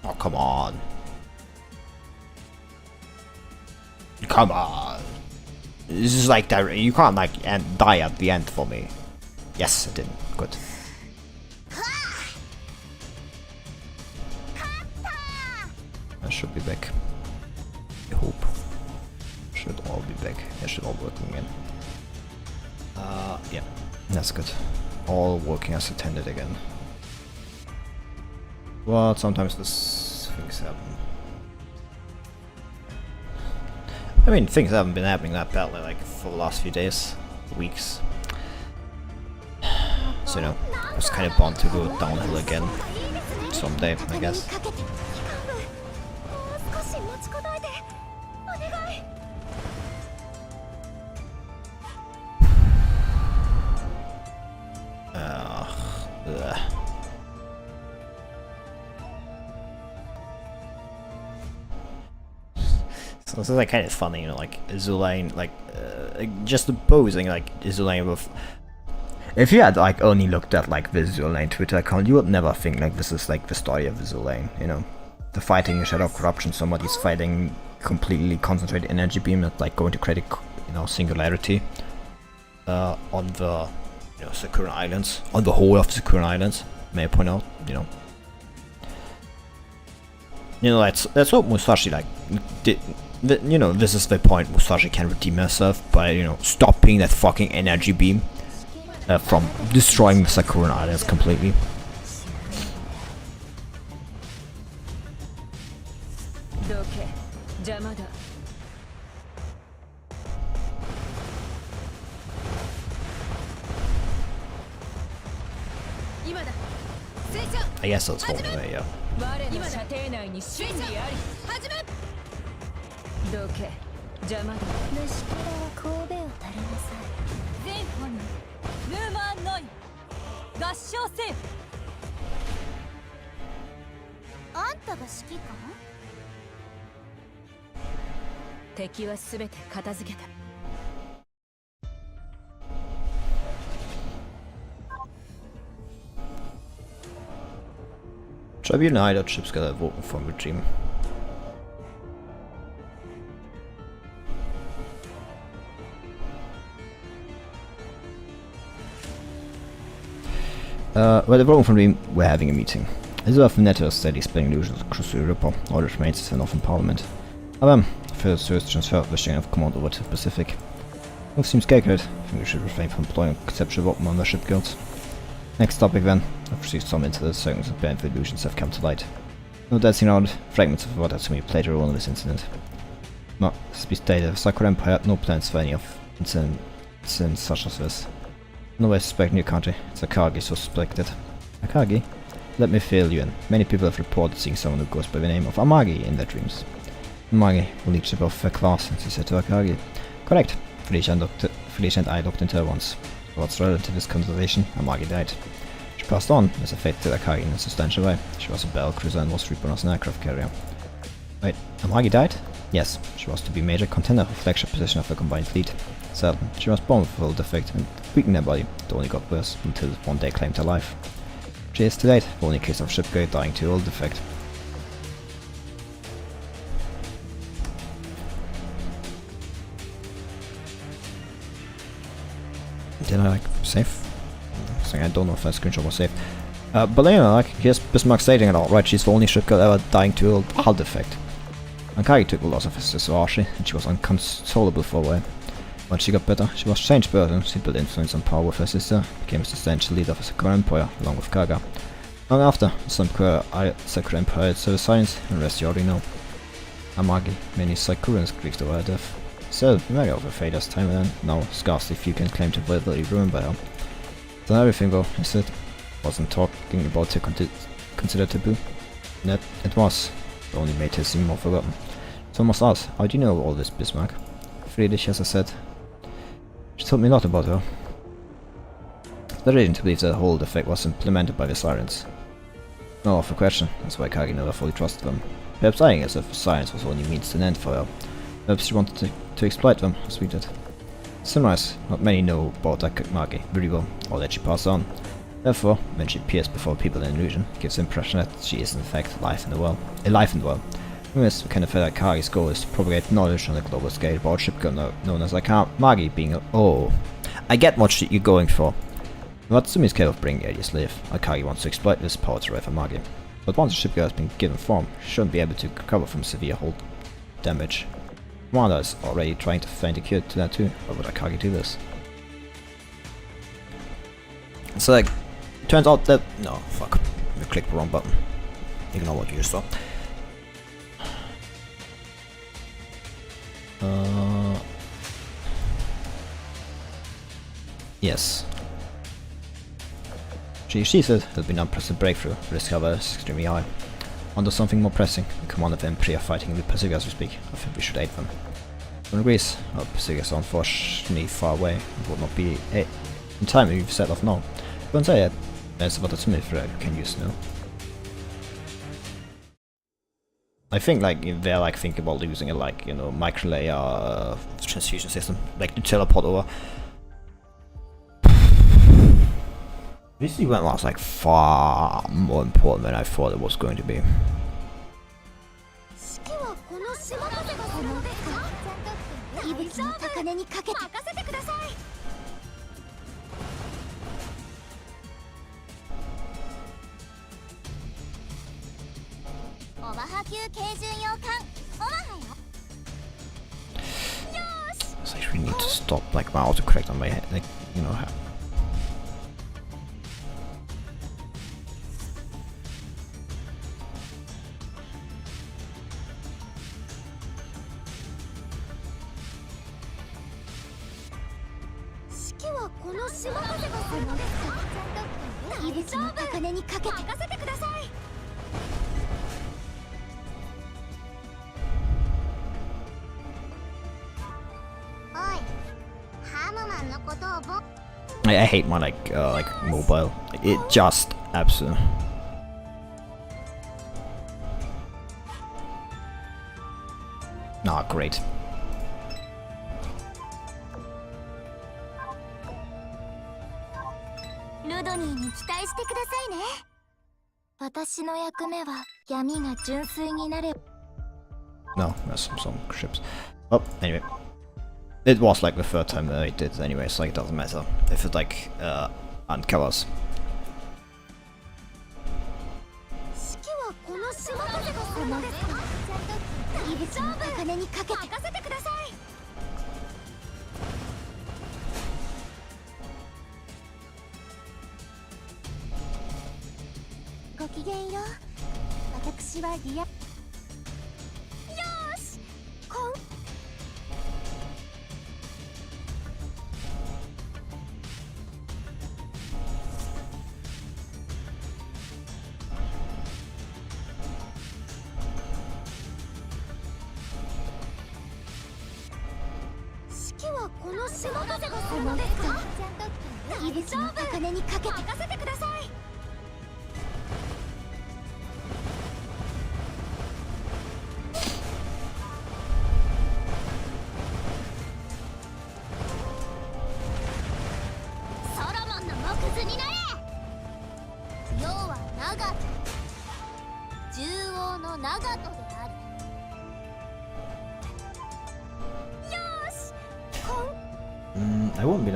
Oh, come on. Come on. This is like direct. You can't like die at the end for me. Yes, it didn't. Good. I should be back. I hope. Should all be back. They should all working again. Yeah. That's good. All working as intended again. Well, sometimes these things happen. I mean, things haven't been happening that badly, like, for the last few days, weeks. So, you know, I was kind of bound to go downhill again someday, I guess. So this is like kind of funny, you know, like Zulane, like just opposing like Zulane with. If you had like only looked at like the Zulane Twitter account, you would never think like this is like the story of Zulane, you know, the fighting in Shadow of Corruption. Somebody's fighting completely concentrated energy beam and like going to create a, you know, singularity on the, you know, Sakuran Islands, on the whole of Sakuran Islands. May I point out, you know. You know, that's what Musashi like did. You know, this is the point Musashi can redeem herself by, you know, stopping that fucking energy beam from destroying the Sakuran Islands completely. I guess that's holding away, yeah. どけ邪魔だ虫けらは神戸を垂れなさい全本にヌーマンノイ合唱せよあんたが指揮官敵はすべて片付けた Tribune either chips got voten from regime. Well, the problem from the we're having a meeting. Azur from NATO is steady spreading illusions across Europe, all that remains is enough in Parliament. However, first to transfer the chain of command over to the Pacific. All seems calculated. I think we should refrain from employing conceptual weapon on the Shipgirls. Next topic then. I've received some into the circles of benefit illusions have come to light. No dancing around, fragments of what has to me played a role in this incident. No, as we stated, Sakura Empire had no plans for any of incidents such as this. No way to suspect new country. It's Akagi suspected. Akagi? Let me fill you in. Many people have reported seeing someone who goes by the name of Amagi in their dreams. Amagi will each above her class, she said to Akagi. Correct. Felicia and I looked into her once. What's relative to this conversation? Amagi died. She passed on as a fate to Akagi in a substantial way. She was a battle cruiser and was reborn as an aircraft carrier. Wait, Amagi died? Yes, she was to be major contender for flagship position of the combined fleet. Sadly, she was born with a full defect and weakened her body. It only got worse until one day claimed her life. She is to date the only case of Shipgirls dying to old defect. Did I save? I don't know if that screenshot was saved. But here's Bismarck stating it all, right? She's the only Shipgirl ever dying to old hull defect. Akagi took the loss of her sister harshly, and she was inconsolable for a while. When she got better, she was changed person, she built influence and power with her sister, became a substantial leader of the Sakura Empire, along with Kaga. Long after, the Sakura Empire had service science, and the rest you already know. Amagi, many Sakurans grieved over her death. Still, many of her fate as time went on, now scarcely few can claim to be ruined by her. Then everything though, I said, wasn't talking about to consider taboo. Yet, it was. It only made her seem more forgotten. So I must ask, how do you know all this, Bismarck? Friedrich, as I said, she told me a lot about her. The reason to believe that the whole defect was implemented by the Sirens. No, off the question, that's why Kagi never fully trusted them. Perhaps lying as if science was only means to an end for her. Perhaps she wanted to exploit them, as we did. Sunrise, not many know about Akagi very well, or that she passed on. Therefore, when she appears before people in illusion, it gives the impression that she is in fact alive in the world. Yes, we can infer that Kagi's goal is to propagate knowledge on a global scale about Shipgirl known as Akagi being a— Oh, I get what you're going for. Watsumi is capable of bringing ideas to life. Akagi wants to exploit this power to rival Amagi. But once the Shipgirl has been given form, she shouldn't be able to recover from severe hull damage. Commander is already trying to find a cure to that too. Why would Akagi do this? So like, it turns out that— No, fuck. I clicked the wrong button. Ignore what you just saw. Yes. She said it had been unprecedented breakthrough, risk however is extremely high. Onto something more pressing, the command of the Empire are fighting with Pittsburgh as we speak. I think we should aid them. One agrees, Pittsburgh is unfortunately far away, it would not be in time if you've set off now. Don't say it, there's what it's made for you can use now. I think like they're like thinking about using a like, you know, micro-layer transfusion system, like to teleport over. This event was like far more important than I thought it was going to be. So I really need to stop like my autocorrect on my head, like, you know how. I hate my like mobile. It just absolutely. Nah, great. No, there's some ships. Oh, anyway. It was like the third time that I did it anyway, so like, it doesn't matter if it like uncovers. この仕事でございますか。息吹の高値にかけて任せてください。ソロモンの木図になれ。要は長門、獣王の長門である。よし、I wouldn't be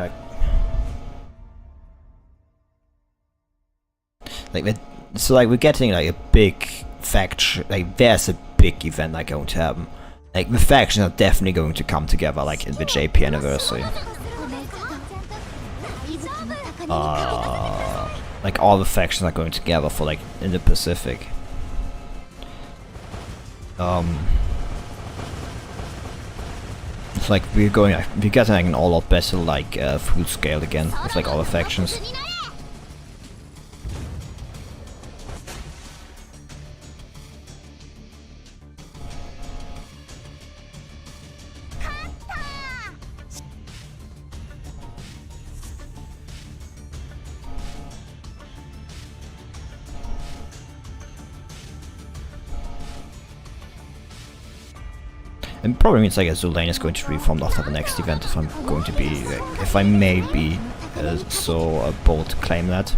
so like we're getting like a big faction, like there's a big event like going to happen. Like the factions are definitely going to come together like in the JP anniversary. Like all the factions are going together for like in the Pacific. It's like we're getting like an all-out battle like full scale again with like all the factions. It probably means like Azur is going to reform after the next event if I'm going to be, like, if I may be so bold to claim that.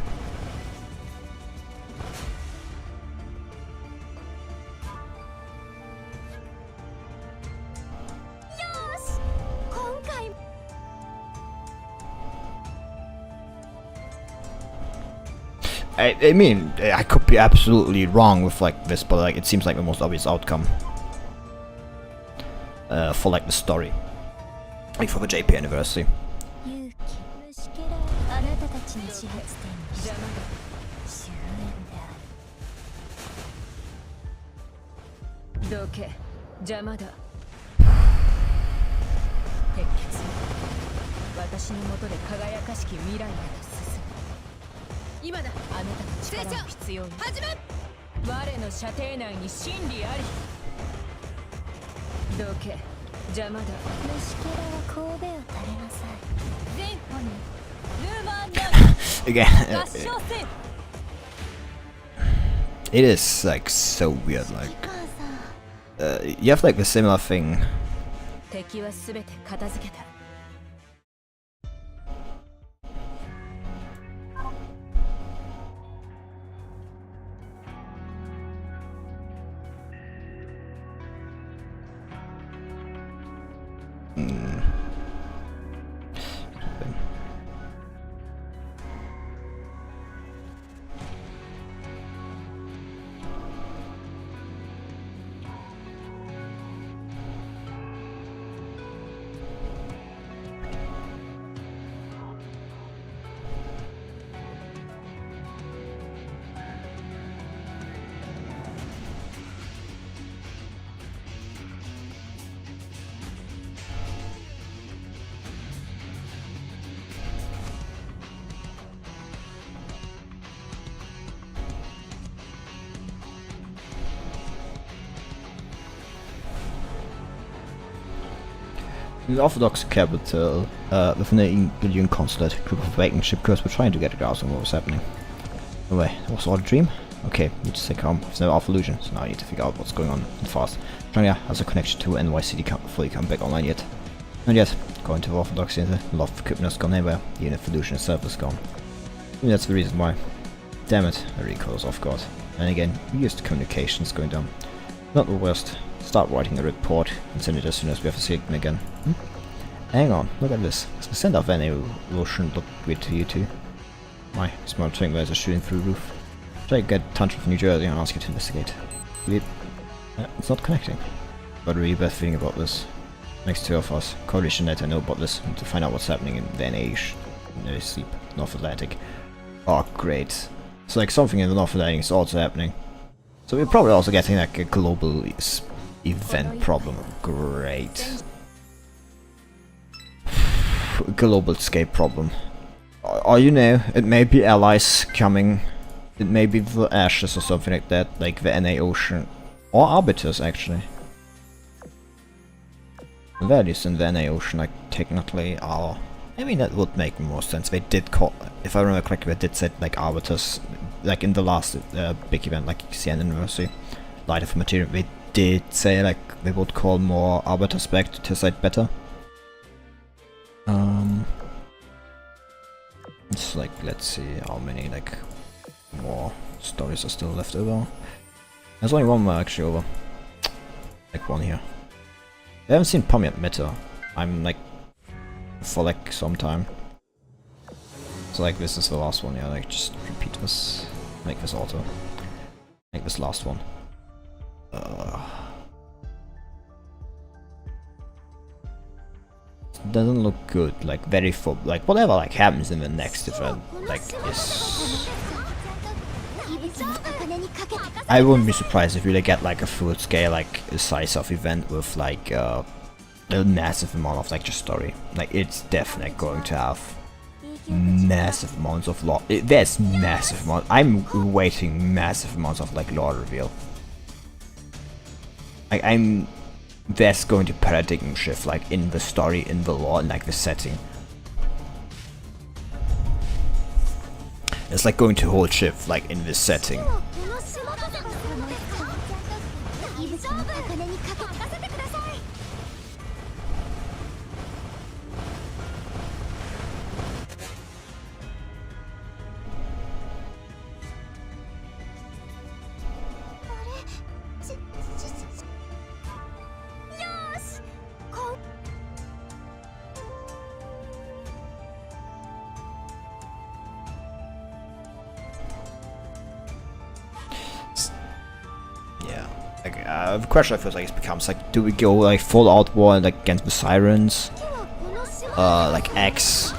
I mean, I could be absolutely wrong with like this, but like it seems like the most obvious outcome. For like the story, like for the JP anniversary. Again, it is like so weird. Like you have like the similar thing. The Orthodox capital, with an 8 billion consulate, group of vacant Shipgirls were trying to get a grasp on what was happening. No way, that was all a dream? Okay, need to stay calm. It's never off illusion, so now I need to figure out what's going on and fast. China has a connection to NYCD can't fully come back online yet. Not yet. According to the Orthodox, a lot of equipment has gone anywhere, even if illusion itself is gone. Maybe that's the reason why. Damn it, I really caught us off guard. And again, we used communications going down. Not the worst. Start writing a report and send it as soon as we have a signal again. Hang on, look at this. Does the send off any illusion look weird to you too? My small twin guys are shooting through the roof. Try to get Tantra from New Jersey and ask you to investigate. Weird. It's not connecting. But a really bad feeling about this. Next two of us, Coalition Net, I know about this, and to find out what's happening in the NA sleep, North Atlantic. Oh great. So like something in the North Atlantic is also happening. So we're probably also getting like a global event problem. Great. Global escape problem. Or you know, it may be allies coming. It may be the Ashes or something like that, like the NA Ocean. Or Arbiters actually. values in the NA Ocean, like, technically are... I mean, that would make more sense. They did call... If I remember correctly, they did say, like, arbiters, like, in the last big event, like, CN University, Light of Material, they did say, like, they would call more arbiters back to test site better. It's like, let's see how many, like, more stories are still left over. There's only one more actually over. Like, one here. I haven't seen Pom yet meta. I'm, like, for, like, some time. So, like, this is the last one, yeah, like, just repeat this. Make this auto. Make this last one. Doesn't look good, like very full, like whatever like happens in the next event, like is... I wouldn't be surprised if we like, get like a full scale like size of event with like a massive amount of like just story. Like it's definitely going to have massive amounts of lore. There's massive amount. I'm waiting massive amounts of like lore reveal. Like there's going to paradigm shift like in the story, in the lore, and like the setting. It's like going to whole shift like in this setting. The question I feel like it becomes like, do we go like full out war like against the Sirens, like X?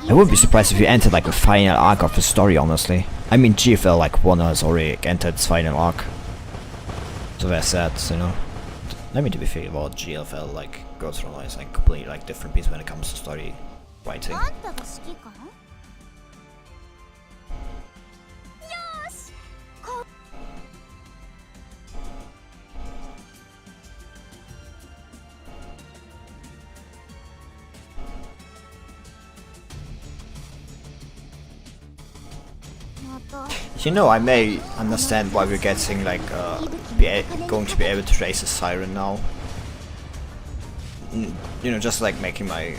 I wouldn't be surprised if you entered like the final arc of the story, honestly. I mean, GFL like 1 has already entered its final arc, so that's that, you know. Let me to be fair about GFL, like Girls from Lies, like completely like different piece when it comes to story writing. You know, I may understand why we're getting like going to be able to raise a siren now. You know, just like making my...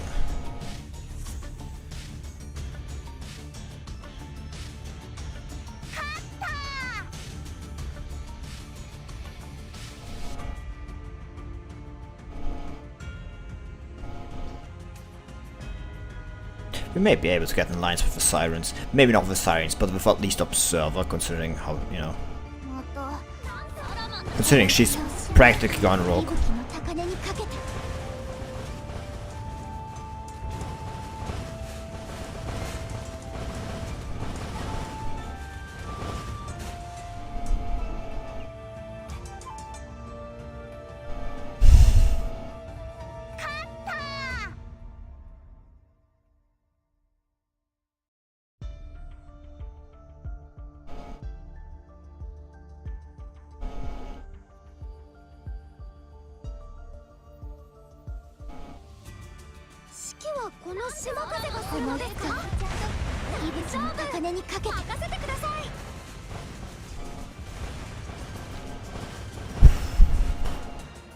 We may be able to get in lines with the Sirens. Maybe not with the Sirens, but with at least Observer, considering how, you know... Considering she's practically gone rogue.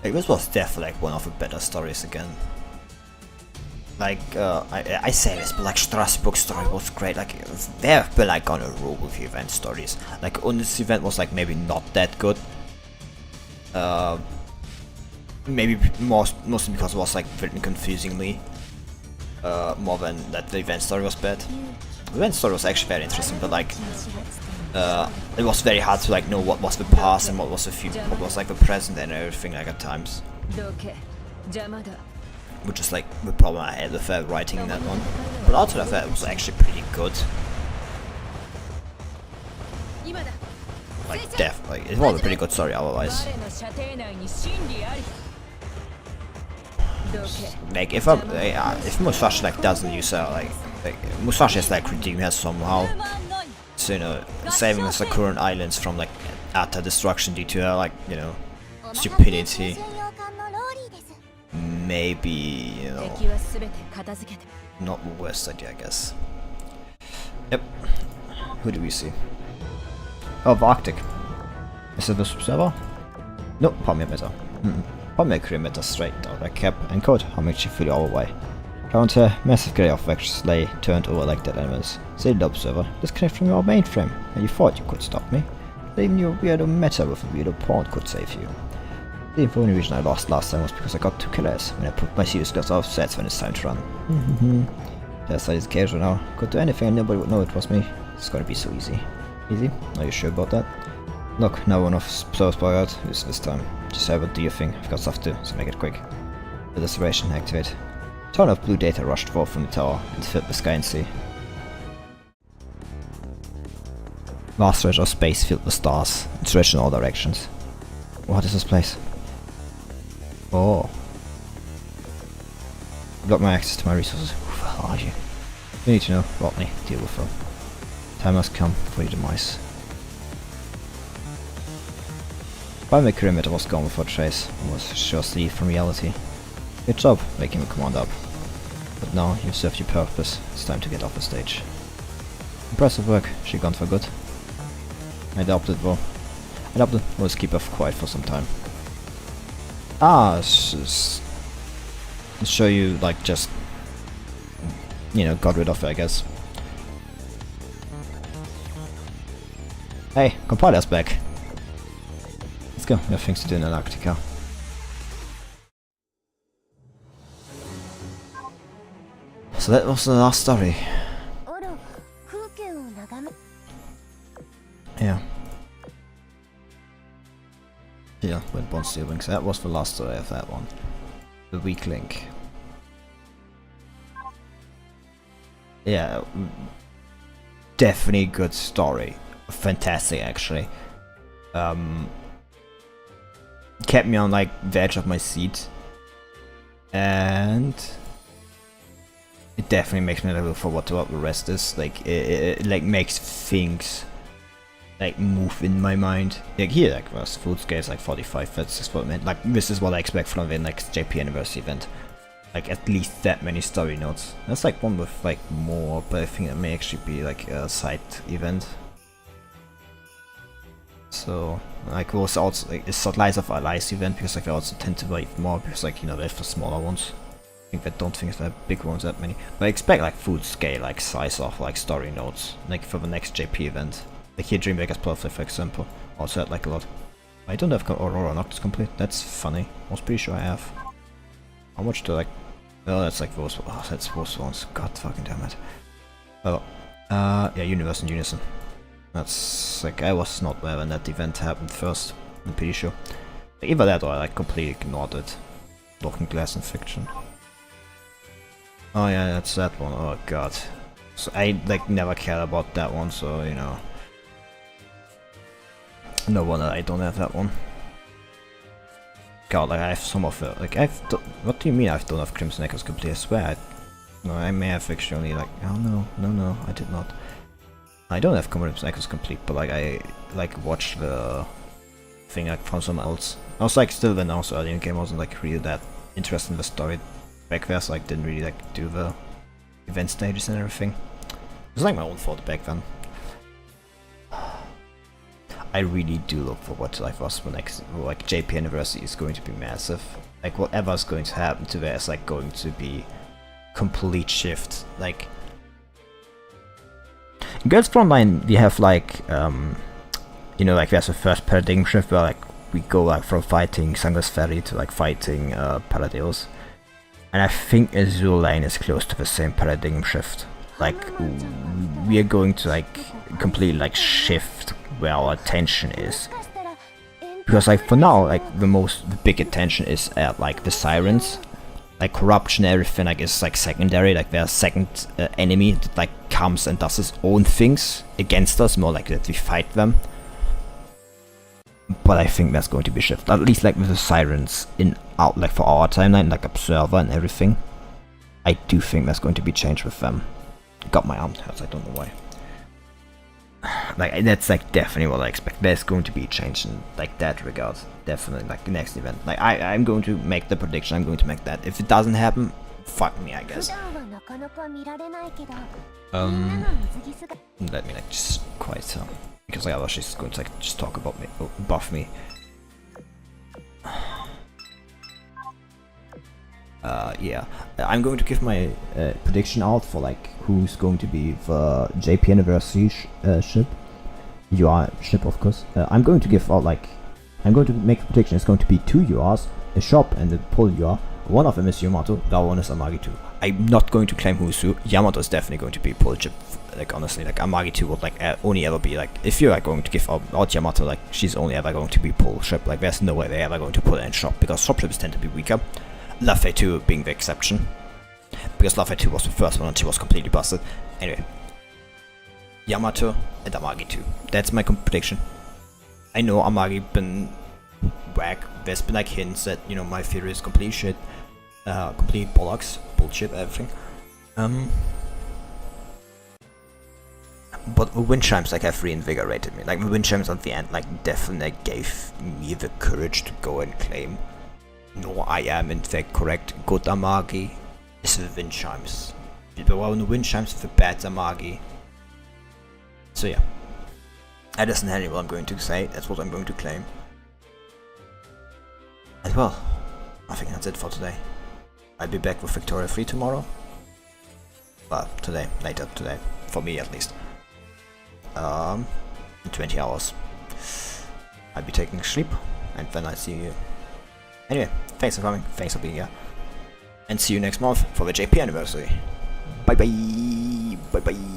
Like, this was definitely like one of the better stories again. Like, I say this, but like Strasbourg story was great. Like, they have been like on a roll with the event stories. Like, on this event was like maybe not that good. Maybe mostly because it was like written confusingly. More than that the event story was bad. The event story was actually very interesting, but like it was very hard to like know what was the past and what was the future, what was like the present and everything like at times. Which is like the problem I had with writing in that one. But outside of that, it was actually pretty good. Like like it was a pretty good story otherwise. Like if Musashi like doesn't use like Musashi has like redeemed her somehow, so you know, saving the Sakuran Islands from like utter destruction due to her like, you know, stupidity. maybe, you know, 敵は全て片付けて not the worst idea, I guess. Yep. Who do we see? Oh, the Arctic. Is it the observer? No, Palmier-Meter. Palmier-Meter straight out like cap and coat, how much you feel all the way. Found a massive grey of vectors sleigh turned over like dead animals. Say the observer, disconnect from your mainframe, and you thought you could stop me. Even your weirdo meta with a weirdo pawn could save you. The only reason I lost last time was because I got 2 killers. When I put my serious gloves off, that's when it's time to run. That's like casual now. Could do anything and nobody would know it was me. It's gonna be so easy. Easy? Are you sure about that? Look, now one of Source Boy out. Who's this time? Just say what do you think? I've got stuff to, so make it quick. The desperation activate. A ton of blue data rushed forth from the tower and filled the sky and sea. Vast stretch of space filled with stars and stretched in all directions. What is this place? Oh. Block my access to my resources. Who the hell are you? You need to know. Rodney, deal with them. Time has come for your demise. Primary perimeter was gone before trace and was sure sleep from reality. Good job making the command up. But now you've served your purpose. It's time to get off the stage. Impressive work. She gone for good. I doubt it though. I doubt it. We'll keep her quiet for some time. Ah, show you like just, you know, got rid of it, I guess. Hey, compiler's back. Let's go. We have things to do in Antarctica. So that was the last story. Yeah. Yeah, Windborne Steel Wings. That was the last story of that one. The weak link. Yeah, definitely good story. Fantastic, actually. Kept me on like the edge of my seat, and it definitely makes me look forward to what the rest is. Like it like makes things like move in my mind. Like here, like was food scales like 45. That's what I meant. Like this is what I expect from the next JP anniversary event. Like at least that many story notes. That's like one with like more, but I think it may actually be like a side event. So like also like it's Lies of Allies event because like I also tend to wait more because like you know they have the smaller ones. I think I don't think there are big ones that many. But I expect like food scale like size of like story notes like for the next JP event. Like here Dreammaker's Perfect for example. Also had like a lot. I don't have Aurora Noctis complete. That's funny. I was pretty sure I have. How much do like? Oh, that's like those. Oh, that's those ones. God fucking damn it. Oh, yeah, Universe and Unison. That's like I was not there when that event happened first. I'm pretty sure. Either that or I like completely ignored it. Looking Glass and Fiction. Oh yeah, that's that one. Oh god. So I like never cared about that one. So you know. No wonder I don't have that one. God, like I have some of it. Like what do you mean I don't have Crimson Echoes complete? I swear. No, I may have actually like. Oh no, I did not. I don't have Crimson Echoes complete, but like I like watched the thing like from someone else. I was like still when I was early in the game, I wasn't like really that interested in the story back there, so I didn't really like do the event stages and everything. It was like my own fault back then. I really do look forward to like what's the next like JP anniversary is going to be massive. Like whatever's going to happen to there is like going to be complete shift. Like in Girls Frontline we have like you know like there's a first paradigm shift where like we go like from fighting Sangus Ferry to like fighting Paladeos. And I think Azur Lane is close to the same paradigm shift. Like we are going to like completely like shift where our attention is, because like for now like the big attention is at like the sirens, like corruption, everything like is like secondary, like their second enemy that like comes and does his own things against us, more like that we fight them. But I think that's going to be shifted, at least like with the sirens in out like for our timeline, like Observer and everything. I do think that's going to be changed with them. Got my arm hurts, I don't know why. like that's like definitely what I expect. There's going to be a change in like that regard. Definitely like the next event. Like I'm going to make the prediction. I'm going to make that. If it doesn't happen, fuck me, I guess. Let me like just quiet her because like otherwise she's going to like just talk about me, buff me. Yeah, I'm going to give my prediction out for like who's going to be the JP anniversary ship. UR ship, of course. I'm going to give out like I'm going to make a prediction. It's going to be 2 URs, a shop, and a pull UR. One of them is Yamato. The other one is Amagi 2. I'm not going to claim who's who. Yamato is definitely going to be pull ship. Like honestly, like Amagi 2 would like only ever be like if you're like, going to give out Yamato, like she's only ever going to be pull ship. Like there's no way they're ever going to put her in shop because shop ships tend to be weaker. Lafay 2 being the exception, because Lafay 2 was the first one and she was completely busted. Anyway, Yamato and Amagi 2. That's my prediction. I know Amagi been whack. There's been like hints that, you know, my theory is complete shit, complete bollocks, bullshit, everything. But the wind chimes like have reinvigorated me. Like the wind chimes at the end like definitely gave me the courage to go and claim. No, I am in fact correct. Good Amagi is the wind chimes. Well, the wind chimes with the bad Amagi. So yeah, that isn't really what I'm going to say. That's what I'm going to claim. And well, I think that's it for today. I'll be back with Victoria 3 tomorrow. Well, today, later today, for me at least. In 20 hours. I'll be taking sleep, and then I'll see you. Anyway, thanks for coming, thanks for being here, and see you next month for the JP anniversary. Bye bye, bye bye.